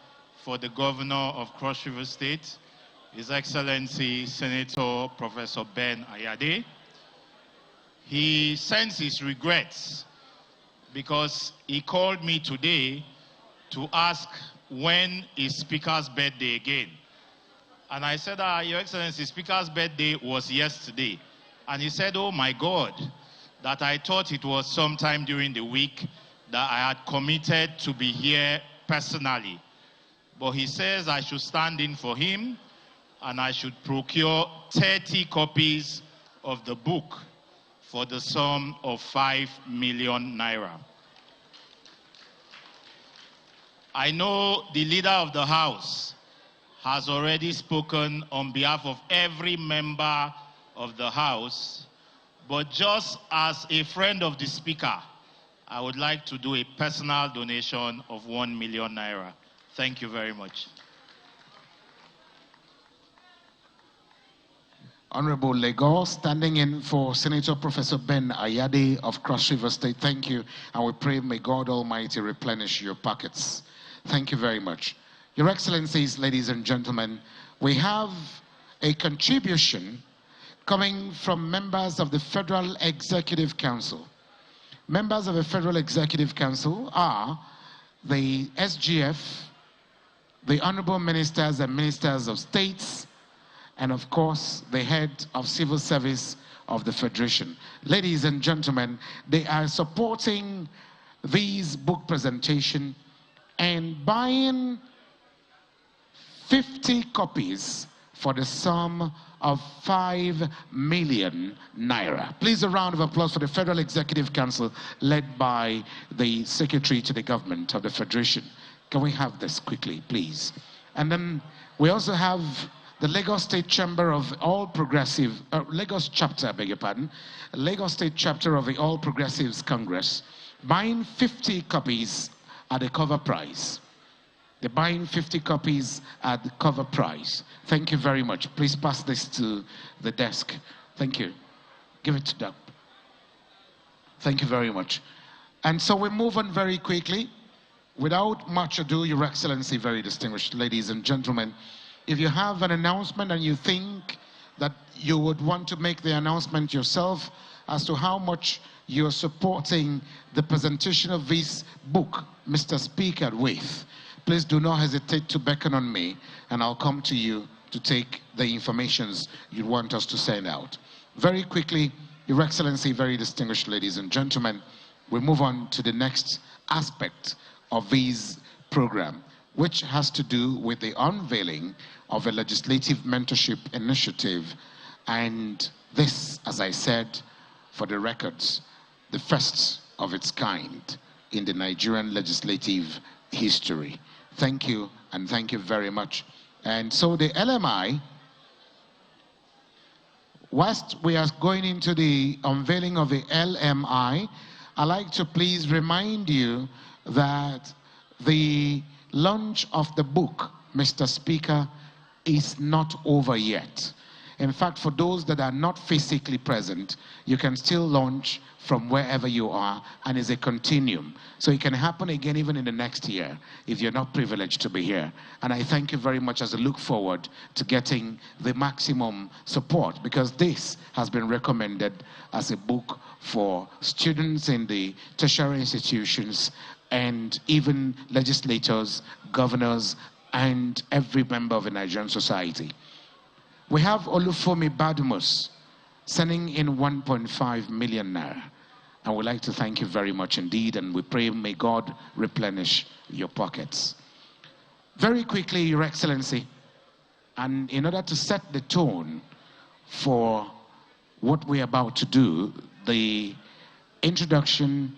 for the Governor of Cross River State, His Excellency Senator Professor Ben Ayade. He sends his regrets because he called me today to ask when is Speaker's birthday again. And I said, Your Excellency, Speaker's birthday was yesterday. And he said, oh my God, that I thought it was sometime during the week that I had committed to be here personally. But he says I should stand in for him and I should procure 30 copies of the book for the sum of 5 million naira. I know the leader of the House has already spoken on behalf of every member of the House, but just as a friend of the Speaker, I would like to do a personal donation of 1 million naira. Thank you very much. Honorable Legor, standing in for Senator Professor Ben Ayade of Cross River State. Thank you, and we pray may God Almighty replenish your pockets. Thank you very much. Your Excellencies, ladies and gentlemen, we have a contribution coming from members of the Federal Executive Council. Members of the Federal Executive Council are the SGF, the Honorable Ministers and Ministers of States, and of course, the head of civil service of the Federation. Ladies and gentlemen, they are supporting this book presentation and buying 50 copies for the sum of 5 million naira. Please a round of applause for the Federal Executive Council led by the Secretary to the Government of the Federation. Can we have this quickly, please? And then we also have the Lagos State Chamber of All Progressive, Lagos chapter, beg your pardon, Lagos State Chapter of the All Progressives Congress, buying 50 copies at the cover price. They're buying 50 copies at the cover price. Thank you very much. Please pass this to the desk. Thank you. Give it to Doug. Thank you very much. And so we move on very quickly. Without much ado, Your Excellency, very distinguished ladies and gentlemen, if you have an announcement and you think that you would want to make the announcement yourself as to how much you're supporting the presentation of this book, Mr. Speaker, with, please do not hesitate to beckon on me, and I'll come to you to take the informations you want us to send out. Very quickly, Your Excellency, very distinguished ladies and gentlemen, we move on to the next aspect of this program, which has to do with the unveiling of a legislative mentorship initiative. And this, as I said, for the records, the first of its kind in the Nigerian legislative history. Thank you, and thank you very much. And so the LMI, whilst we are going into the unveiling of the LMI, I'd like to please remind you that the launch of the book, Mr. Speaker, is not over yet. In fact, for those that are not physically present, you can still launch from wherever you are, and it's a continuum. So it can happen again even in the next year if you're not privileged to be here. And I thank you very much as I look forward to getting the maximum support, because this has been recommended as a book for students in the tertiary institutions and even legislators, governors, and every member of the Nigerian society. We have Olufemi Badmus sending in 1.5 million naira. And we'd like to thank you very much indeed, and we pray may God replenish your pockets. Very quickly, Your Excellency, and in order to set the tone for what we're about to do, the introduction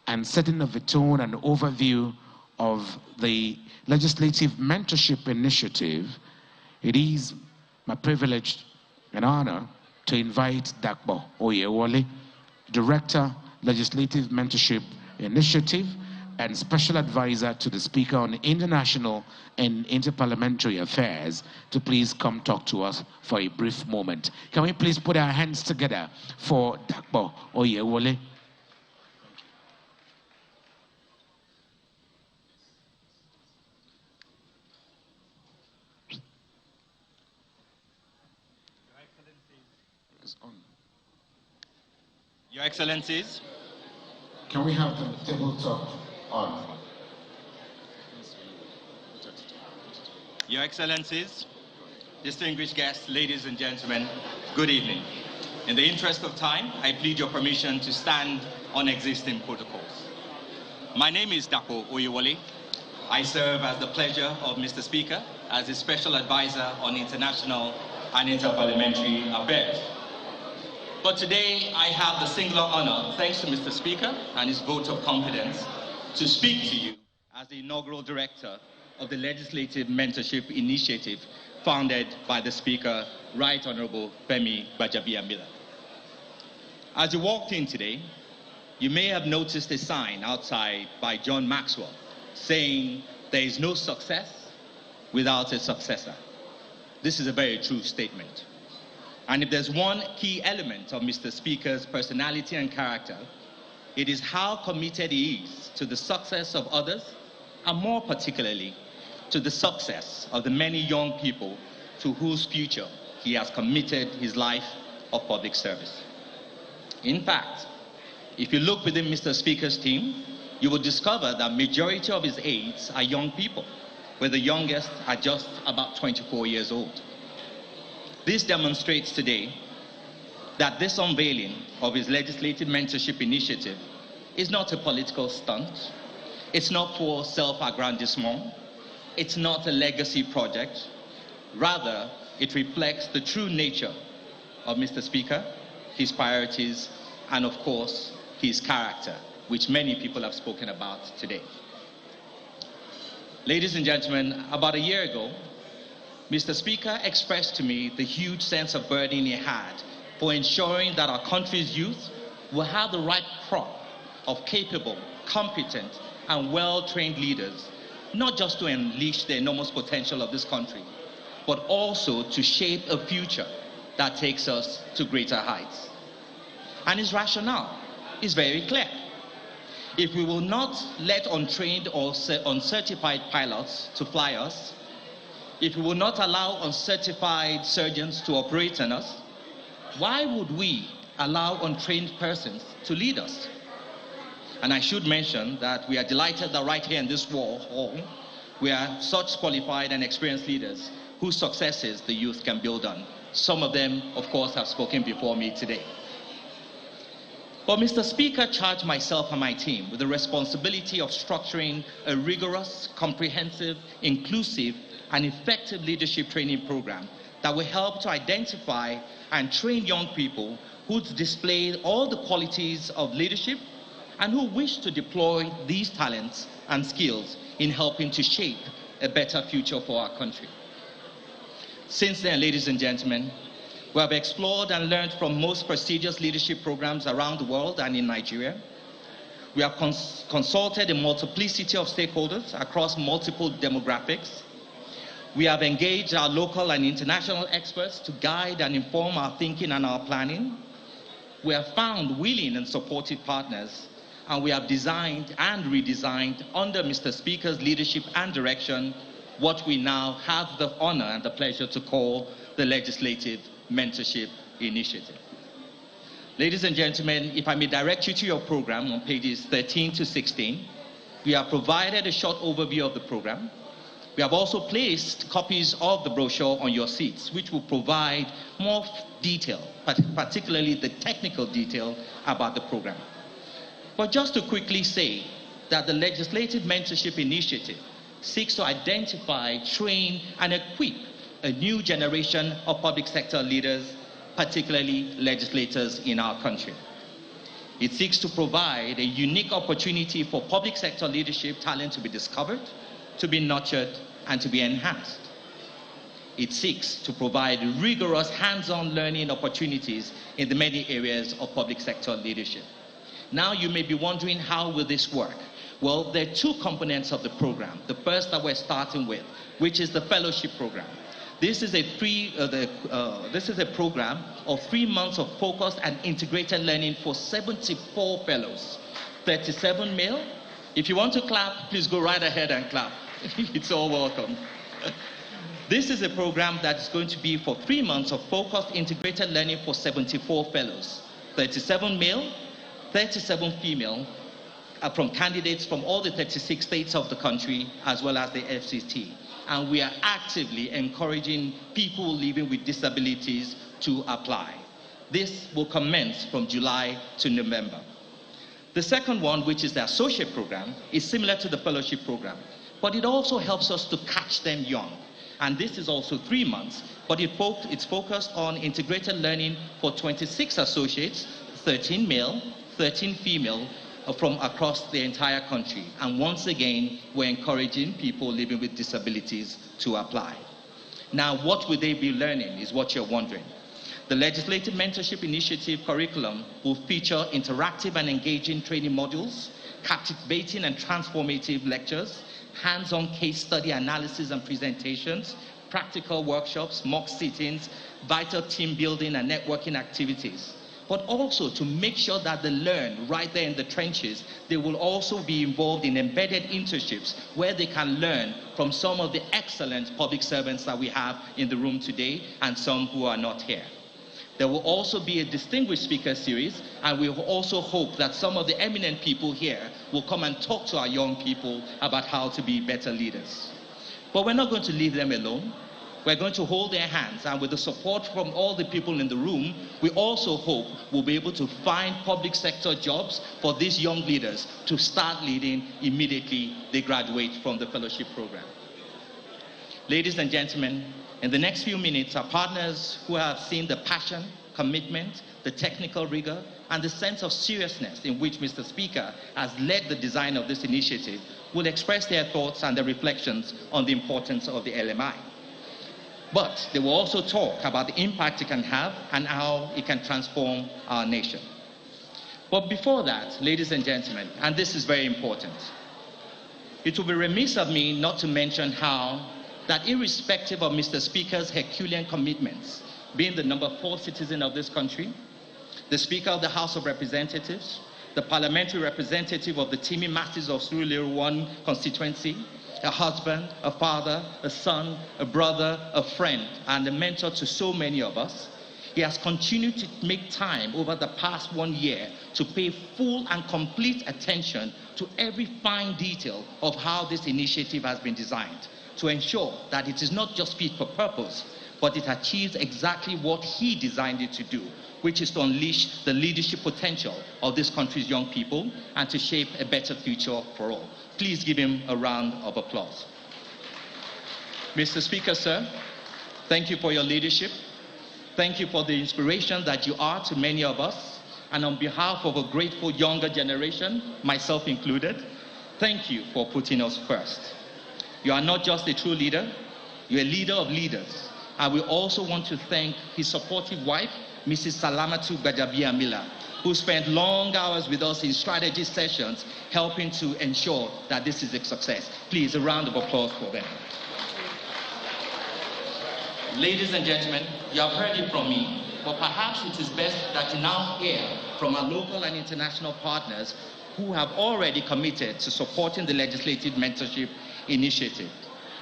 and setting of the tone and overview of the Legislative Mentorship Initiative, it is my privilege and honor to invite Dakbo Oyewole, Director, Legislative Mentorship Initiative and Special Advisor to the Speaker on International and Interparliamentary Affairs, to please come talk to us for a brief moment. Can we please put our hands together for Dakbo Oyewole? Your Excellencies. Can we have the tabletop on? Your Excellencies, distinguished guests, ladies and gentlemen, good evening. In the interest of time, I plead your permission to stand on existing protocols. My name is Dapo Oyewole. I serve as the pleasure of Mr. Speaker as a Special Advisor on International and Interparliamentary Affairs. But today, I have the singular honor, thanks to Mr. Speaker and his vote of confidence, to speak to you as the inaugural director of the Legislative Mentorship Initiative founded by the Speaker, Right Honorable Femi Gbajabiamila. As you walked in today, you may have noticed a sign outside by John Maxwell saying, "There is no success without a successor." This is a very true statement. And if there's one key element of Mr. Speaker's personality and character, it is how committed he is to the success of others, and more particularly, to the success of the many young people to whose future he has committed his life of public service. In fact, if you look within Mr. Speaker's team, you will discover that majority of his aides are young people, where the youngest are just about 24 years old. This demonstrates today that this unveiling of his Legislative Mentorship Initiative is not a political stunt. It's not for self-aggrandizement. It's not a legacy project. Rather, it reflects the true nature of Mr. Speaker, his priorities, and of course, his character, which many people have spoken about today. Ladies and gentlemen, about a year ago, Mr. Speaker expressed to me the huge sense of burden he had for ensuring that our country's youth will have the right crop of capable, competent, and well-trained leaders, not just to unleash the enormous potential of this country, but also to shape a future that takes us to greater heights. And his rationale is very clear. If we will not let untrained or uncertified pilots to fly us, if we will not allow uncertified surgeons to operate on us, why would we allow untrained persons to lead us? And I should mention that we are delighted that right here in this hall, we are such qualified and experienced leaders whose successes the youth can build on. Some of them, of course, have spoken before me today. But Mr. Speaker charged myself and my team with the responsibility of structuring a rigorous, comprehensive, inclusive, and effective leadership training program that will help to identify and train young people who display all the qualities of leadership and who wish to deploy these talents and skills in helping to shape a better future for our country. Since then, ladies and gentlemen, we have explored and learned from most prestigious leadership programs around the world and in Nigeria. We have consulted a multiplicity of stakeholders across multiple demographics. We have engaged our local and international experts to guide and inform our thinking and our planning. We have found willing and supportive partners, and we have designed and redesigned under Mr. Speaker's leadership and direction what we now have the honor and the pleasure to call the Legislative Mentorship Initiative. Ladies and gentlemen, if I may direct you to your program on pages 13 to 16, we have provided a short overview of the program. We have also placed copies of the brochure on your seats, which will provide more detail, particularly the technical detail about the program. But just to quickly say that the Legislative Mentorship Initiative seeks to identify, train, and equip a new generation of public sector leaders, particularly legislators in our country. It seeks to provide a unique opportunity for public sector leadership talent to be discovered, to be nurtured, and to be enhanced. It seeks to provide rigorous hands-on learning opportunities in the many areas of public sector leadership. Now you may be wondering, how will this work? Well, there are two components of the program. The first that we're starting with, which is the fellowship program. This is a program of 3 months of focused and integrated learning for 74 fellows, 37 male. If you want to clap, please go right ahead and clap. It's all welcome. This is a program that's going to be for 3 months of focused integrated learning for 74 fellows, 37 male, 37 female, from candidates from all the 36 states of the country, as well as the FCT. And we are actively encouraging people living with disabilities to apply. This will commence from July to November. The second one, which is the associate program, is similar to the fellowship program, but it also helps us to catch them young. And this is also 3 months, but it's focused on integrated learning for 26 associates, 13 male, 13 female, from across the entire country. And once again, we're encouraging people living with disabilities to apply. Now, what will they be learning is what you're wondering. The Legislative Mentorship Initiative curriculum will feature interactive and engaging training modules, captivating and transformative lectures, hands-on case study analysis and presentations, practical workshops, mock sittings, vital team building and networking activities. But also to make sure that they learn right there in the trenches, they will also be involved in embedded internships where they can learn from some of the excellent public servants that we have in the room today and some who are not here. There will also be a distinguished speaker series, and we also hope that some of the eminent people here will come and talk to our young people about how to be better leaders. But we're not going to leave them alone. We're going to hold their hands, and with the support from all the people in the room, we also hope we'll be able to find public sector jobs for these young leaders to start leading immediately they graduate from the fellowship program. Ladies and gentlemen, in the next few minutes, our partners who have seen the passion, commitment, the technical rigor, and the sense of seriousness in which Mr. Speaker has led the design of this initiative will express their thoughts and their reflections on the importance of the LMI. But they will also talk about the impact it can have and how it can transform our nation. But before that, ladies and gentlemen, and this is very important, it will be remiss of me not to mention how that irrespective of Mr. Speaker's Herculean commitments, being the number 4 citizen of this country, the Speaker of the House of Representatives, the parliamentary representative of the teeming masses of Surulere 1 constituency, a husband, a father, a son, a brother, a friend, and a mentor to so many of us, he has continued to make time over the past 1 year to pay full and complete attention to every fine detail of how this initiative has been designed, to ensure that it is not just fit for purpose, but it achieves exactly what he designed it to do, which is to unleash the leadership potential of this country's young people and to shape a better future for all. Please give him a round of applause. Mr. Speaker, sir, thank you for your leadership. Thank you for the inspiration that you are to many of us. And on behalf of a grateful younger generation, myself included, thank you for putting us first. You are not just a true leader, you're a leader of leaders. And we also want to thank his supportive wife, Mrs. Gbajabiamila, who spent long hours with us in strategy sessions, helping to ensure that this is a success. Please, a round of applause for them. ladies and gentlemen, you have heard it from me, but perhaps it is best that you now hear from our local and international partners who have already committed to supporting the Legislative Mentorship Initiative.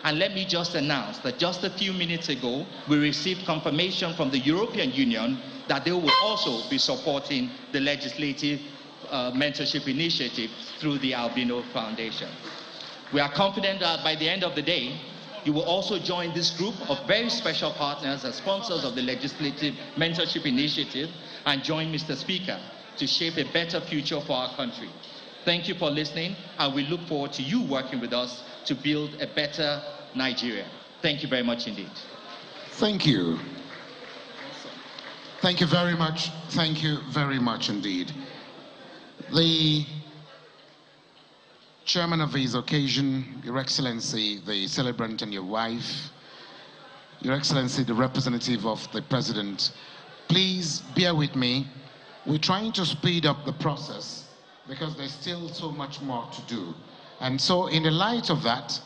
And let me just announce that just a few minutes ago, we received confirmation from the European Union that they will also be supporting the Legislative Mentorship Initiative through the Albino Foundation. We are confident that by the end of the day, you will also join this group of very special partners as sponsors of the Legislative Mentorship Initiative and join Mr. Speaker to shape a better future for our country. Thank you for listening, and we look forward to you working with us to build a better Nigeria. Thank you very much indeed. Thank you. Thank you very much. Thank you very much indeed. The chairman of this occasion, Your Excellency, the celebrant and your wife, Your Excellency, the representative of the President, please bear with me. We're trying to speed up the process because there's still so much more to do. And so in the light of that,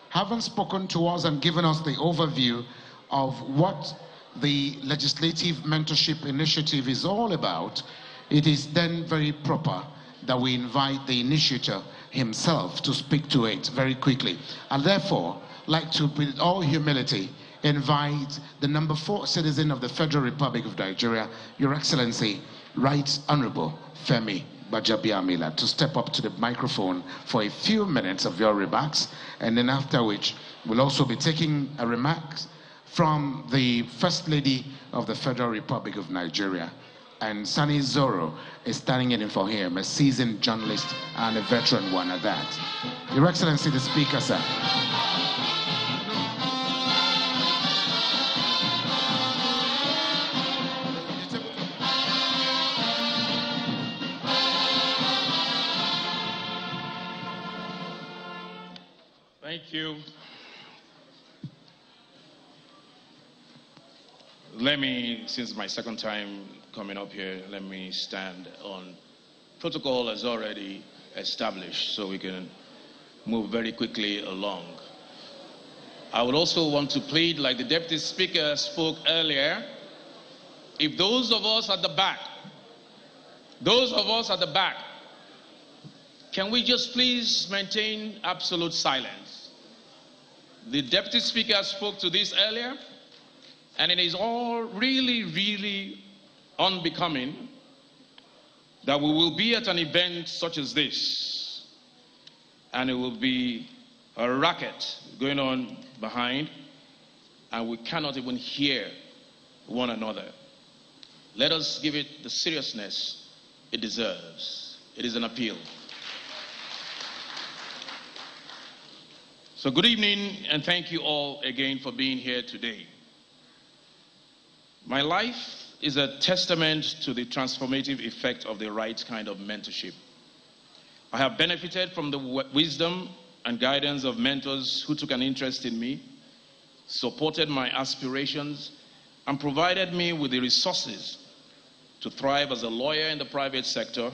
having spoken to us and given us the overview of what the Legislative Mentorship Initiative is all about, it is then very proper that we invite the initiator himself to speak to it very quickly. And therefore, like to, with all humility, invite the number 4 citizen of the Federal Republic of Nigeria, Your Excellency, Right Honorable Femi Gbajabiamila, to step up to the microphone for a few minutes of your remarks, and then after which we'll also be taking a remark from the First Lady of the Federal Republic of Nigeria. And Sani Zoro is standing in for him, a seasoned journalist and a veteran one at that. Your Excellency, the Speaker, sir. Thank you. Let me, since my second time coming up here, let me stand on protocol as already established so we can move very quickly along. I would also want to plead, like the Deputy Speaker spoke earlier, if those of us at the back, can we just please maintain absolute silence? The Deputy Speaker spoke to this earlier, and it is all really, really unbecoming that we will be at an event such as this, and it will be a racket going on behind, and we cannot even hear one another. Let us give it the seriousness it deserves. It is an appeal. So good evening, and thank you all again for being here today. My life is a testament to the transformative effect of the right kind of mentorship. I have benefited from the wisdom and guidance of mentors who took an interest in me, supported my aspirations, and provided me with the resources to thrive as a lawyer in the private sector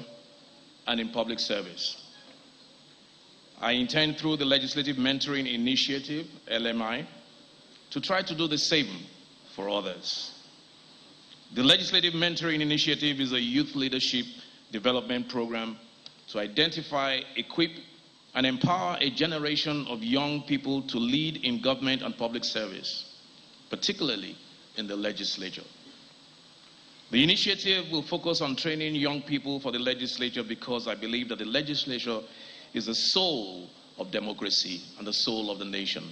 and in public service. I intend, through the Legislative Mentoring Initiative, LMI, to try to do the same for others. The Legislative Mentoring Initiative is a youth leadership development program to identify, equip, and empower a generation of young people to lead in government and public service, particularly in the legislature. The initiative will focus on training young people for the legislature because I believe that the legislature is the soul of democracy and the soul of the nation.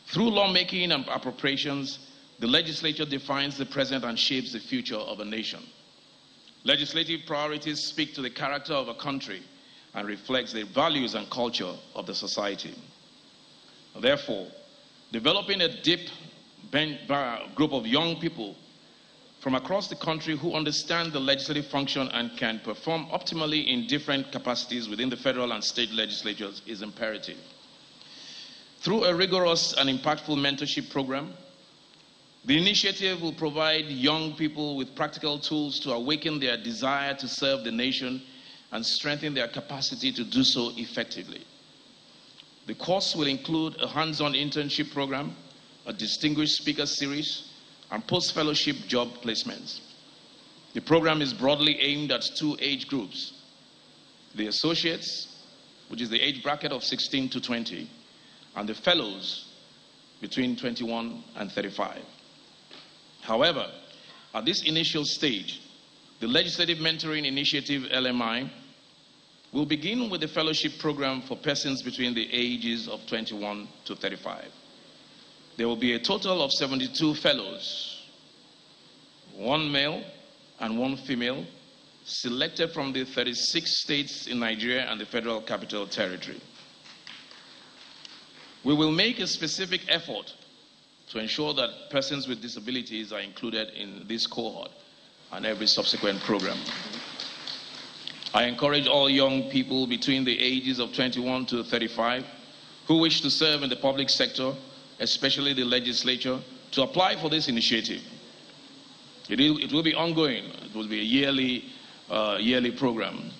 Through lawmaking and appropriations, the legislature defines the present and shapes the future of a nation. Legislative priorities speak to the character of a country and reflects the values and culture of the society. Therefore, developing a deep group of young people from across the country who understand the legislative function and can perform optimally in different capacities within the federal and state legislatures is imperative. Through a rigorous and impactful mentorship program, the initiative will provide young people with practical tools to awaken their desire to serve the nation and strengthen their capacity to do so effectively. The course will include a hands-on internship program a distinguished speaker series, and post-fellowship job placements. The program is broadly aimed at two age groups: the associates, which is the age bracket of 16 to 20, and the fellows between 21 and 35. However, at this initial stage, the Legislative Mentoring Initiative, LMI, will begin with the fellowship program for persons between the ages of 21 to 35. There will be a total of 72 fellows, 1 male and 1 female, selected from the 36 states in Nigeria and the Federal Capital Territory. We will make a specific effort to ensure that persons with disabilities are included in this cohort and every subsequent program. I encourage all young people between the ages of 21 to 35 who wish to serve in the public sector, especially the legislature, to apply for this initiative. It will be ongoing. It will be a yearly program.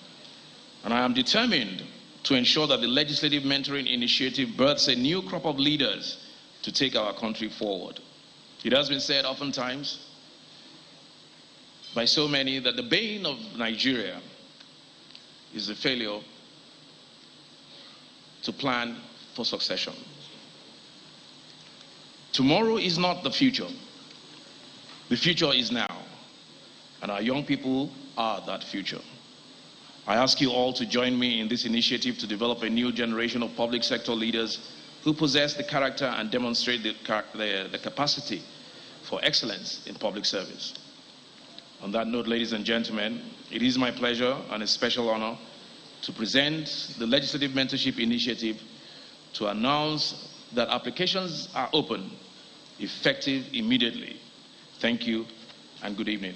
And I am determined to ensure that the Legislative Mentoring Initiative births a new crop of leaders to take our country forward. It has been said oftentimes by so many that the bane of Nigeria is the failure to plan for succession. Tomorrow is not the future. The future is now, and our young people are that future. I ask you all to join me in this initiative to develop a new generation of public sector leaders who possess the character and demonstrate the capacity for excellence in public service. On that note, ladies and gentlemen, it is my pleasure and a special honor to present the Legislative Mentorship Initiative to announce that applications are open, effective immediately. Thank you and good evening.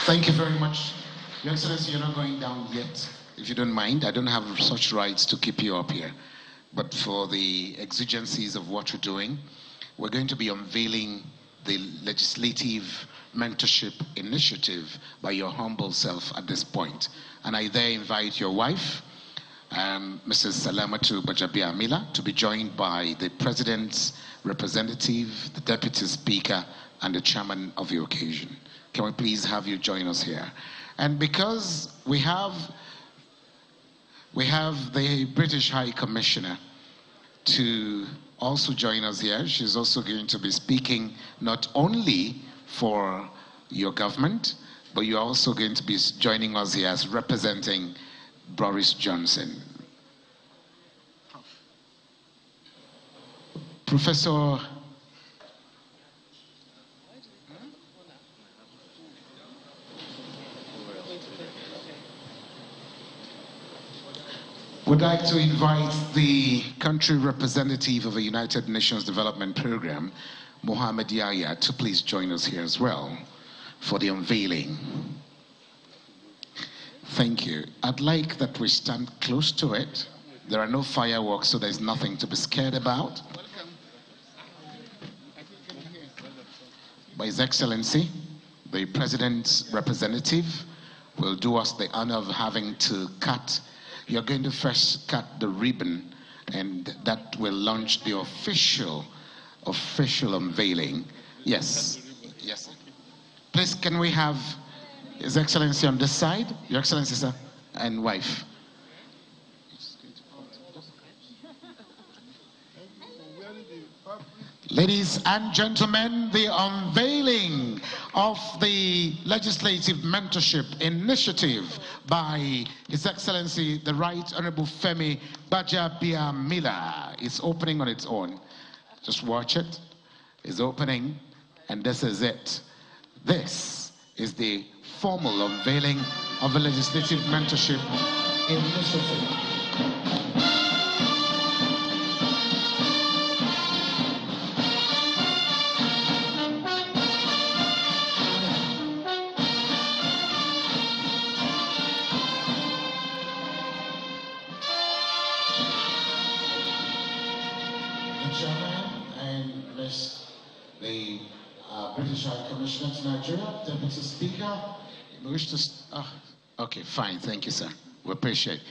Thank you very much. Your Excellency, you're not going down yet. If you don't mind, I don't have such rights to keep you up here. But for the exigencies of what you're doing, we're going to be unveiling the Legislative Mentorship Initiative by your humble self at this point. And I there invite your wife, Mrs. Gbajabiamila, to be joined by the President's representative, the Deputy Speaker, and the Chairman of the occasion. Can we please have you join us here? And because we have the British High Commissioner to also join us here. She's also going to be speaking not only for your government, but you're also going to be joining us here as representing Boris Johnson. Professor would like to invite the country representative of the United Nations Development Program, Mohammed Yahya, to please join us here as well for the unveiling. Thank you. I'd like that we stand close to it. There are no fireworks, so there's nothing to be scared about. By His Excellency, the President's representative will do us the honor of having to cut. You're going to first cut the ribbon, and that will launch the official unveiling. Yes. Yes. Please, can we have His Excellency on this side? Your Excellency, sir, and wife. Ladies and gentlemen, the unveiling of the Legislative Mentorship Initiative by His Excellency, the Right Honorable Femi Gbajabiamila is opening on its own. Just watch it. It's opening, and this is it. This is the formal unveiling of the Legislative Mentorship Initiative. The British High Commissioner to Nigeria, Deputy Speaker. We wish to. Okay, fine. Thank you, sir. We appreciate.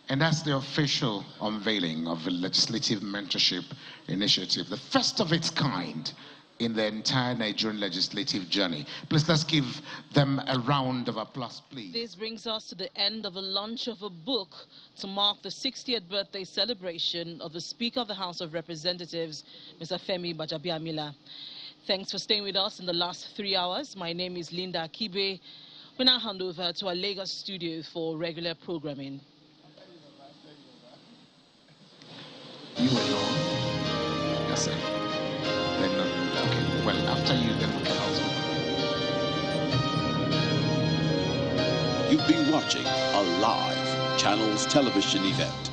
And that's the official unveiling of the Legislative Mentorship Initiative, the first of its kind in the entire Nigerian legislative journey. Please, let's give them a round of applause, please. This brings us to the end of the launch of a book to mark the 60th birthday celebration of the Speaker of the House of Representatives, Mr. Femi Gbajabiamila. Thanks for staying with us in the last 3 hours. My name is Linda Kibe. We now hand over to our Lagos studio for regular programming. You alone? Yes, sir. Then, okay, well, after you, then we can also. You've been watching a live Channels television event.